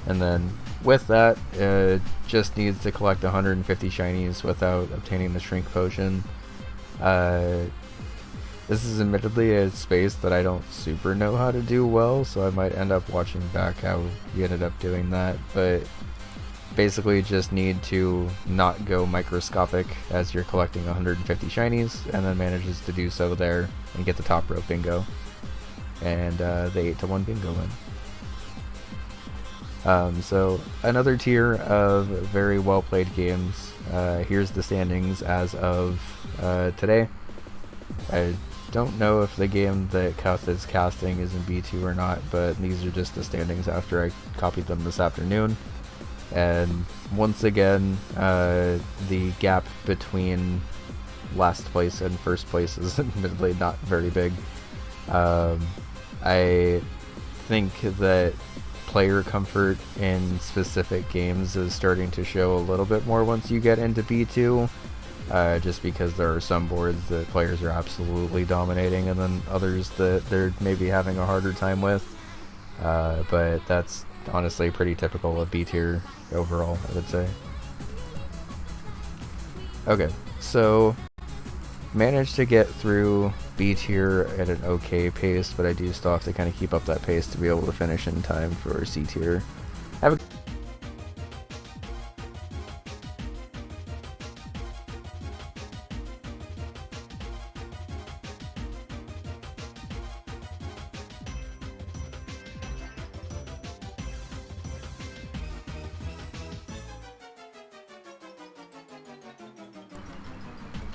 And then with that, just needs to collect 150 shinies without obtaining the shrink potion. This is admittedly a space that I don't super know how to do well, so I might end up watching back how you ended up doing that, but basically just need to not go microscopic as you're collecting 150 shinies, and then manages to do so there and get the top rope bingo. And the 8-1 bingo win. So another tier of very well played games. Here's the standings as of today. I don't know if the game that Kath is casting is in B2 or not, but these are just the standings after I copied them this afternoon. And once again, the gap between last place and first place is admittedly not very big. I think that player comfort in specific games is starting to show a little bit more once you get into B2, just because there are some boards that players are absolutely dominating and then others that they're maybe having a harder time with, but that's honestly pretty typical of B tier overall, I would say. Okay, so managed to get through B tier at an okay pace, but I do still have to kind of keep up that pace to be able to finish in time for C tier. Have a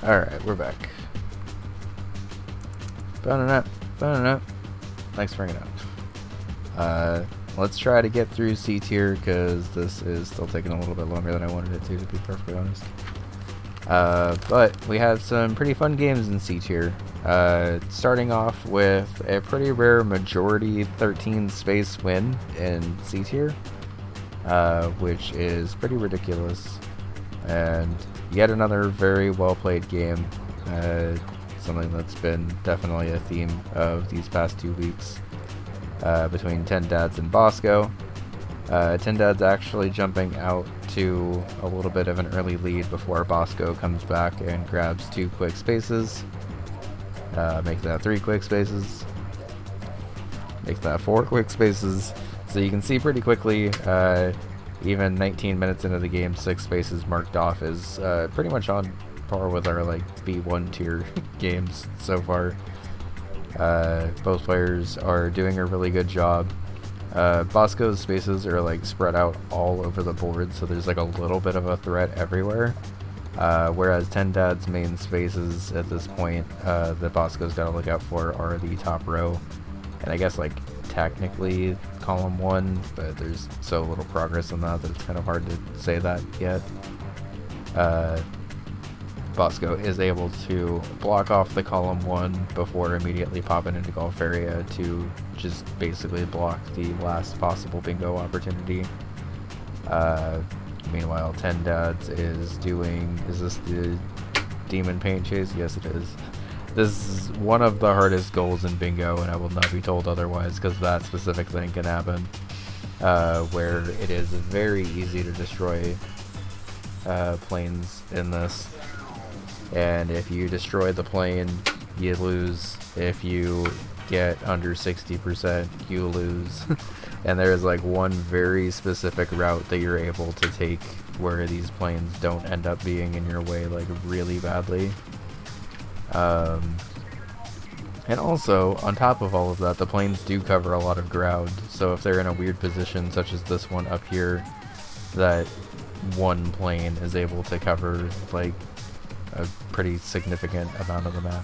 Alright, we're back. Banana. Thanks for hanging out. Let's try to get through C tier, because this is still taking a little bit longer than I wanted it to be perfectly honest. But we have some pretty fun games in C tier. Starting off with a pretty rare majority 13 space win in C tier, which is pretty ridiculous. And yet another very well played game. Something that's been definitely a theme of these past 2 weeks between 10 Dads and Bosco. 10 Dads actually jumping out to a little bit of an early lead before Bosco comes back and grabs 2 quick spaces. Makes that 3 quick spaces. Makes that 4 quick spaces. So you can see pretty quickly, even 19 minutes into the game, 6 spaces marked off is pretty much on par with our like B1 tier games so far. Both players are doing a really good job. Bosco's spaces are like spread out all over the board, so there's like a little bit of a threat everywhere. Whereas 10 Dad's main spaces at this point that Bosco's got to look out for are the top row, and I guess like technically column 1, but there's so little progress in that it's kind of hard to say that yet. Bosco is able to block off the column 1 before immediately popping into Golf Area to just basically block the last possible bingo opportunity. Meanwhile, 10 Dads is doing... Is this the Demon Paint Chase? Yes, it is. This is one of the hardest goals in bingo, and I will not be told otherwise, because that specific thing can happen. Where it is very easy to destroy planes in this. And if you destroy the plane, you lose. If you get under 60%, you lose. And there is like one very specific route that you're able to take where these planes don't end up being in your way like really badly. And also, on top of all of that, the planes do cover a lot of ground, so if they're in a weird position such as this one up here, that one plane is able to cover like a pretty significant amount of the map.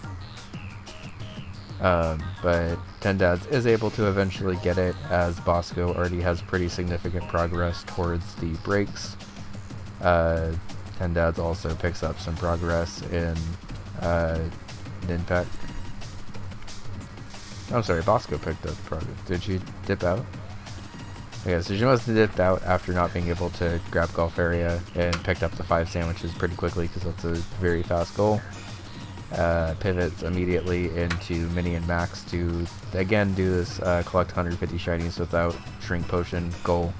But 10 Dads is able to eventually get it, as Bosco already has pretty significant progress towards the breaks. 10 Dads also picks up some progress in Ninpak. I'm sorry, Bosco picked up the product. Did she dip out? Okay, so she must have dipped out after not being able to grab Golf Area and picked up the 5 sandwiches pretty quickly because that's a very fast goal. Pivots immediately into Mini and Max to again do this collect 150 shinies without Shrink Potion goal.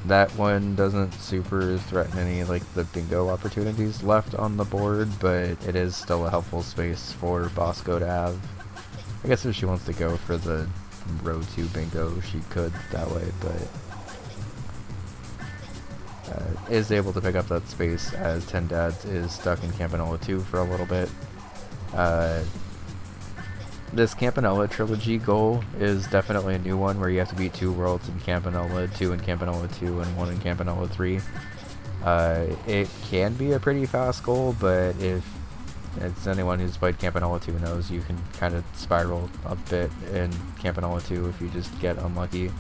That one doesn't super threaten any like the bingo opportunities left on the board, but it is still a helpful space for Bosco to have. I guess if she wants to go for the row 2 bingo, she could that way, but is able to pick up that space as 10 Dads is stuck in Campanella 2 for a little bit. This Campanella trilogy goal is definitely a new one where you have to beat 2 worlds in Campanella, 2 in Campanella 2, and 1 in Campanella 3. It can be a pretty fast goal, but if it's anyone who's played Campanella 2 knows, you can kind of spiral a bit in Campanella 2 if you just get unlucky.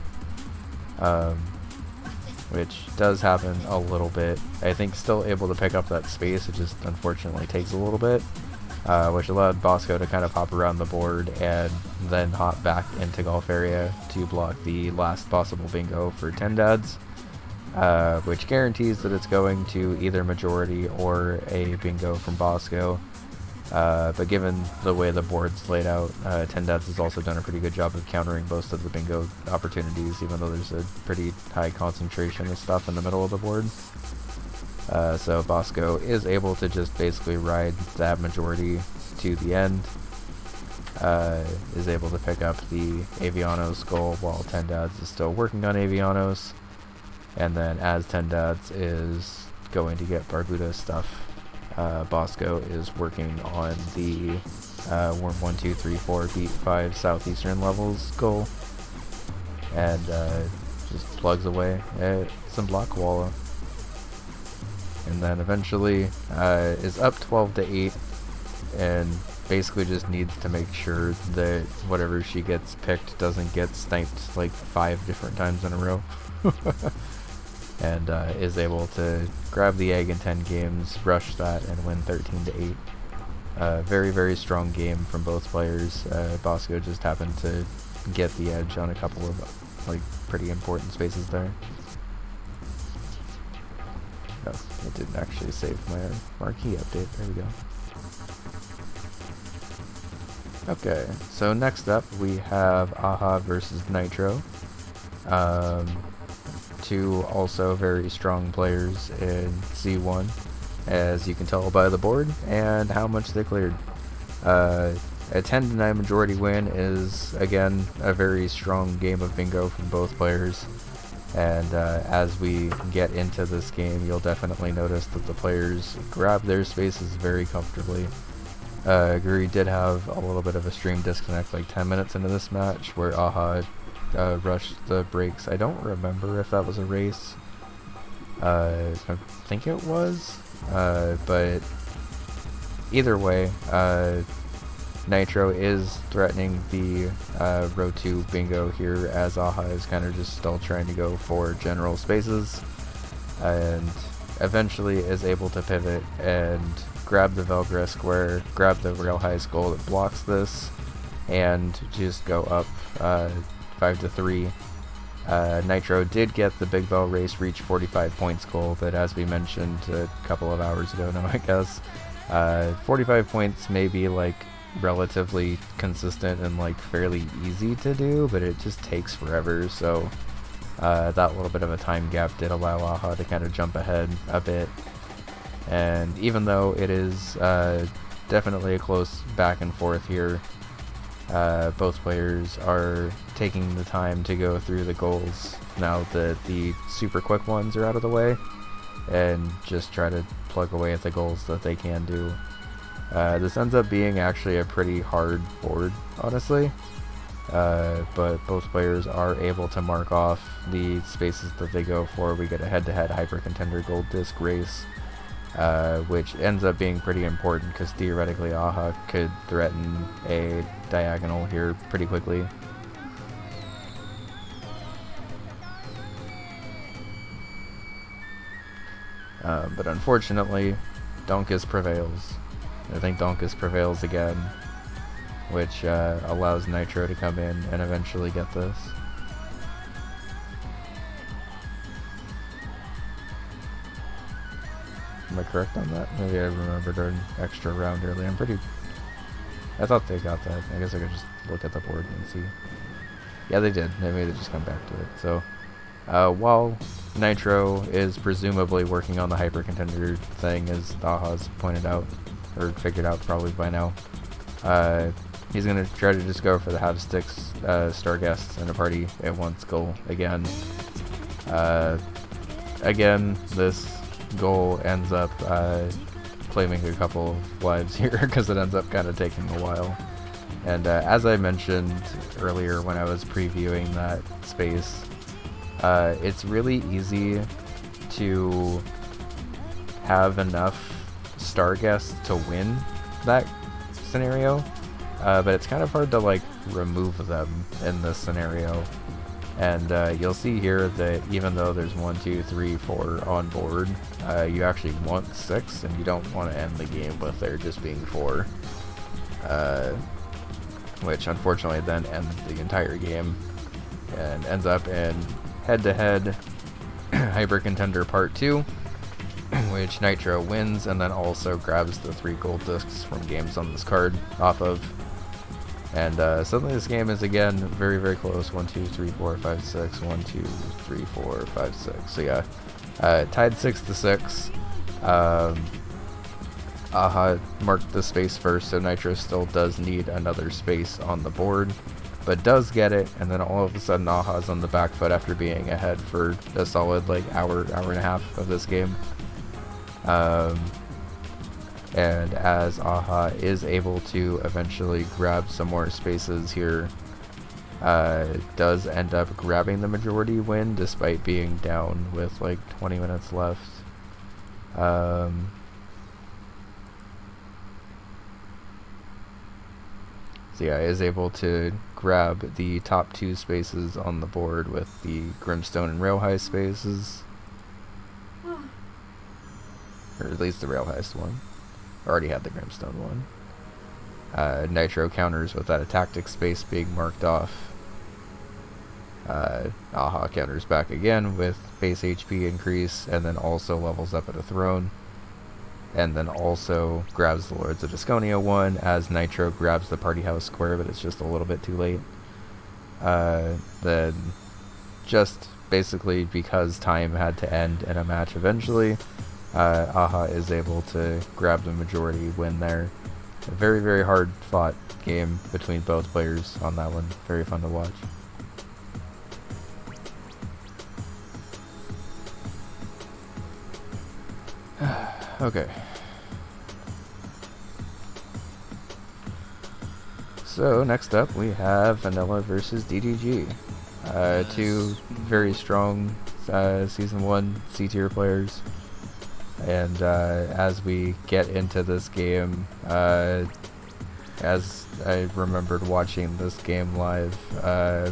Which does happen a little bit. I think still able to pick up that space, it just unfortunately takes a little bit. Which allowed Bosco to kind of hop around the board and then hop back into Golf Area to block the last possible bingo for 10 Dads, which guarantees that it's going to either majority or a bingo from Bosco. But given the way the board's laid out, 10 Dads has also done a pretty good job of countering most of the bingo opportunities, even though there's a pretty high concentration of stuff in the middle of the board. So Bosco is able to just basically ride that majority to the end, is able to pick up the Avianos goal while 10 Dads is still working on Avianos, and then as 10 Dads is going to get Barbuda stuff, Bosco is working on the Worm 1, 2, 3, 4, beat 5 southeastern levels goal, and just plugs away at some block Koala. And then eventually is up 12 to 8 and basically just needs to make sure that whatever she gets picked doesn't get sniped like 5 different times in a row. And is able to grab the egg in 10 games, rush that, and win 13 to 8. Very, very strong game from both players. Bosco just happened to get the edge on a couple of like pretty important spaces there. No, it didn't actually save my marquee update. There we go. Okay, so next up we have Aha versus Nitro. 2 also very strong players in C1, as you can tell by the board and how much they cleared. A 10 to 9 majority win is again a very strong game of bingo from both players. And as we get into this game, you'll definitely notice that the players grab their spaces very comfortably. Guri did have a little bit of a stream disconnect like 10 minutes into this match where Aha rushed the breaks. I don't remember if that was a race. I think it was. But either way, Nitro is threatening the row 2 bingo here, as Aha is kind of just still trying to go for general spaces, and eventually is able to pivot and grab the Velgra square, grab the Rail High Skull that blocks this, and just go up 5 to 3. Nitro did get the Big Bell race reach 45 points goal, but as we mentioned a couple of hours ago now, I guess, 45 points may be like relatively consistent and like fairly easy to do, but it just takes forever, so that little bit of a time gap did allow Aha to kind of jump ahead a bit. And even though it is definitely a close back and forth here, both players are taking the time to go through the goals now that the super quick ones are out of the way, and just try to plug away at the goals that they can do. This ends up being actually a pretty hard board, honestly, but both players are able to mark off the spaces that they go for. We get a head-to-head Hyper Contender Gold Disc race, which ends up being pretty important because theoretically Aha could threaten a diagonal here pretty quickly. But unfortunately, Donkus prevails. I think Donkus prevails again, which allows Nitro to come in and eventually get this. Am I correct on that? Maybe I remembered an extra round earlier. I thought they got that. I guess I could just look at the board and see. Yeah, they did. Maybe they just come back to it. So, while Nitro is presumably working on the hyper contender thing, as Aha's pointed out, or figured out probably by now, he's gonna try to just go for the half sticks, star guests, and a party at once goal again. Again, this goal ends up claiming a couple of lives here because it ends up kind of taking a while. And as I mentioned earlier when I was previewing that space, it's really easy to have enough star guests to win that scenario, but it's kind of hard to like remove them in this scenario. And you'll see here that even though there's 1, 2, 3, 4 on board, you actually want 6, and you don't want to end the game with there just being 4. Which unfortunately then ends the entire game and ends up in head-to-head Hyper Contender Part 2, which Nitro wins and then also grabs the 3 gold discs from games on this card off of. And suddenly this game is again very, very close. 1, 2, 3, 4, 5, 6. 1, 2, 3, 4, 5, 6. So yeah, tied 6-6. Aha marked the space first, so Nitro still does need another space on the board, but does get it. And then all of a sudden, Aha's on the back foot after being ahead for a solid like hour and a half of this game. And as Aha is able to eventually grab some more spaces here, does end up grabbing the majority win despite being down with like 20 minutes left. So yeah, is able to grab the top 2 spaces on the board with the Grimstone and Rail High spaces. Or at least the Rail Heist one. Already had the Grimstone one. Nitro counters with that tactic space being marked off. Aha counters back again with base HP increase, and then also levels up at a throne. And then also grabs the Lords of Disconia one as Nitro grabs the Party House square, but it's just a little bit too late. Then just basically because time had to end in a match eventually, Aha is able to grab the majority win there. A very, very hard fought game between both players on that one. Very fun to watch. Okay. So next up we have Vanilla versus DDG. Two very strong Season 1 C-tier players. And as we get into this game, as I remembered watching this game live,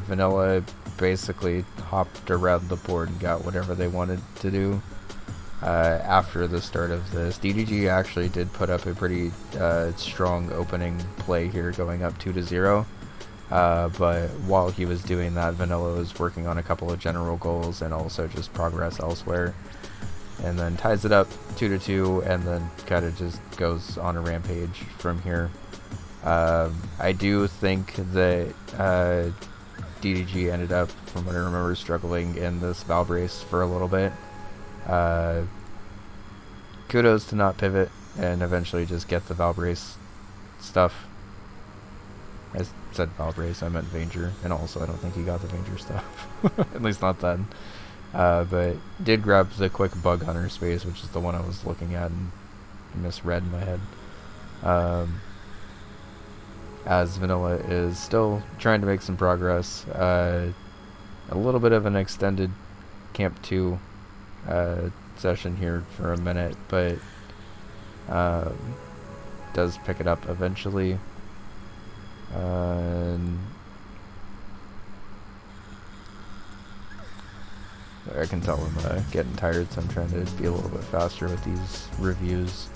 Vanilla basically hopped around the board and got whatever they wanted to do. After the start of this, DDG actually did put up a pretty strong opening play here, going up 2-0. But while he was doing that, Vanilla was working on a couple of general goals and also just progress elsewhere. And then ties it up 2-2, and then kind of just goes on a rampage from here. I do think that DDG ended up, from what I remember, struggling in this Valve race for a little bit. Kudos to not pivot and eventually just get the Valve race stuff. I said Valve race, I meant Vanger, and also I don't think he got the Vanger stuff. At least not then. But did grab the quick Bug Hunter space, which is the one I was looking at and misread in my head. As Vanilla is still trying to make some progress. A little bit of an extended Camp 2 session here for a minute, but does pick it up eventually. I can tell I'm getting tired, so I'm trying to be a little bit faster with these reviews.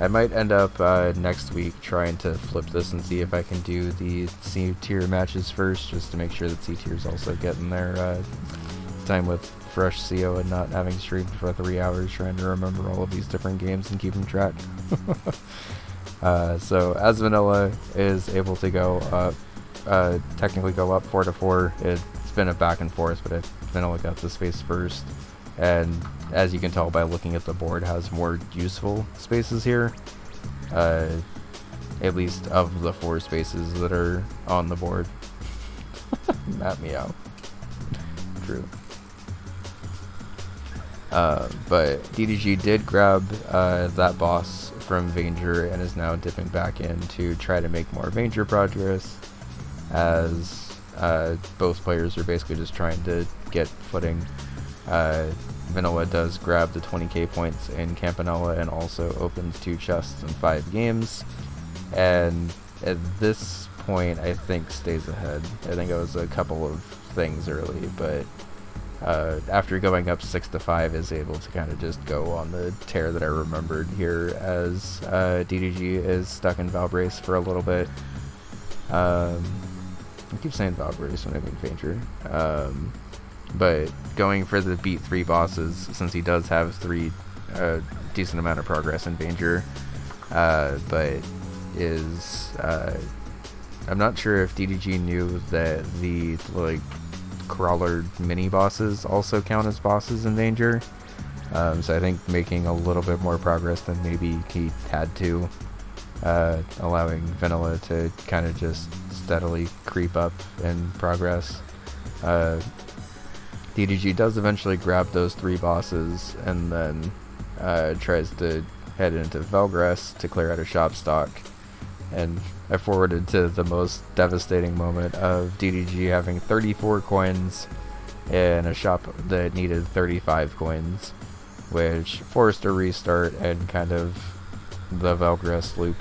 I might end up next week trying to flip this and see if I can do the C tier matches first, just to make sure that C tier is also getting their time with fresh CO and not having streamed for 3 hours trying to remember all of these different games and keep them track. So as Vanilla is able to go up, technically go up 4-4, it's been a back and forth, but Vanilla got the space first. And as you can tell by looking at the board, has more useful spaces here, at least of the 4 spaces that are on the board. Map me out. True. But DDG did grab that boss from Vanger and is now dipping back in to try to make more Vanger progress, as both players are basically just trying to get footing. Vanilla does grab the 20k points in Campanella and also opens 2 chests in 5 games, and at this point I think stays ahead. I think it was a couple of things early, but after going up 6-5 is able to kind of just go on the tear that I remembered here, as DDG is stuck in Valbrace for a little bit. I keep saying Valbrace when I mean Vanger. But going for the beat 3 bosses, since he does have 3 decent amount of progress in Vanger, but is I'm not sure if DDG knew that the crawler mini bosses also count as bosses in Vanger. So I think making a little bit more progress than maybe he had to, allowing Vanilla to kind of just steadily creep up in progress. DDG does eventually grab those 3 bosses and then tries to head into Velgress to clear out a shop stock. And I forwarded to the most devastating moment of DDG having 34 coins in a shop that needed 35 coins, which forced a restart and kind of the Velgress loop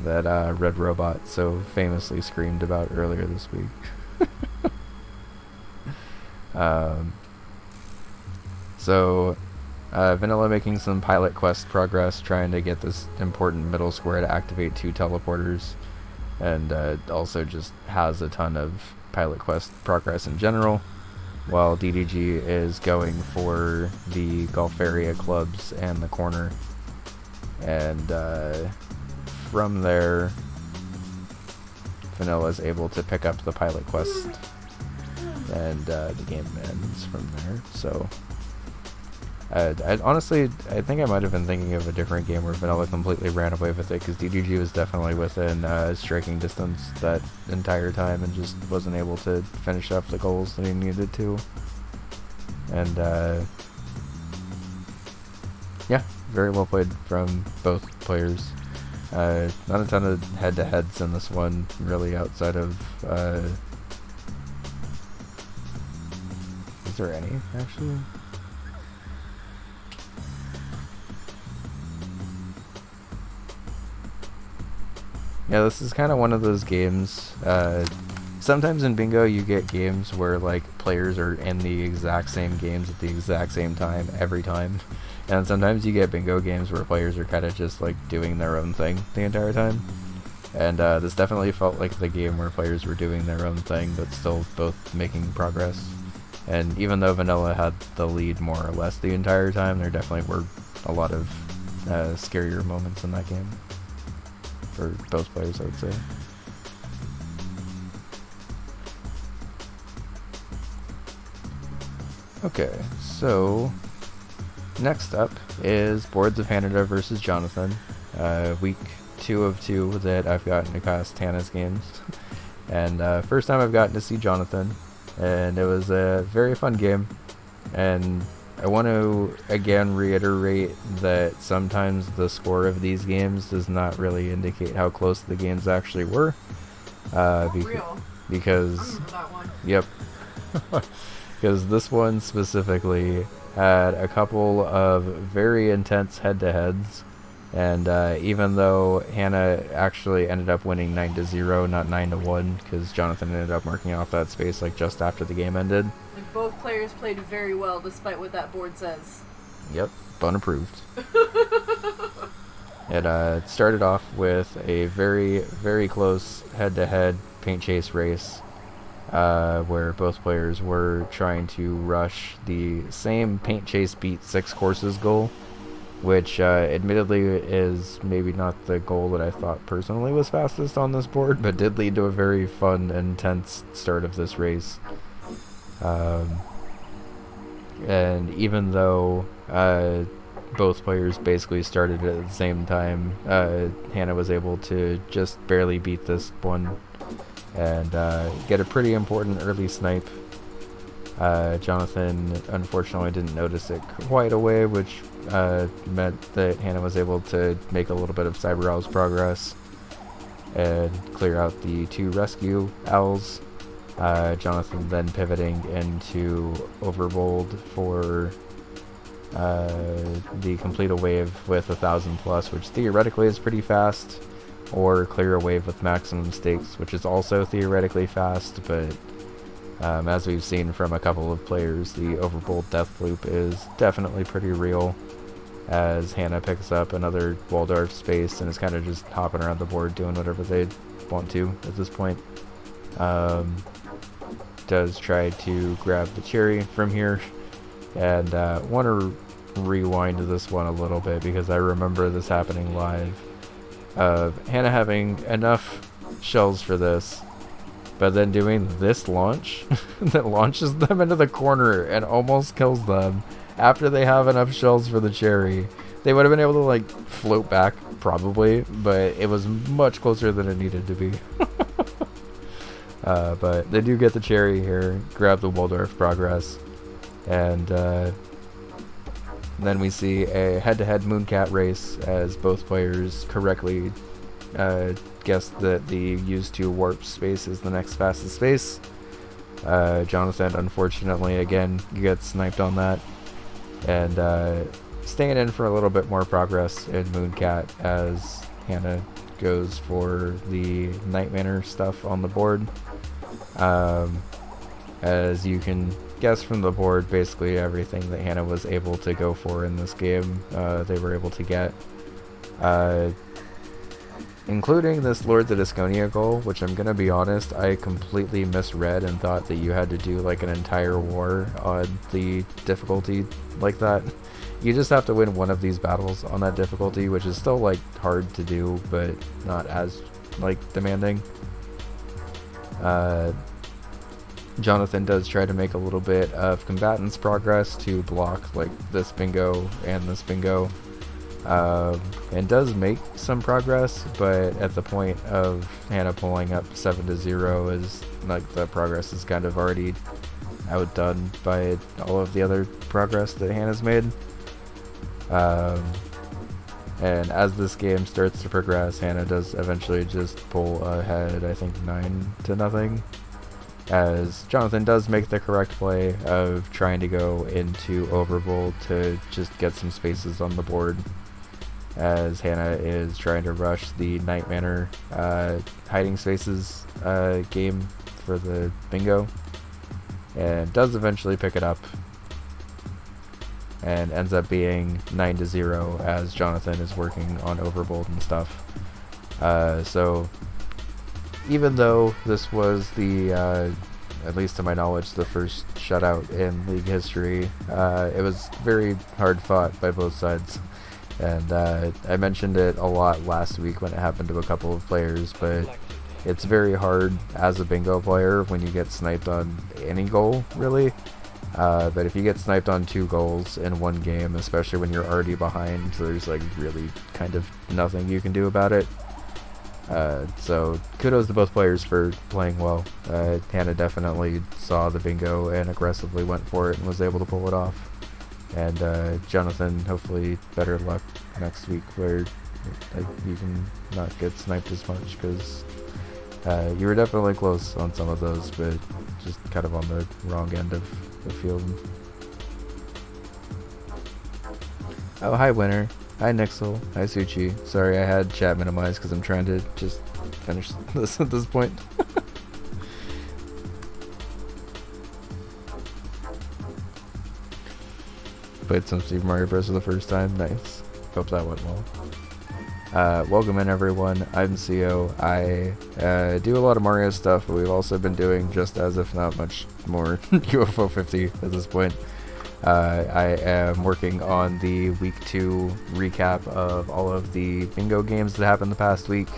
that Red Robot so famously screamed about earlier this week. So Vanilla making some pilot quest progress, trying to get this important middle square to activate 2 teleporters, and also just has a ton of pilot quest progress in general, while DDG is going for the Golfaria clubs and the corner. And from there, Vanilla is able to pick up the pilot quest, and the game ends from there. So honestly, I think I might have been thinking of a different game where Vanilla completely ran away with it, because DDG was definitely within striking distance that entire time and just wasn't able to finish up the goals that he needed to. And yeah, very well played from both players. Not a ton of head-to-heads in this one, really, outside of is there any, actually? Yeah, this is kind of one of those games. Sometimes in bingo you get games where players are in the exact same games at the exact same time every time, and sometimes you get bingo games where players are kind of just doing their own thing the entire time. And this definitely felt like the game where players were doing their own thing but still both making progress. And even though Vanilla had the lead more or less the entire time, there definitely were a lot of scarier moments in that game for both players, I would say. Okay, so next up is Boards of Canada versus Jonathan. Week 2 of 2 that I've gotten to cast Tana's games. And first time I've gotten to see Jonathan, and it was a very fun game. And I want to again reiterate that sometimes the score of these games does not really indicate how close the games actually were. Real. Because I remember that one. Yep. Because this one specifically had a couple of very intense head-to-heads, and even though Hannah actually ended up winning 9-0, not 9-1, because Jonathan ended up marking off that space just after the game ended. Both players played very well, despite what that board says. Yep, bone approved. It started off with a very, very close head-to-head paint chase race, where both players were trying to rush the same paint chase beat 6 courses goal, which admittedly is maybe not the goal that I thought personally was fastest on this board, but did lead to a very fun, intense start of this race. And even though both players basically started at the same time, Hannah was able to just barely beat this one and get a pretty important early snipe. Jonathan unfortunately didn't notice it quite away, which meant that Hannah was able to make a little bit of Cyber Owl's progress and clear out the 2 rescue owls. Jonathan then pivoting into Overbold for the complete a wave with 1,000+, which theoretically is pretty fast, or clear a wave with maximum stakes, which is also theoretically fast, but as we've seen from a couple of players, the Overbold death loop is definitely pretty real, as Hannah picks up another Waldorf space and is kind of just hopping around the board doing whatever they want to at this point. Does try to grab the cherry from here, and want to rewind this one a little bit because I remember this happening live, of Hannah having enough shells for this, but then doing this launch that launches them into the corner and almost kills them after they have enough shells for the cherry. They would have been able to like float back probably, but it was much closer than it needed to be. But they do get the cherry here, grab the Waldorf progress, and then we see a head-to-head Mooncat race as both players correctly guessed that the use 2 warp space is the next fastest space. Jonathan unfortunately again gets sniped on that, and staying in for a little bit more progress in Mooncat as Hannah goes for the Night Manor stuff on the board. As you can guess from the board, basically everything that Hannah was able to go for in this game, they were able to get. Including this Lords of Disconia goal, which I'm gonna be honest, I completely misread and thought that you had to do like an entire war on the difficulty like that. You just have to win one of these battles on that difficulty, which is still like hard to do, but not as like demanding. Jonathan does try to make a little bit of combatants progress to block like this bingo and this bingo, and does make some progress, but at the point of Hannah pulling up 7-0 is like the progress is kind of already outdone by all of the other progress that Hannah's made. And as this game starts to progress, Hannah does eventually just pull ahead, I think 9-0, as Jonathan does make the correct play of trying to go into Overbold to just get some spaces on the board, as Hannah is trying to rush the Night Manor hiding spaces game for the bingo, and does eventually pick it up, and ends up being 9-0 as Jonathan is working on Overbold and stuff. So even though this was the, at least to my knowledge, the first shutout in league history, it was very hard fought by both sides. And I mentioned it a lot last week when it happened to a couple of players, but it's very hard as a bingo player when you get sniped on any goal, really. But if you get sniped on 2 goals in one game, especially when you're already behind, there's like really kind of nothing you can do about it. So kudos to both players for playing well. Hannah definitely saw the bingo and aggressively went for it and was able to pull it off. And Jonathan, hopefully better luck next week where you can not get sniped as much, because you were definitely close on some of those, but just kind of on the wrong end of the field. Oh, hi Winner. Hi Nixel. Hi Suchi. Sorry I had chat minimized because I'm trying to just finish this at this point. Played some Super Mario Bros. For the first time. Nice. Hope that went well. Welcome in everyone, I'm CO. I do a lot of Mario stuff, but we've also been doing just as, if not much more, UFO 50 at this point. I am working on the week 2 recap of all of the bingo games that happened the past week.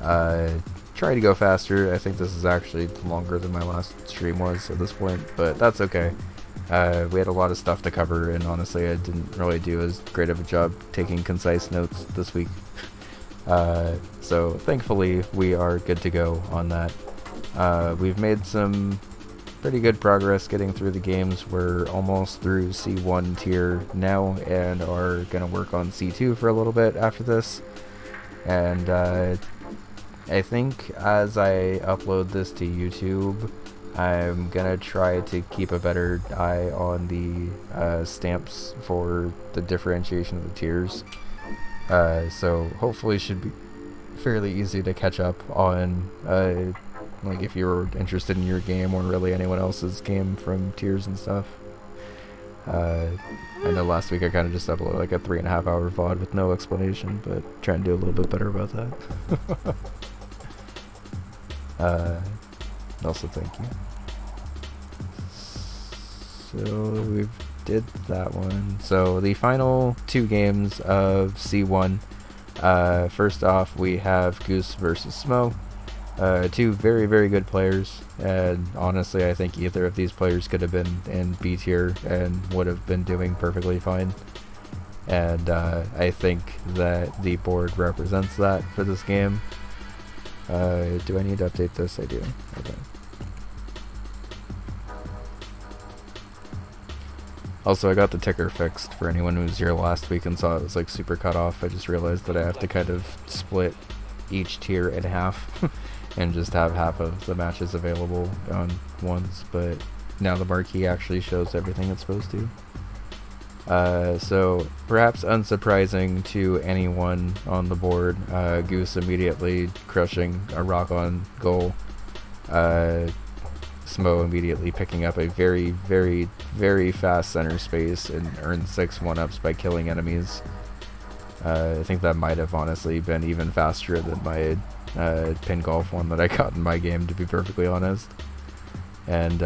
Try to go faster. I think this is actually longer than my last stream was at this point, but that's okay. We had a lot of stuff to cover, and honestly I didn't really do as great of a job taking concise notes this week. So thankfully we are good to go on that. We've made some pretty good progress getting through the games. We're almost through C1 tier now and are going to work on C2 for a little bit after this. And I think as I upload this to YouTube, I'm gonna try to keep a better eye on the stamps for the differentiation of the tiers. So hopefully should be fairly easy to catch up on, like if you're interested in your game or really anyone else's game from tiers and stuff. I know last week I kind of just uploaded like a 3.5 hour VOD with no explanation, but trying to do a little bit better about that. Also thank you. So we did that one. So the final 2 games of C1. First off, we have Goose versus Smo. 2 very, very good players, and honestly I think either of these players could have been in B tier and would have been doing perfectly fine. And I think that the board represents that for this game. Do I need to update this? I do. Okay. Also, I got the ticker fixed for anyone who was here last week and saw it was like super cut off. I just realized that I have to kind of split each tier in half and just have half of the matches available on ones, but now the marquee actually shows everything it's supposed to. So perhaps unsurprising to anyone on the board, Goose immediately crushing a rock-on goal. Smo immediately picking up a very, very, very fast center space and earned 6 1-ups by killing enemies. I think that might have honestly been even faster than my pin golf one that I got in my game, to be perfectly honest. And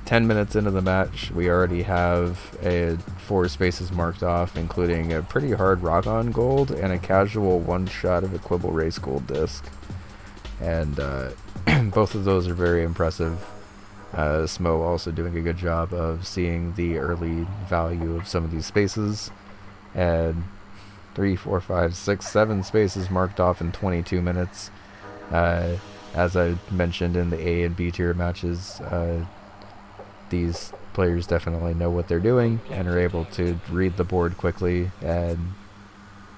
10 minutes into the match, we already have 4 spaces marked off, including a pretty hard rock-on gold and a casual one-shot of a Quibble Race gold disc. And both of those are very impressive. Smo also doing a good job of seeing the early value of some of these spaces. And 3, 4, 5, 6, 7 spaces marked off in 22 minutes. As I mentioned in the A and B tier matches, these players definitely know what they're doing and are able to read the board quickly and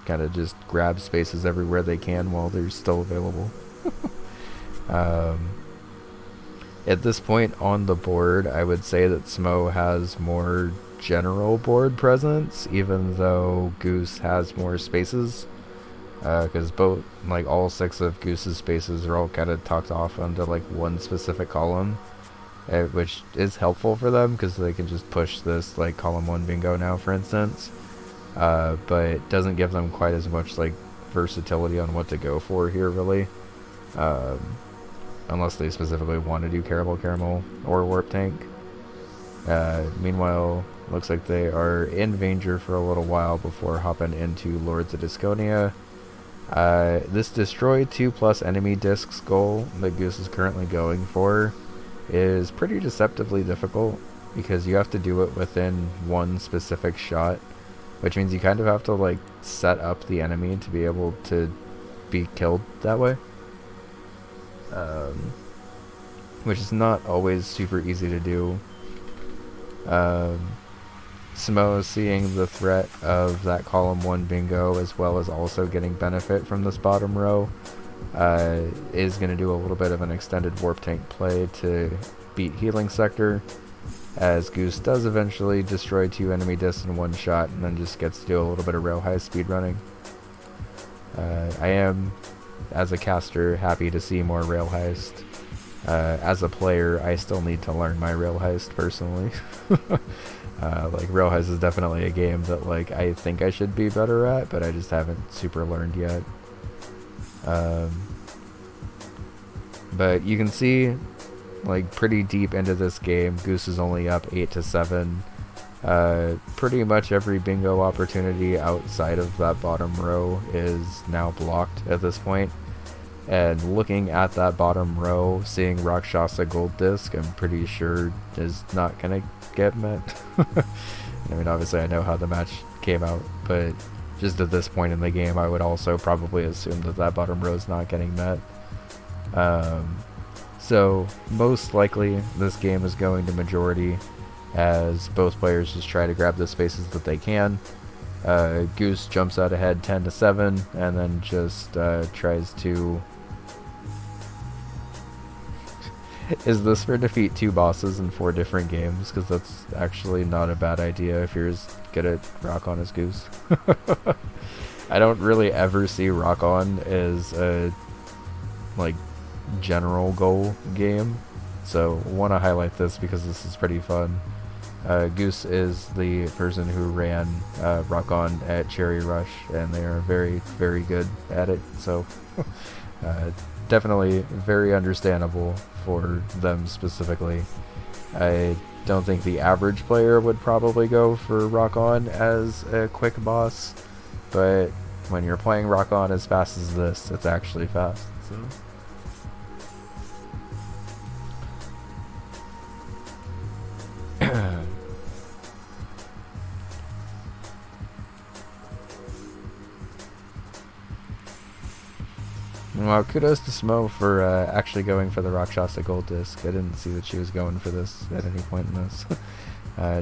kind of just grab spaces everywhere they can while they're still available. At this point on the board, I would say that Smo has more general board presence, even though Goose has more spaces, because both, like all 6 of Goose's spaces are all kind of tucked off onto like one specific column, which is helpful for them because they can just push this like column 1 bingo now, for instance, but it doesn't give them quite as much like versatility on what to go for here, really. Unless they specifically want to do Caramel or Warp Tank. Meanwhile, looks like they are in Vanger for a little while before hopping into Lords of Disconia. This destroy 2+ enemy discs goal that Goose is currently going for is pretty deceptively difficult because you have to do it within one specific shot, which means you kind of have to like set up the enemy to be able to be killed that way. Which is not always super easy to do. Smo, seeing the threat of that column 1 bingo as well as also getting benefit from this bottom row, is going to do a little bit of an extended Warp Tank play to beat Healing Sector, as Goose does eventually destroy 2 enemy discs in one shot and then just gets to do a little bit of rail high speed running. I am, as a caster, happy to see more rail heist. As a player, I still need to learn my Rail Heist personally. Like, Rail Heist is definitely a game that, like, I think I should be better at, but I just haven't super learned yet. But you can see, like, pretty deep into this game, Goose is only up 8-7. Pretty much every bingo opportunity outside of that bottom row is now blocked at this point. And looking at that bottom row, seeing Rakshasa Gold Disc, I'm pretty sure is not gonna get met. I mean, obviously I know how the match came out, but just at this point in the game, I would also probably assume that that bottom row is not getting met. So most likely this game is going to majority, as both players just try to grab the spaces that they can. Goose jumps out ahead 10-7, and then just tries to... Is this for defeat 2 bosses in 4 different games? Because that's actually not a bad idea if you're as good at Rock On as Goose. I don't really ever see Rock On as a, like, general goal game, so want to highlight this because this is pretty fun. Goose is the person who ran Rock On at Cherry Rush, and they are very, very good at it, so definitely very understandable for them specifically. I don't think the average player would probably go for Rock On as a quick boss, but when you're playing Rock On as fast as this, it's actually fast. So. Well, kudos to Smo for actually going for the Rakshasa Gold Disc. I didn't see that she was going for this at any point in this.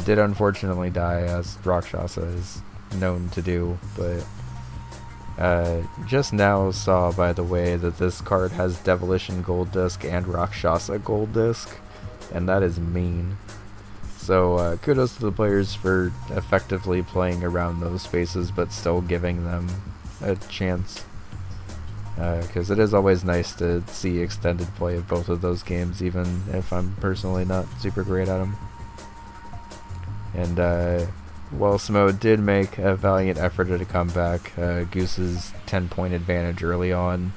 Did unfortunately die, as Rakshasa is known to do, but just now saw, by the way, that this card has Devilition Gold Disc and Rakshasa Gold Disc, and that is mean. So kudos to the players for effectively playing around those spaces, but still giving them a chance. Because it is always nice to see extended play of both of those games, even if I'm personally not super great at them. And while Smo did make a valiant effort at a comeback, Goose's 10-point advantage early on,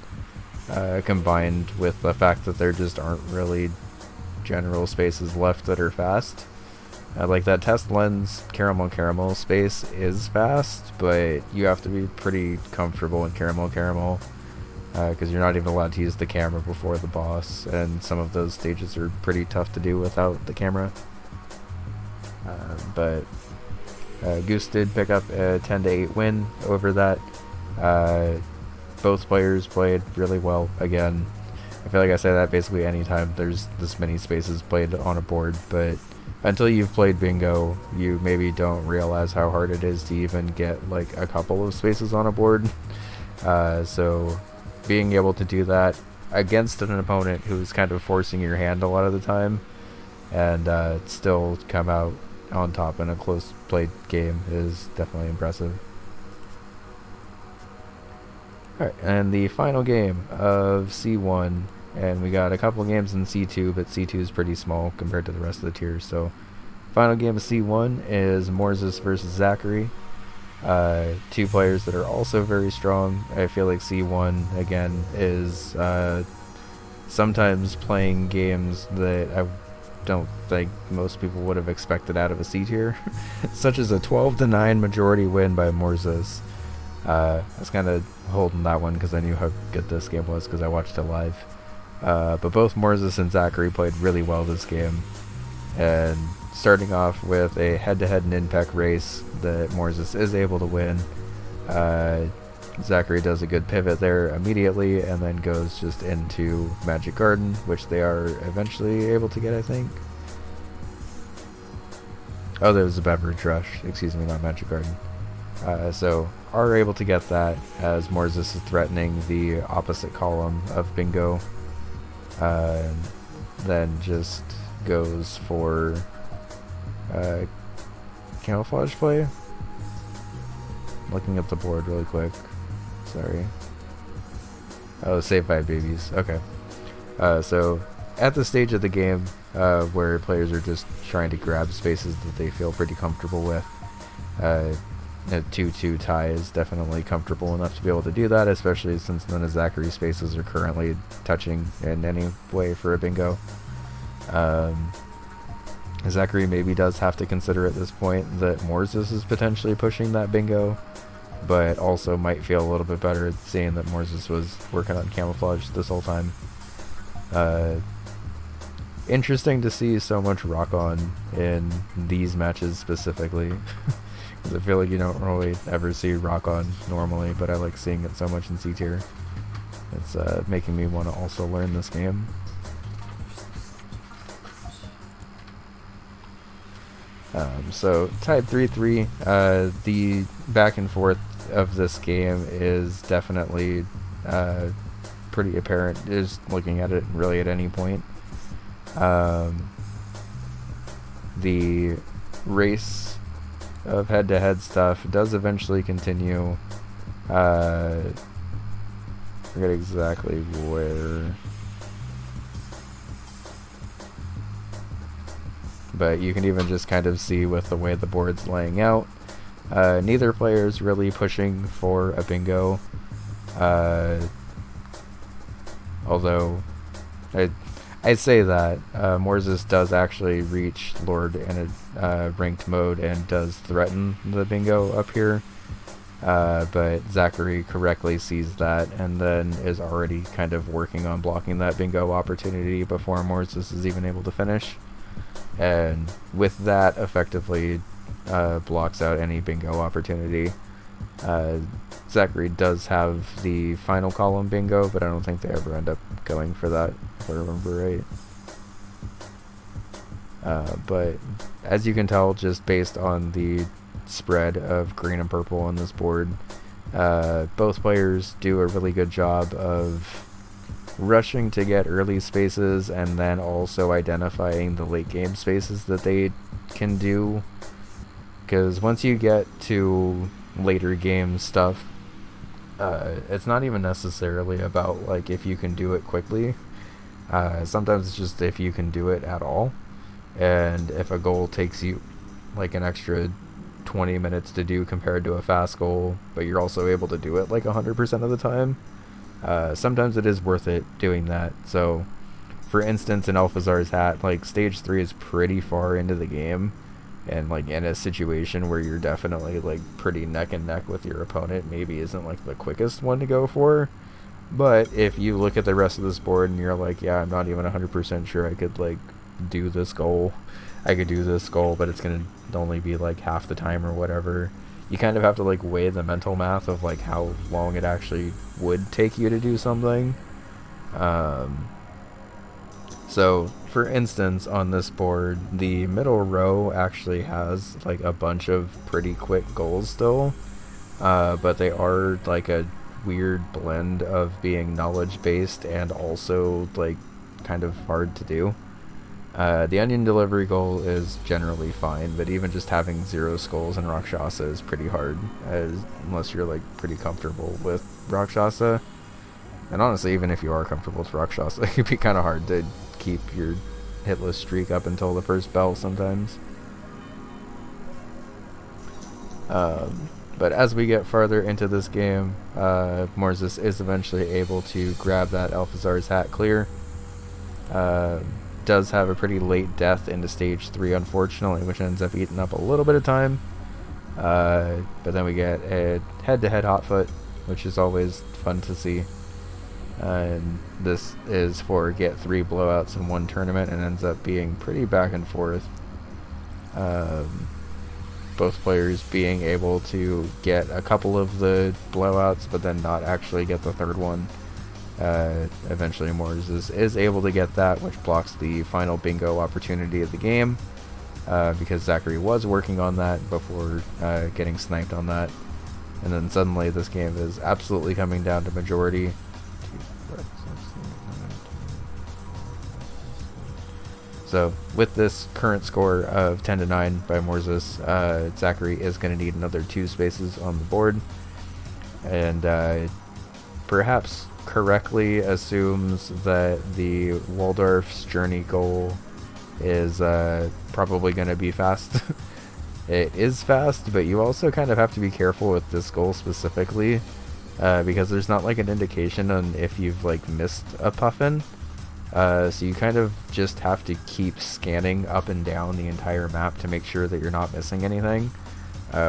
combined with the fact that there just aren't really general spaces left that are fast. Like that test lens caramel space is fast, but you have to be pretty comfortable in caramel. Because you're not even allowed to use the camera before the boss, and some of those stages are pretty tough to do without the camera. But Goose did pick up a 10-8 win over that. Both players played really well. Again, I feel like I say that basically anytime there's this many spaces played on a board, but until you've played bingo, you maybe don't realize how hard it is to even get like a couple of spaces on a board. So being able to do that against an opponent who's kind of forcing your hand a lot of the time, and still come out on top in a close played game is definitely impressive. Alright, and the final game of C1, and we got a couple games in C2, but C2 is pretty small compared to the rest of the tiers, so final game of C1 is Morzis versus Zachary. 2 players that are also very strong. I feel like C1 again is sometimes playing games that I don't think most people would have expected out of a C tier, such as a 12-9 majority win by Morzis. I was kind of holding that one because I knew how good this game was because I watched it live. But both Morzis and Zachary played really well this game, and starting off with a head-to-head Ninpek race that Morzis is able to win. Zachary does a good pivot there immediately and then goes just into Magic Garden, which they are eventually able to get, I think. Oh, there was a Beverage Rush. Excuse me, not Magic Garden. So are able to get that as Morzis is threatening the opposite column of bingo. Then just goes for camouflage play. Looking at the board really quick. Sorry. Oh, save 5 babies. Okay. So at the stage of the game where players are just trying to grab spaces that they feel pretty comfortable with, a 2-2 tie is definitely comfortable enough to be able to do that, especially since none of Zachary's spaces are currently touching in any way for a bingo. Zachary maybe does have to consider at this point that Morzis is potentially pushing that bingo, but also might feel a little bit better seeing that Morzis was working on camouflage this whole time. Interesting to see so much rock on in these matches specifically, because I feel like you don't really ever see rock on normally, but I like seeing it so much in C tier. It's making me want to also learn this game. So tied 3-3. The back and forth of this game is definitely pretty apparent just looking at it really at any point. The race of head-to-head stuff does eventually continue. Forget exactly where, but you can even just kind of see with the way the board's laying out, neither player is really pushing for a bingo, although I'd say that Morzis does actually reach Lord in a ranked mode and does threaten the bingo up here, but Zachary correctly sees that and then is already kind of working on blocking that bingo opportunity before Morzis is even able to finish, and with that effectively blocks out any bingo opportunity. Zachary does have the final column bingo, but I don't think they ever end up going for that, if I remember right. But as you can tell, just based on the spread of green and purple on this board, both players do a really good job of rushing to get early spaces and then also identifying the late game spaces that they can do, because once you get to later game stuff, it's not even necessarily about like if you can do it quickly. Sometimes it's just if you can do it at all, and if a goal takes you like an extra 20 minutes to do compared to a fast goal, but you're also able to do it like 100% of the time, sometimes it is worth it doing that. So for instance, in Alphazar's hat, like stage 3 is pretty far into the game, and like in a situation where you're definitely like pretty neck and neck with your opponent, maybe isn't like the quickest one to go for. But if you look at the rest of this board and you're like, yeah, I'm not even 100% sure I could like do this goal, I could do this goal, but it's gonna only be like half the time or whatever, you kind of have to like weigh the mental math of like how long it actually would take you to do something. So for instance, on this board, the middle row actually has like a bunch of pretty quick goals still, but they are like a weird blend of being knowledge based and also like kind of hard to do. The onion delivery goal is generally fine, but even just having 0 skulls in Rakshasa is pretty hard, unless you're like pretty comfortable with Rakshasa. And honestly, even if you are comfortable with Rakshasa, it could be kind of hard to keep your hitless streak up until the first bell sometimes. But as we get farther into this game, Morzis is eventually able to grab that Alphazar's hat clear. Does have a pretty late death into stage 3, unfortunately, which ends up eating up a little bit of time. But then we get a head-to-head hotfoot, which is always fun to see. And this is for get 3 blowouts in one tournament, and ends up being pretty back and forth. Both players being able to get a couple of the blowouts, but then not actually get the third one. Eventually Morzis is able to get that, which blocks the final bingo opportunity of the game, because Zachary was working on that before getting sniped on that. And then suddenly this game is absolutely coming down to majority. So with this current score of 10-9 by Morzis, Zachary is going to need another 2 spaces on the board, and perhaps correctly assumes that the Waldorf's journey goal is probably going to be fast. It is fast, but you also kind of have to be careful with this goal specifically, because there's not like an indication on if you've like missed a puffin. So you kind of just have to keep scanning up and down the entire map to make sure that you're not missing anything,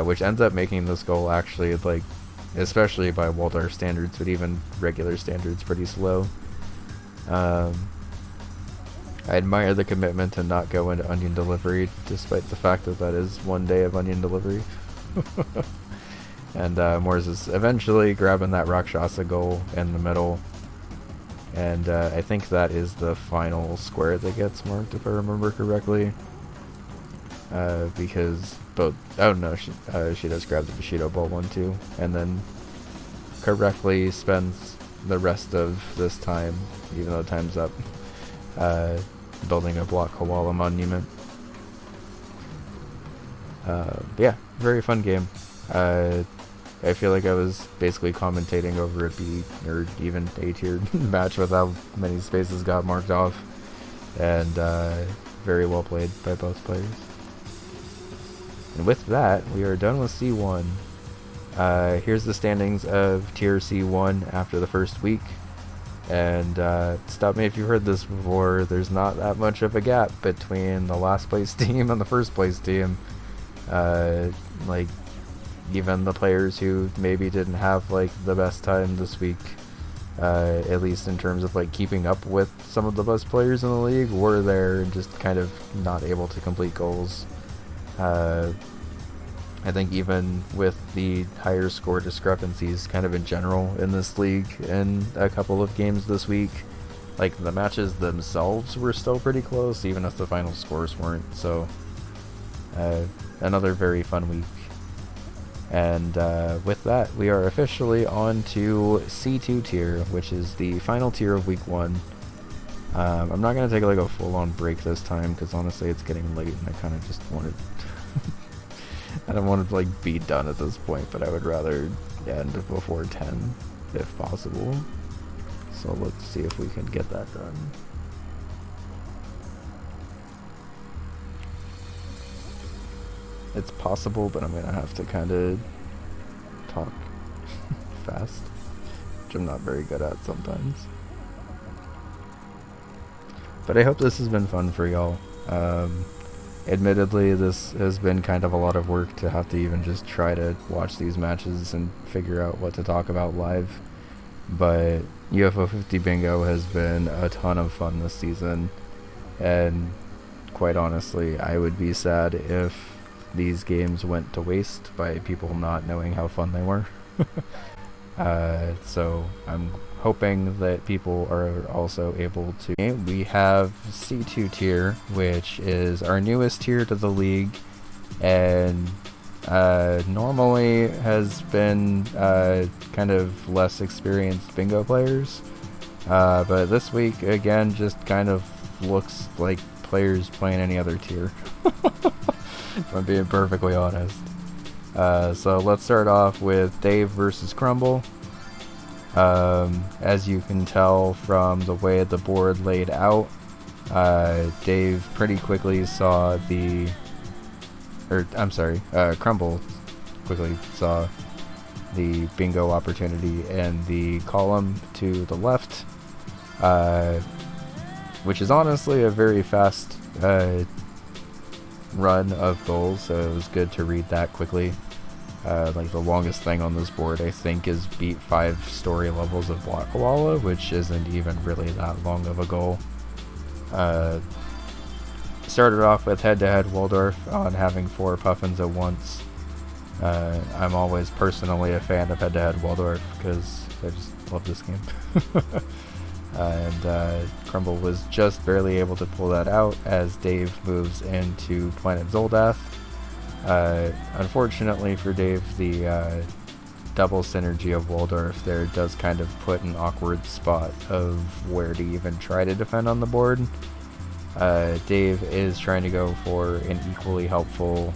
which ends up making this goal actually, like, especially by Waldorf standards, but even regular standards, pretty slow. I admire the commitment to not go into onion delivery, despite the fact that that is 1 day of onion delivery. And Mors is eventually grabbing that Rakshasa goal in the middle. And I think that is the final square that gets marked, if I remember correctly. Because both... Oh no, she does grab the Bushido Ball one too. And then correctly spends the rest of this time, even though time's up, building a block koala monument. Yeah, very fun game. I feel like I was basically commentating over a B or even A tier match with how many spaces got marked off, and very well played by both players. And with that, we are done with C1. Here's the standings of Tier C1 after the first week. And stop me if you've heard this before, there's not that much of a gap between the last place team and the first place team. Like, even the players who maybe didn't have like the best time this week, at least in terms of like keeping up with some of the best players in the league, were there and just kind of not able to complete goals. I think even with the higher score discrepancies kind of in general in this league in a couple of games this week, like the matches themselves were still pretty close, even if the final scores weren't. So another very fun week. And with that, we are officially on to C2 tier, which is the final tier of week 1. I'm not going to take like a full-on break this time, because honestly it's getting late and I kind of just wanted... I don't want to like be done at this point, but I would rather end before 10 if possible. So let's see if we can get that done. It's possible, but I'm gonna have to kind of talk fast, which I'm not very good at sometimes. But I hope this has been fun for y'all. Admittedly, this has been kind of a lot of work to have to even just try to watch these matches and figure out what to talk about live. But UFO 50 Bingo has been a ton of fun this season, and quite honestly, I would be sad if these games went to waste by people not knowing how fun they were. So I'm hoping that people are also able to... We have C2 tier, which is our newest tier to the league, and normally has been kind of less experienced bingo players, but this week again just kind of looks like players playing any other tier. If I'm being perfectly honest. So let's start off with Dave versus Crumble. As you can tell from the way the board laid out, Dave pretty quickly saw Crumble quickly saw the bingo opportunity in the column to the left, which is honestly a very fast run of goals, so it was good to read that quickly. Like the longest thing on this board I think is beat 5 story levels of Block Koala, which isn't even really that long of a goal. Started off with head-to-head Waldorf on having 4 puffins at once. I'm always personally a fan of head-to-head Waldorf because I just love this game. And Crumble was just barely able to pull that out as Dave moves into Planet Zoldath. Unfortunately for Dave, the double synergy of Waldorf there does kind of put an awkward spot of where to even try to defend on the board. Dave is trying to go for an equally helpful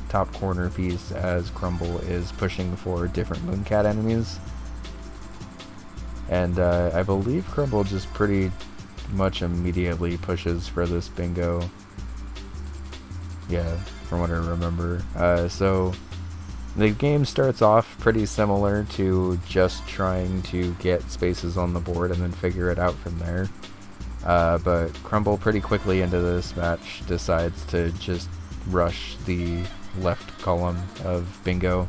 top corner piece as Crumble is pushing for different Mooncat enemies. And I believe Crumble just pretty much immediately pushes for this bingo. Yeah, from what I remember. So the game starts off pretty similar to just trying to get spaces on the board and then figure it out from there. But Crumble pretty quickly into this match decides to just rush the left column of bingo.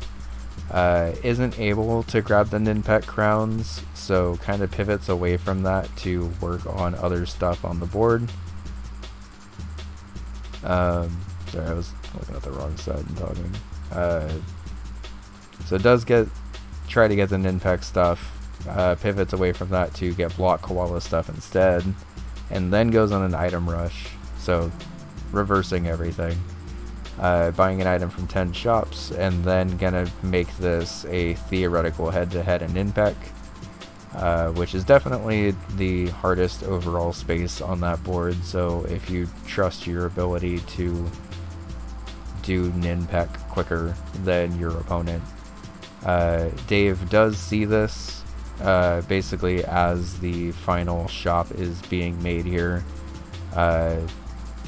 Isn't able to grab the Ninpeck crowns, so kind of pivots away from that to work on other stuff on the board. Sorry, I was looking at the wrong side and talking. So it does try to get the Ninpeck stuff, pivots away from that to get Block Koala stuff instead, and then goes on an item rush, so reversing everything. Buying an item from 10 shops, and then gonna make this a theoretical head-to-head in Ninpeck, which is definitely the hardest overall space on that board, so if you trust your ability to do Ninpeck quicker than your opponent. Dave does see this, basically as the final shop is being made here.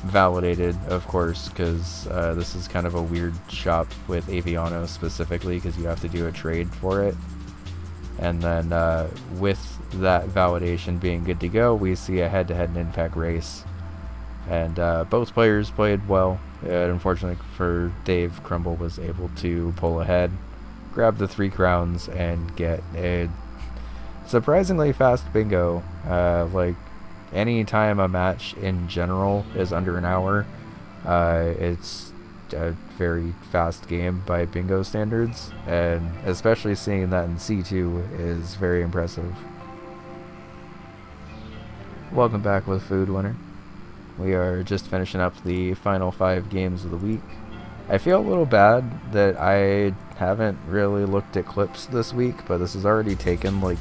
Validated, of course, because this is kind of a weird shop with Aviano specifically, because you have to do a trade for it. And then with that validation being good to go, we see a head-to-head Ninpeck race. And both players played well. Unfortunately for Dave, Crumble was able to pull ahead, grab the 3 crowns, and get a surprisingly fast bingo. Like, any time a match in general is under an hour, it's a very fast game by bingo standards, and especially seeing that in C2 is very impressive. Welcome back with Food Winner. We are just finishing up the final 5 games of the week. I feel a little bad that I haven't really looked at clips this week, but this has already taken like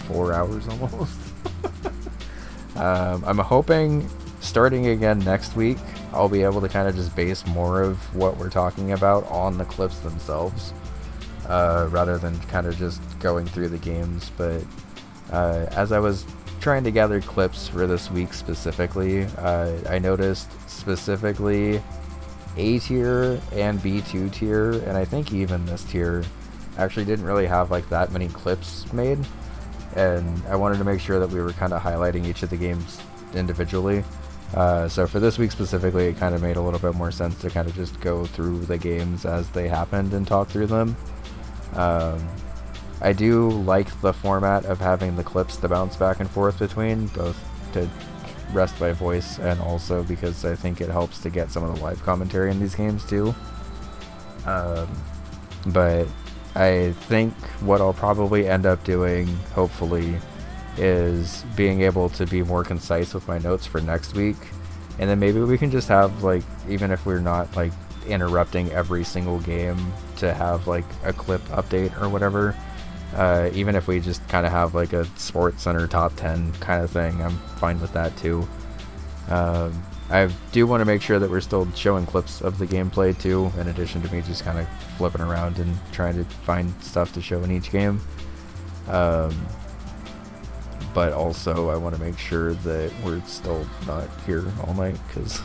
4 hours almost. I'm hoping starting again next week, I'll be able to kind of just base more of what we're talking about on the clips themselves, rather than kind of just going through the games. But as I was trying to gather clips for this week specifically, I noticed specifically A tier and B2 tier, and I think even this tier actually didn't really have like that many clips made. And I wanted to make sure that we were kind of highlighting each of the games individually. So for this week specifically, it kind of made a little bit more sense to kind of just go through the games as they happened and talk through them. I do like the format of having the clips to bounce back and forth between, both to rest my voice and also because I think it helps to get some of the live commentary in these games too. But I think what I'll probably end up doing, hopefully, is being able to be more concise with my notes for next week. And then maybe we can just have, like, even if we're not, like, interrupting every single game to have, like, a clip update or whatever. Even if we just kind of have, like, a Sports Center top 10 kind of thing, I'm fine with that, too. I do want to make sure that we're still showing clips of the gameplay too, in addition to me just kind of flipping around and trying to find stuff to show in each game. But also I want to make sure that we're still not here all night, because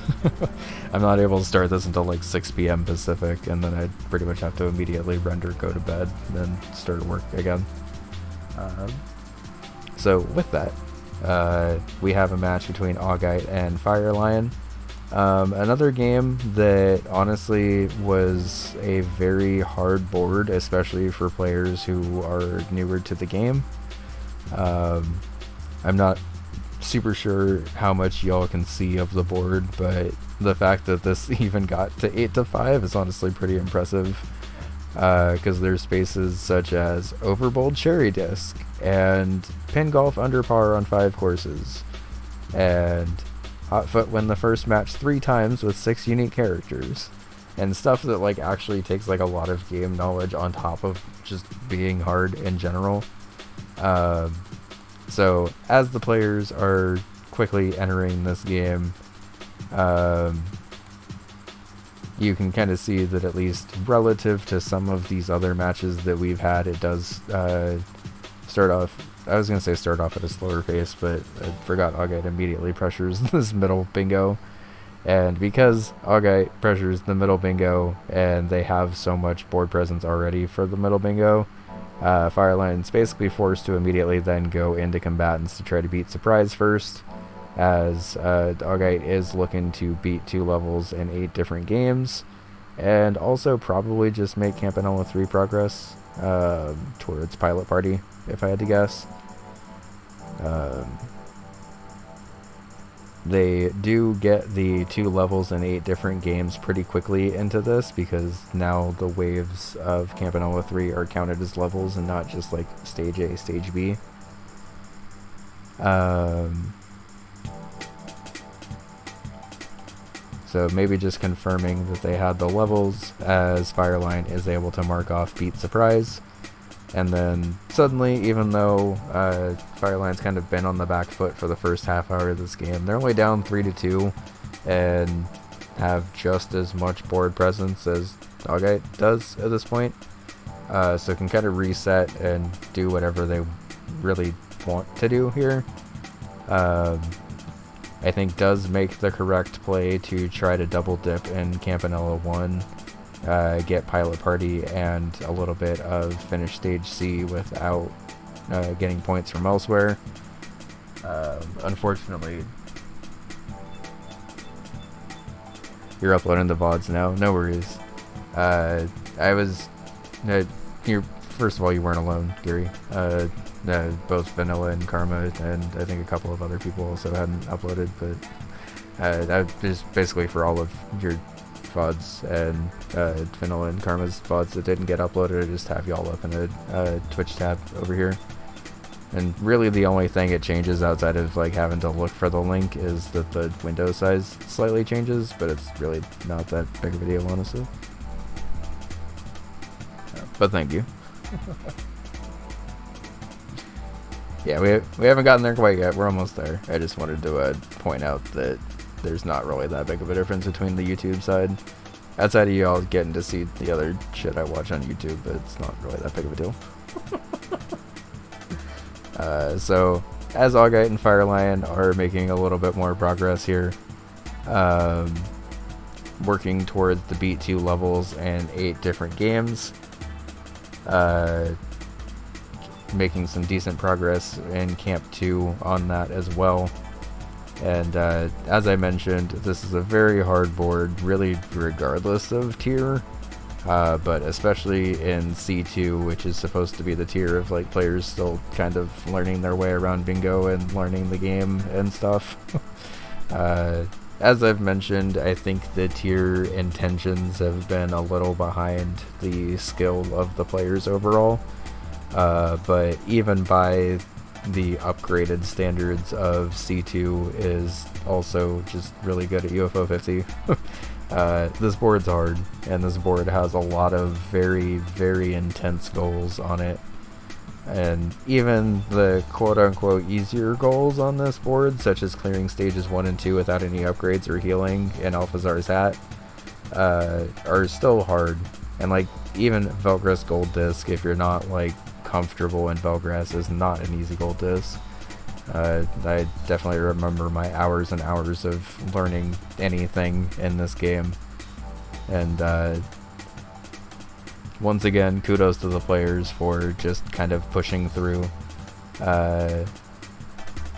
I'm not able to start this until like 6 p.m. Pacific, and then I'd pretty much have to immediately render, go to bed, then start work again. So with that, we have a match between Augite and Fire Lion. Another game that honestly was a very hard board, especially for players who are newer to the game. I'm not super sure how much y'all can see of the board, but the fact that this even got to 8-5 is honestly pretty impressive, because there's spaces such as Overbold Cherry Disc and Pin Golf Under Par on 5 courses, and Hotfoot win the first match 3 times with 6 unique characters, and stuff that like actually takes like a lot of game knowledge on top of just being hard in general. So as the players are quickly entering this game, you can kind of see that at least relative to some of these other matches that we've had, it does start off I was gonna say start off at a slower pace, but I forgot Augite immediately pressures this middle bingo. And because Augite pressures the middle bingo and they have so much board presence already for the middle bingo, Fireline's basically forced to immediately then go into combatants to try to beat Surprise first, as Augite is looking to beat 2 levels in 8 different games, and also probably just make Campanella 3 progress towards Pilot Party, if I had to guess. They do get the 2 levels in 8 different games pretty quickly into this, because now the waves of Campanella 3 are counted as levels and not just like Stage A, Stage B. So maybe just confirming that they had the levels, as Fireline is able to mark off Beat Surprise. And then suddenly, even though Fireline's kind of been on the back foot for the first half hour of this game, they're only down 3-2 and have just as much board presence as Augite does at this point. So can kind of reset and do whatever they really want to do here. I think does make the correct play to try to double dip in Campanella 1. Get Pilot Party and a little bit of finish Stage C without getting points from elsewhere. Unfortunately, you're uploading the VODs now. No worries. I was... first of all, you weren't alone, Gary. Both Vanilla and Karma, and I think a couple of other people also hadn't uploaded, but that just basically for all of your VODs and Vanilla and Karma's VODs that didn't get uploaded, I just have y'all up in a Twitch tab over here. And really the only thing it changes outside of like having to look for the link is that the window size slightly changes, but it's really not that big of a deal, honestly. But thank you. Yeah, we haven't gotten there quite yet. We're almost there. I just wanted to point out that there's not really that big of a difference between the YouTube side. Outside of y'all getting to see the other shit I watch on YouTube, but it's not really that big of a deal. So, as Augite and Firelion are making a little bit more progress here, working towards the beat 2 levels and 8 different games, making some decent progress in Camp 2 on that as well. And as I mentioned, this is a very hard board, really regardless of tier, but especially in C2, which is supposed to be the tier of like players still kind of learning their way around bingo and learning the game and stuff. As I've mentioned, I think the tier intentions have been a little behind the skill of the players overall, but even by the upgraded standards of C2 is also just really good at UFO 50. This board's hard, and this board has a lot of very, very intense goals on it. And even the quote-unquote easier goals on this board, such as clearing stages 1 and 2 without any upgrades or healing in Alphazar's hat, are still hard. And like, even Velgras Gold Disc, if you're not like comfortable in Velgras, is not an easy gold disc. I definitely remember my hours and hours of learning anything in this game. And once again, kudos to the players for just kind of pushing through.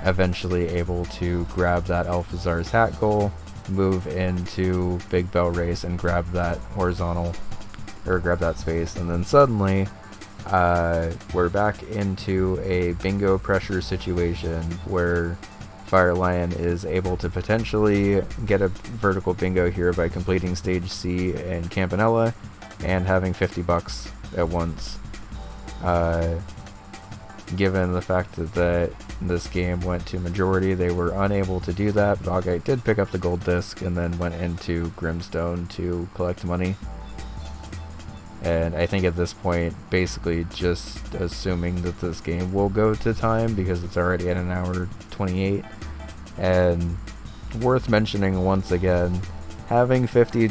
Eventually able to grab that Alphazar's hat goal, move into Big Bell Race and grab that horizontal, or grab that space, and then suddenly we're back into a bingo pressure situation where Firelion is able to potentially get a vertical bingo here by completing Stage C and Campanella and having $50 at once. Given the fact that this game went to majority, they were unable to do that, but Augite did pick up the gold disc and then went into Grimstone to collect money. And I think at this point, basically just assuming that this game will go to time because it's already at an hour 28. And worth mentioning once again, having $50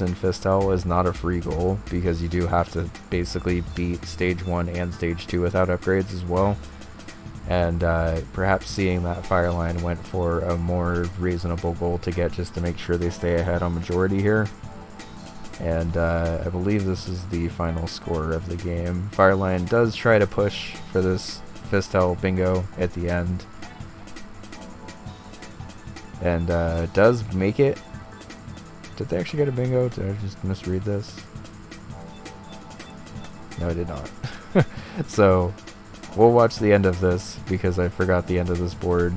in Fistel is not a free goal, because you do have to basically beat Stage 1 and Stage 2 without upgrades as well. And perhaps seeing that Fireline went for a more reasonable goal to get just to make sure they stay ahead on majority here. And I believe this is the final score of the game. Fireline does try to push for this Fistel bingo at the end. And does make it. Did they actually get a bingo? Did I just misread this? No, I did not. So, we'll watch the end of this because I forgot the end of this board.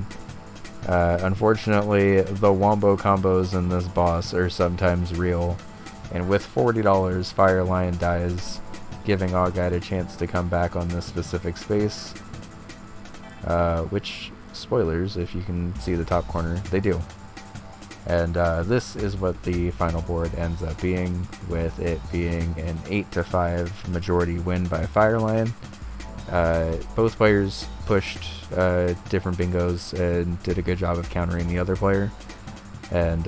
Unfortunately, the wombo combos in this boss are sometimes real. And with $40, Fireline dies, giving Augite a chance to come back on this specific space. Which, spoilers, if you can see the top corner, they do. And this is what the final board ends up being, with it being an 8-5 majority win by Fireline. Both players pushed different bingos and did a good job of countering the other player. And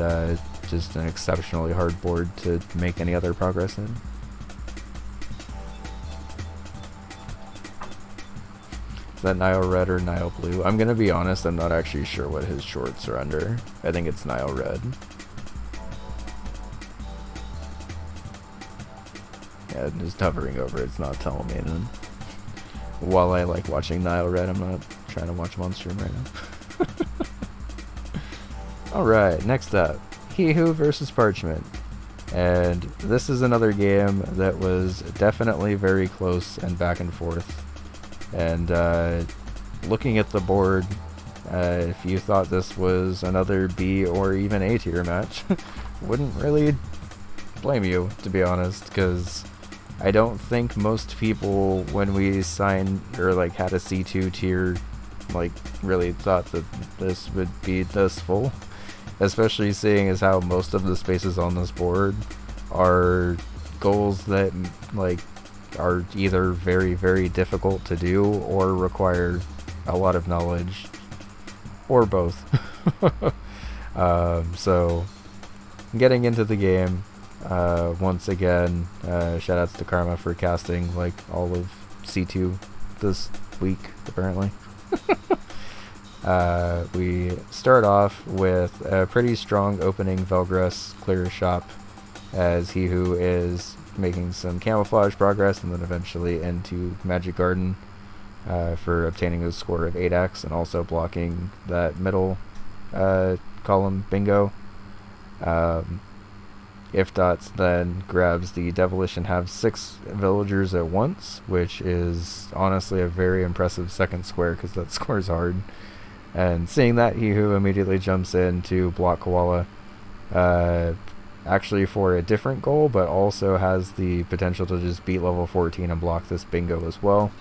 just an exceptionally hard board to make any other progress in. Is that Nile Red or Nile Blue? I'm gonna be honest, I'm not actually sure what his shorts are under. I think it's Nile Red. Yeah, just hovering over it's not telling me. And while I like watching Nile Red, I'm not trying to watch him on stream right now. Alright, next up. He-Who versus Parchment. And this is another game that was definitely very close and back and forth. And looking at the board, if you thought this was another B or even A tier match, wouldn't really blame you, to be honest, because I don't think most people, when we signed or like had a C2 tier, like really thought that this would be this full. Especially seeing as how most of the spaces on this board are goals that like are either very, very difficult to do or require a lot of knowledge, or both. So, getting into the game, once again, shout outs to Karma for casting like all of C2 this week, apparently. We start off with a pretty strong opening Velgrus clear shop, as He-Who is making some camouflage progress, and then eventually into Magic Garden for obtaining a score of 8x and also blocking that middle column bingo. If Dots then grabs the Devilish and have 6 villagers at once, which is honestly a very impressive second square because that score's hard. And seeing that, He-Who immediately jumps in to block Koala, actually for a different goal, but also has the potential to just beat level 14 and block this bingo as well.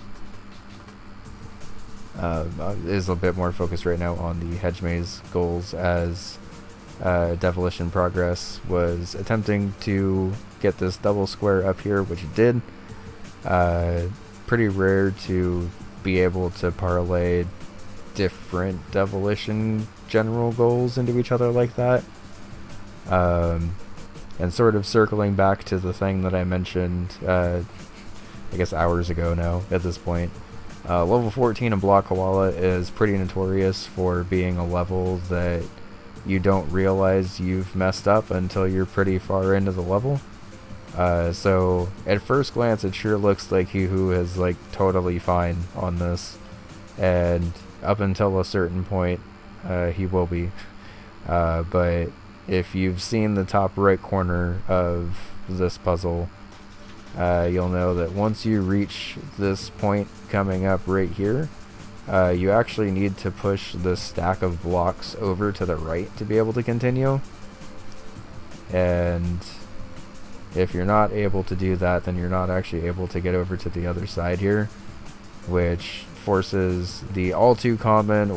Is a bit more focused right now on the Hedge Maze goals, as Devilish in Progress was attempting to get this double square up here, which it did. Pretty rare to be able to parlay different Devilish and general goals into each other like that. And sort of circling back to the thing that I mentioned, I guess hours ago now at this point. Level 14 and Block Koala is pretty notorious for being a level that you don't realize you've messed up until you're pretty far into the level. So at first glance it sure looks like He-Who is like totally fine on this, and up until a certain point he will be. But if you've seen the top right corner of this puzzle, you'll know that once you reach this point coming up right here, you actually need to push the stack of blocks over to the right to be able to continue. And if you're not able to do that, then you're not actually able to get over to the other side here, which forces the all too common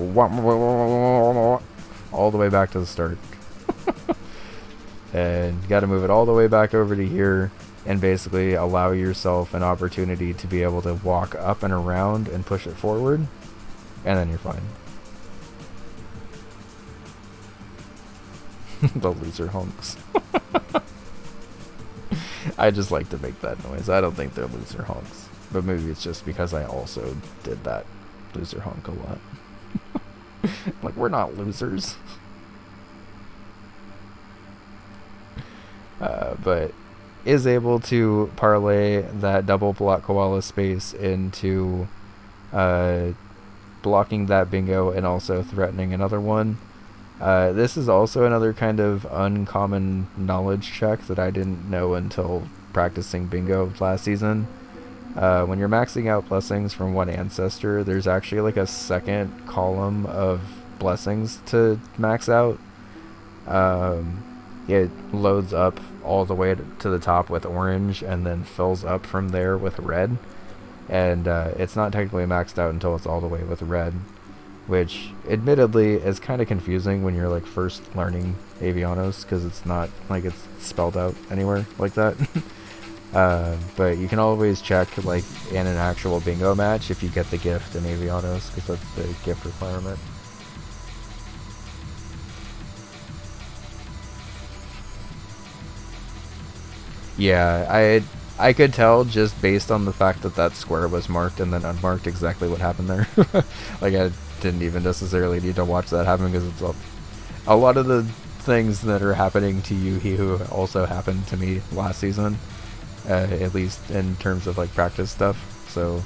all the way back to the start. And you got to move it all the way back over to here and basically allow yourself an opportunity to be able to walk up and around and push it forward, and then you're fine. The loser honks. I just like to make that noise. I don't think they're loser honks, but maybe it's just because I also did that loser honk a lot. Like, we're not losers. But is able to parlay that double block koala space into blocking that bingo and also threatening another one. This is also another kind of uncommon knowledge check that I didn't know until practicing bingo last season. When you're maxing out blessings from one ancestor, there's actually like a second column of blessings to max out. It loads up all the way to the top with orange and then fills up from there with red. And it's not technically maxed out until it's all the way with red, which admittedly is kind of confusing when you're like first learning Avianos, because it's not like it's spelled out anywhere like that. But you can always check like in an actual bingo match if you get the gift in Avianos, because that's the gift requirement. Yeah, I could tell just based on the fact that that square was marked and then unmarked exactly what happened there. Like, I didn't even necessarily need to watch that happen, because it's a lot of the things that are happening to you who also happened to me last season, at least in terms of like practice stuff. So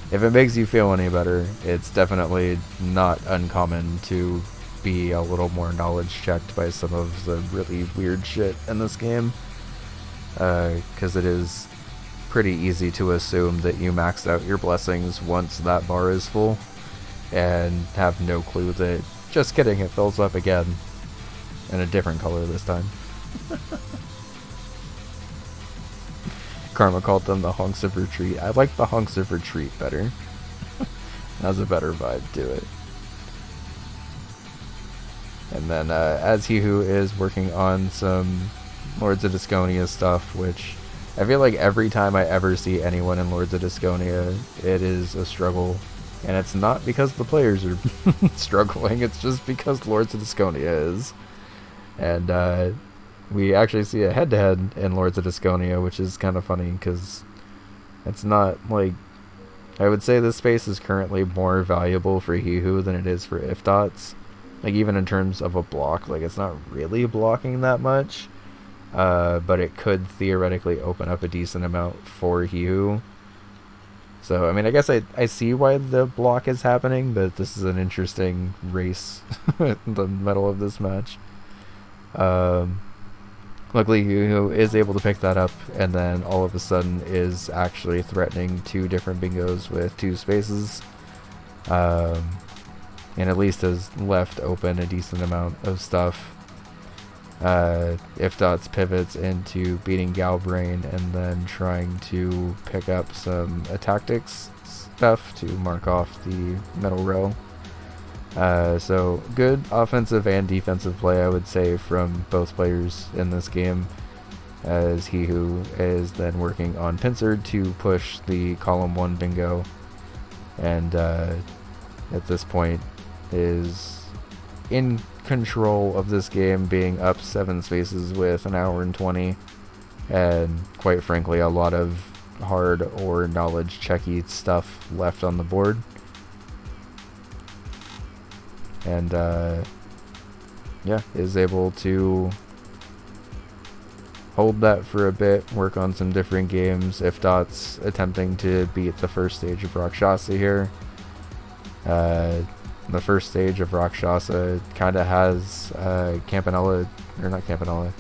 if it makes you feel any better, it's definitely not uncommon to be a little more knowledge checked by some of the really weird shit in this game. Because it is pretty easy to assume that you maxed out your blessings once that bar is full, and have no clue that, just kidding, it fills up again, in a different color this time. Karma called them the hunks of retreat. I like the hunks of retreat better. Has a better vibe to it. And then as he who is working on some Lords of Disconia stuff, which I feel like every time I ever see anyone in Lords of Disconia, it is a struggle. And it's not because the players are struggling, it's just because Lords of Disconia is. And we actually see a head-to-head in Lords of Disconia, which is kind of funny, because it's not like... I would say this space is currently more valuable for Hihu than it is for Ifdots. Like, even in terms of a block, like, it's not really blocking that much. But it could theoretically open up a decent amount for Hihu. So, I mean, I guess I see why the block is happening, but this is an interesting race in the middle of this match. Luckily, Hihu is able to pick that up, and then all of a sudden is actually threatening two different bingos with two spaces. And at least has left open a decent amount of stuff. Ifdots pivots into beating Galbrain and then trying to pick up some tactics stuff to mark off the middle row. So good offensive and defensive play, I would say, from both players in this game, as Hihu is then working on Pinsard to push the column 1 bingo, and at this point is in control of this game, being up 7 spaces with an hour and 20, and quite frankly a lot of hard or knowledge checky stuff left on the board. And yeah, is able to hold that for a bit, work on some different games. Ifdots attempting to beat the first stage of Rakshasa here. The first stage of Rakshasa kind of has Campanella, or not Campanella,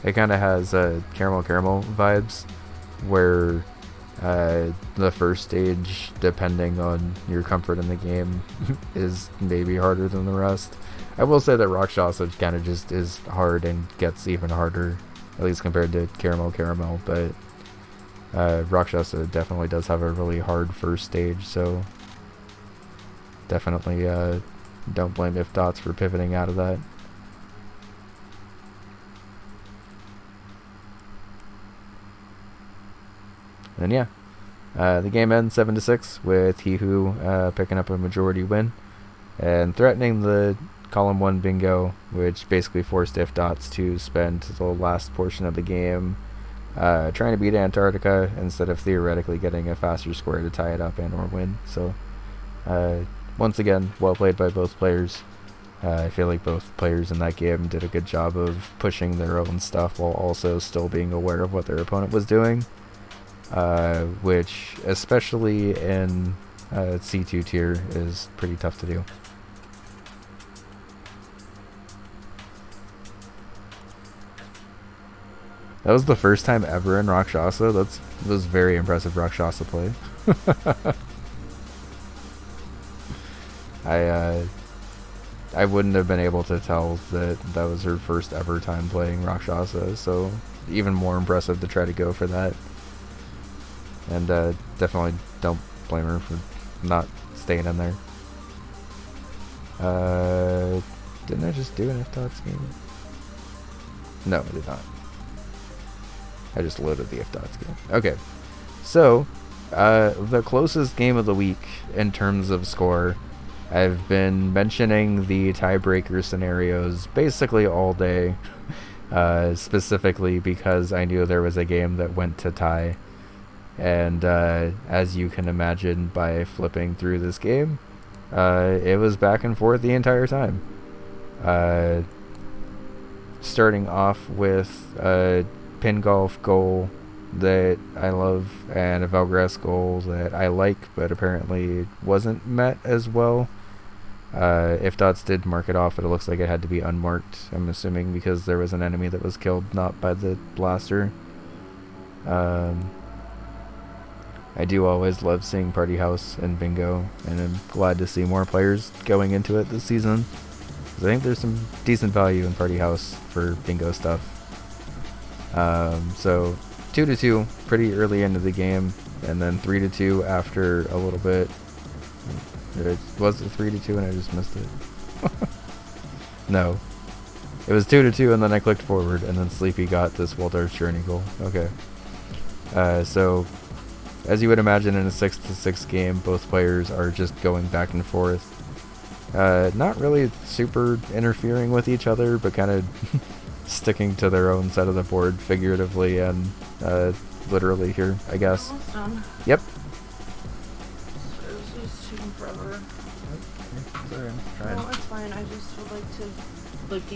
it kind of has Caramel vibes, where the first stage, depending on your comfort in the game, is maybe harder than the rest. I will say that Rakshasa kind of just is hard and gets even harder, at least compared to Caramel, but Rakshasa definitely does have a really hard first stage, so definitely don't blame Ifdots for pivoting out of that. And yeah, the game ends 7-6 with Hihu picking up a majority win and threatening the column 1 bingo, which basically forced Ifdots to spend the last portion of the game trying to beat Antarctica instead of theoretically getting a faster square to tie it up and or win. So once again, well played by both players. I feel like both players in that game did a good job of pushing their own stuff while also still being aware of what their opponent was doing, which, especially in C2 tier, is pretty tough to do. That was the first time ever in Rakshasa. That was very impressive Rakshasa play. I wouldn't have been able to tell that that was her first ever time playing Rakshasa, so even more impressive to try to go for that. And definitely don't blame her for not staying in there. Didn't I just do an F-Dots game? No, I did not. I just loaded the F-Dots game. Okay, so the closest game of the week in terms of score, I've been mentioning the tiebreaker scenarios basically all day, specifically because I knew there was a game that went to tie. And as you can imagine by flipping through this game, it was back and forth the entire time. Starting off with a pin golf goal that I love and a Velgress goal that I like, but apparently wasn't met as well. If Dots did mark it off, it looks like it had to be unmarked, I'm assuming because there was an enemy that was killed, not by the blaster. I do always love seeing Party House and Bingo, and I'm glad to see more players going into it this season, because I think there's some decent value in Party House for Bingo stuff. So 2-2 pretty early into the game, and then 3-2 after a little bit. Was it 3-2 and I just missed it? No. It was 2-2 and then I clicked forward, and then Sleepy got this Waldar's Journey goal. Okay. So as you would imagine in a 6-6 game, both players are just going back and forth. Not really super interfering with each other, but kind of sticking to their own side of the board, figuratively and literally here, I guess. Almost done. Yep. This is taking forever. Sorry, I'm trying. No, it's fine. I just would like to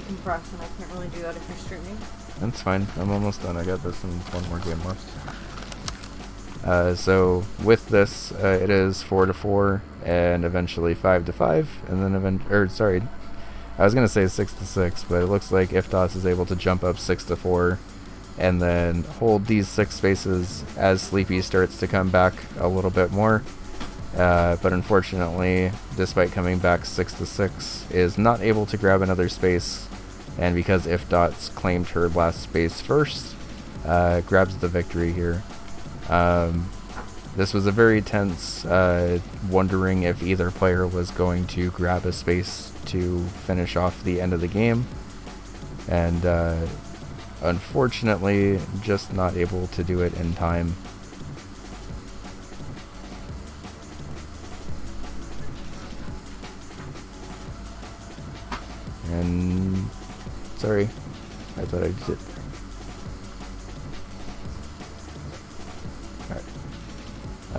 decompress, and I can't really do that if you're streaming. That's fine. I'm almost done. I got this in one more game left. So with this, it is 4-4 and eventually 5-5, and then I was gonna say 6-6, but it looks like If Dots is able to jump up 6-4 and then hold these 6 spaces as Sleepy starts to come back a little bit more. But unfortunately, despite coming back 6-6, is not able to grab another space, and because If Dots claimed her last space first, grabs the victory here. This was a very tense, wondering if either player was going to grab a space to finish off the end of the game, and unfortunately just not able to do it in time. And sorry, I thought I did.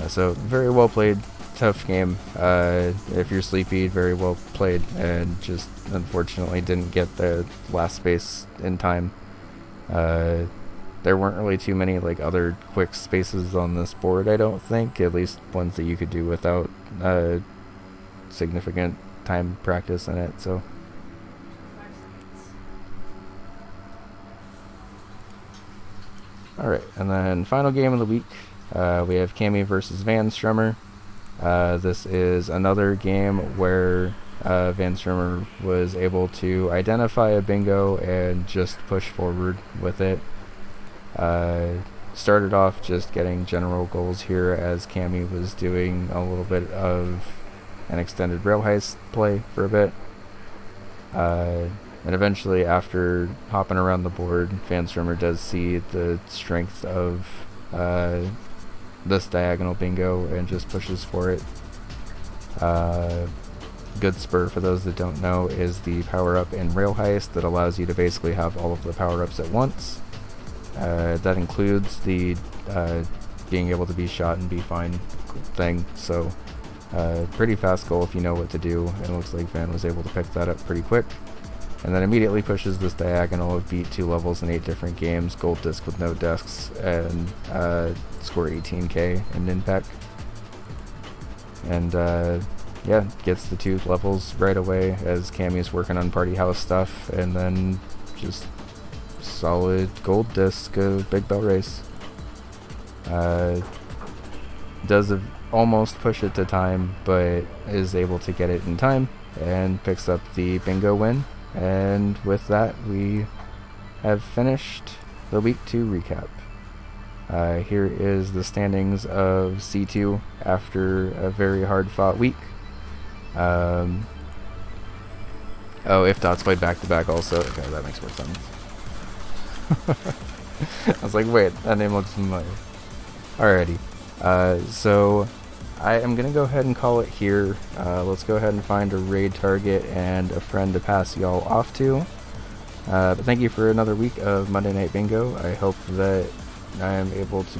So very well played, tough game. If you're Sleepy, very well played, and just unfortunately didn't get the last space in time. There weren't really too many like other quick spaces on this board, I don't think, at least ones that you could do without significant time practice in it. So alright, and then final game of the week. We have Cammy versus Van Strummer. This is another game where Van Strummer was able to identify a bingo and just push forward with it. Started off just getting general goals here as Cammy was doing a little bit of an extended rail heist play for a bit. And eventually, after hopping around the board, Van Strummer does see the strength of this diagonal bingo and just pushes for it. Good Spur, for those that don't know, is the power-up in Rail Heist that allows you to basically have all of the power-ups at once. That includes the being able to be shot and be fine thing, so Pretty fast goal if you know what to do, and it looks like Van was able to pick that up pretty quick. And then immediately pushes this diagonal of beat 2 levels in 8 different games, gold disc with no discs, and score 18k in Ninpec. And yeah, gets the 2 levels right away as Cammy's working on party house stuff, and then just solid gold disc of Big Bell Race. Does almost push it to time, but is able to get it in time and picks up the bingo win. And with that, we have finished the week 2 recap. Here is the standings of C2 after a very hard fought week. Oh, If Dots played back to back also. Okay, that makes more sense. I was like, wait, that name looks familiar. Alrighty. So I am gonna go ahead and call it here. Let's go ahead and find a raid target and a friend to pass y'all off to. But thank you for another week of Monday Night Bingo. I hope that I am able to be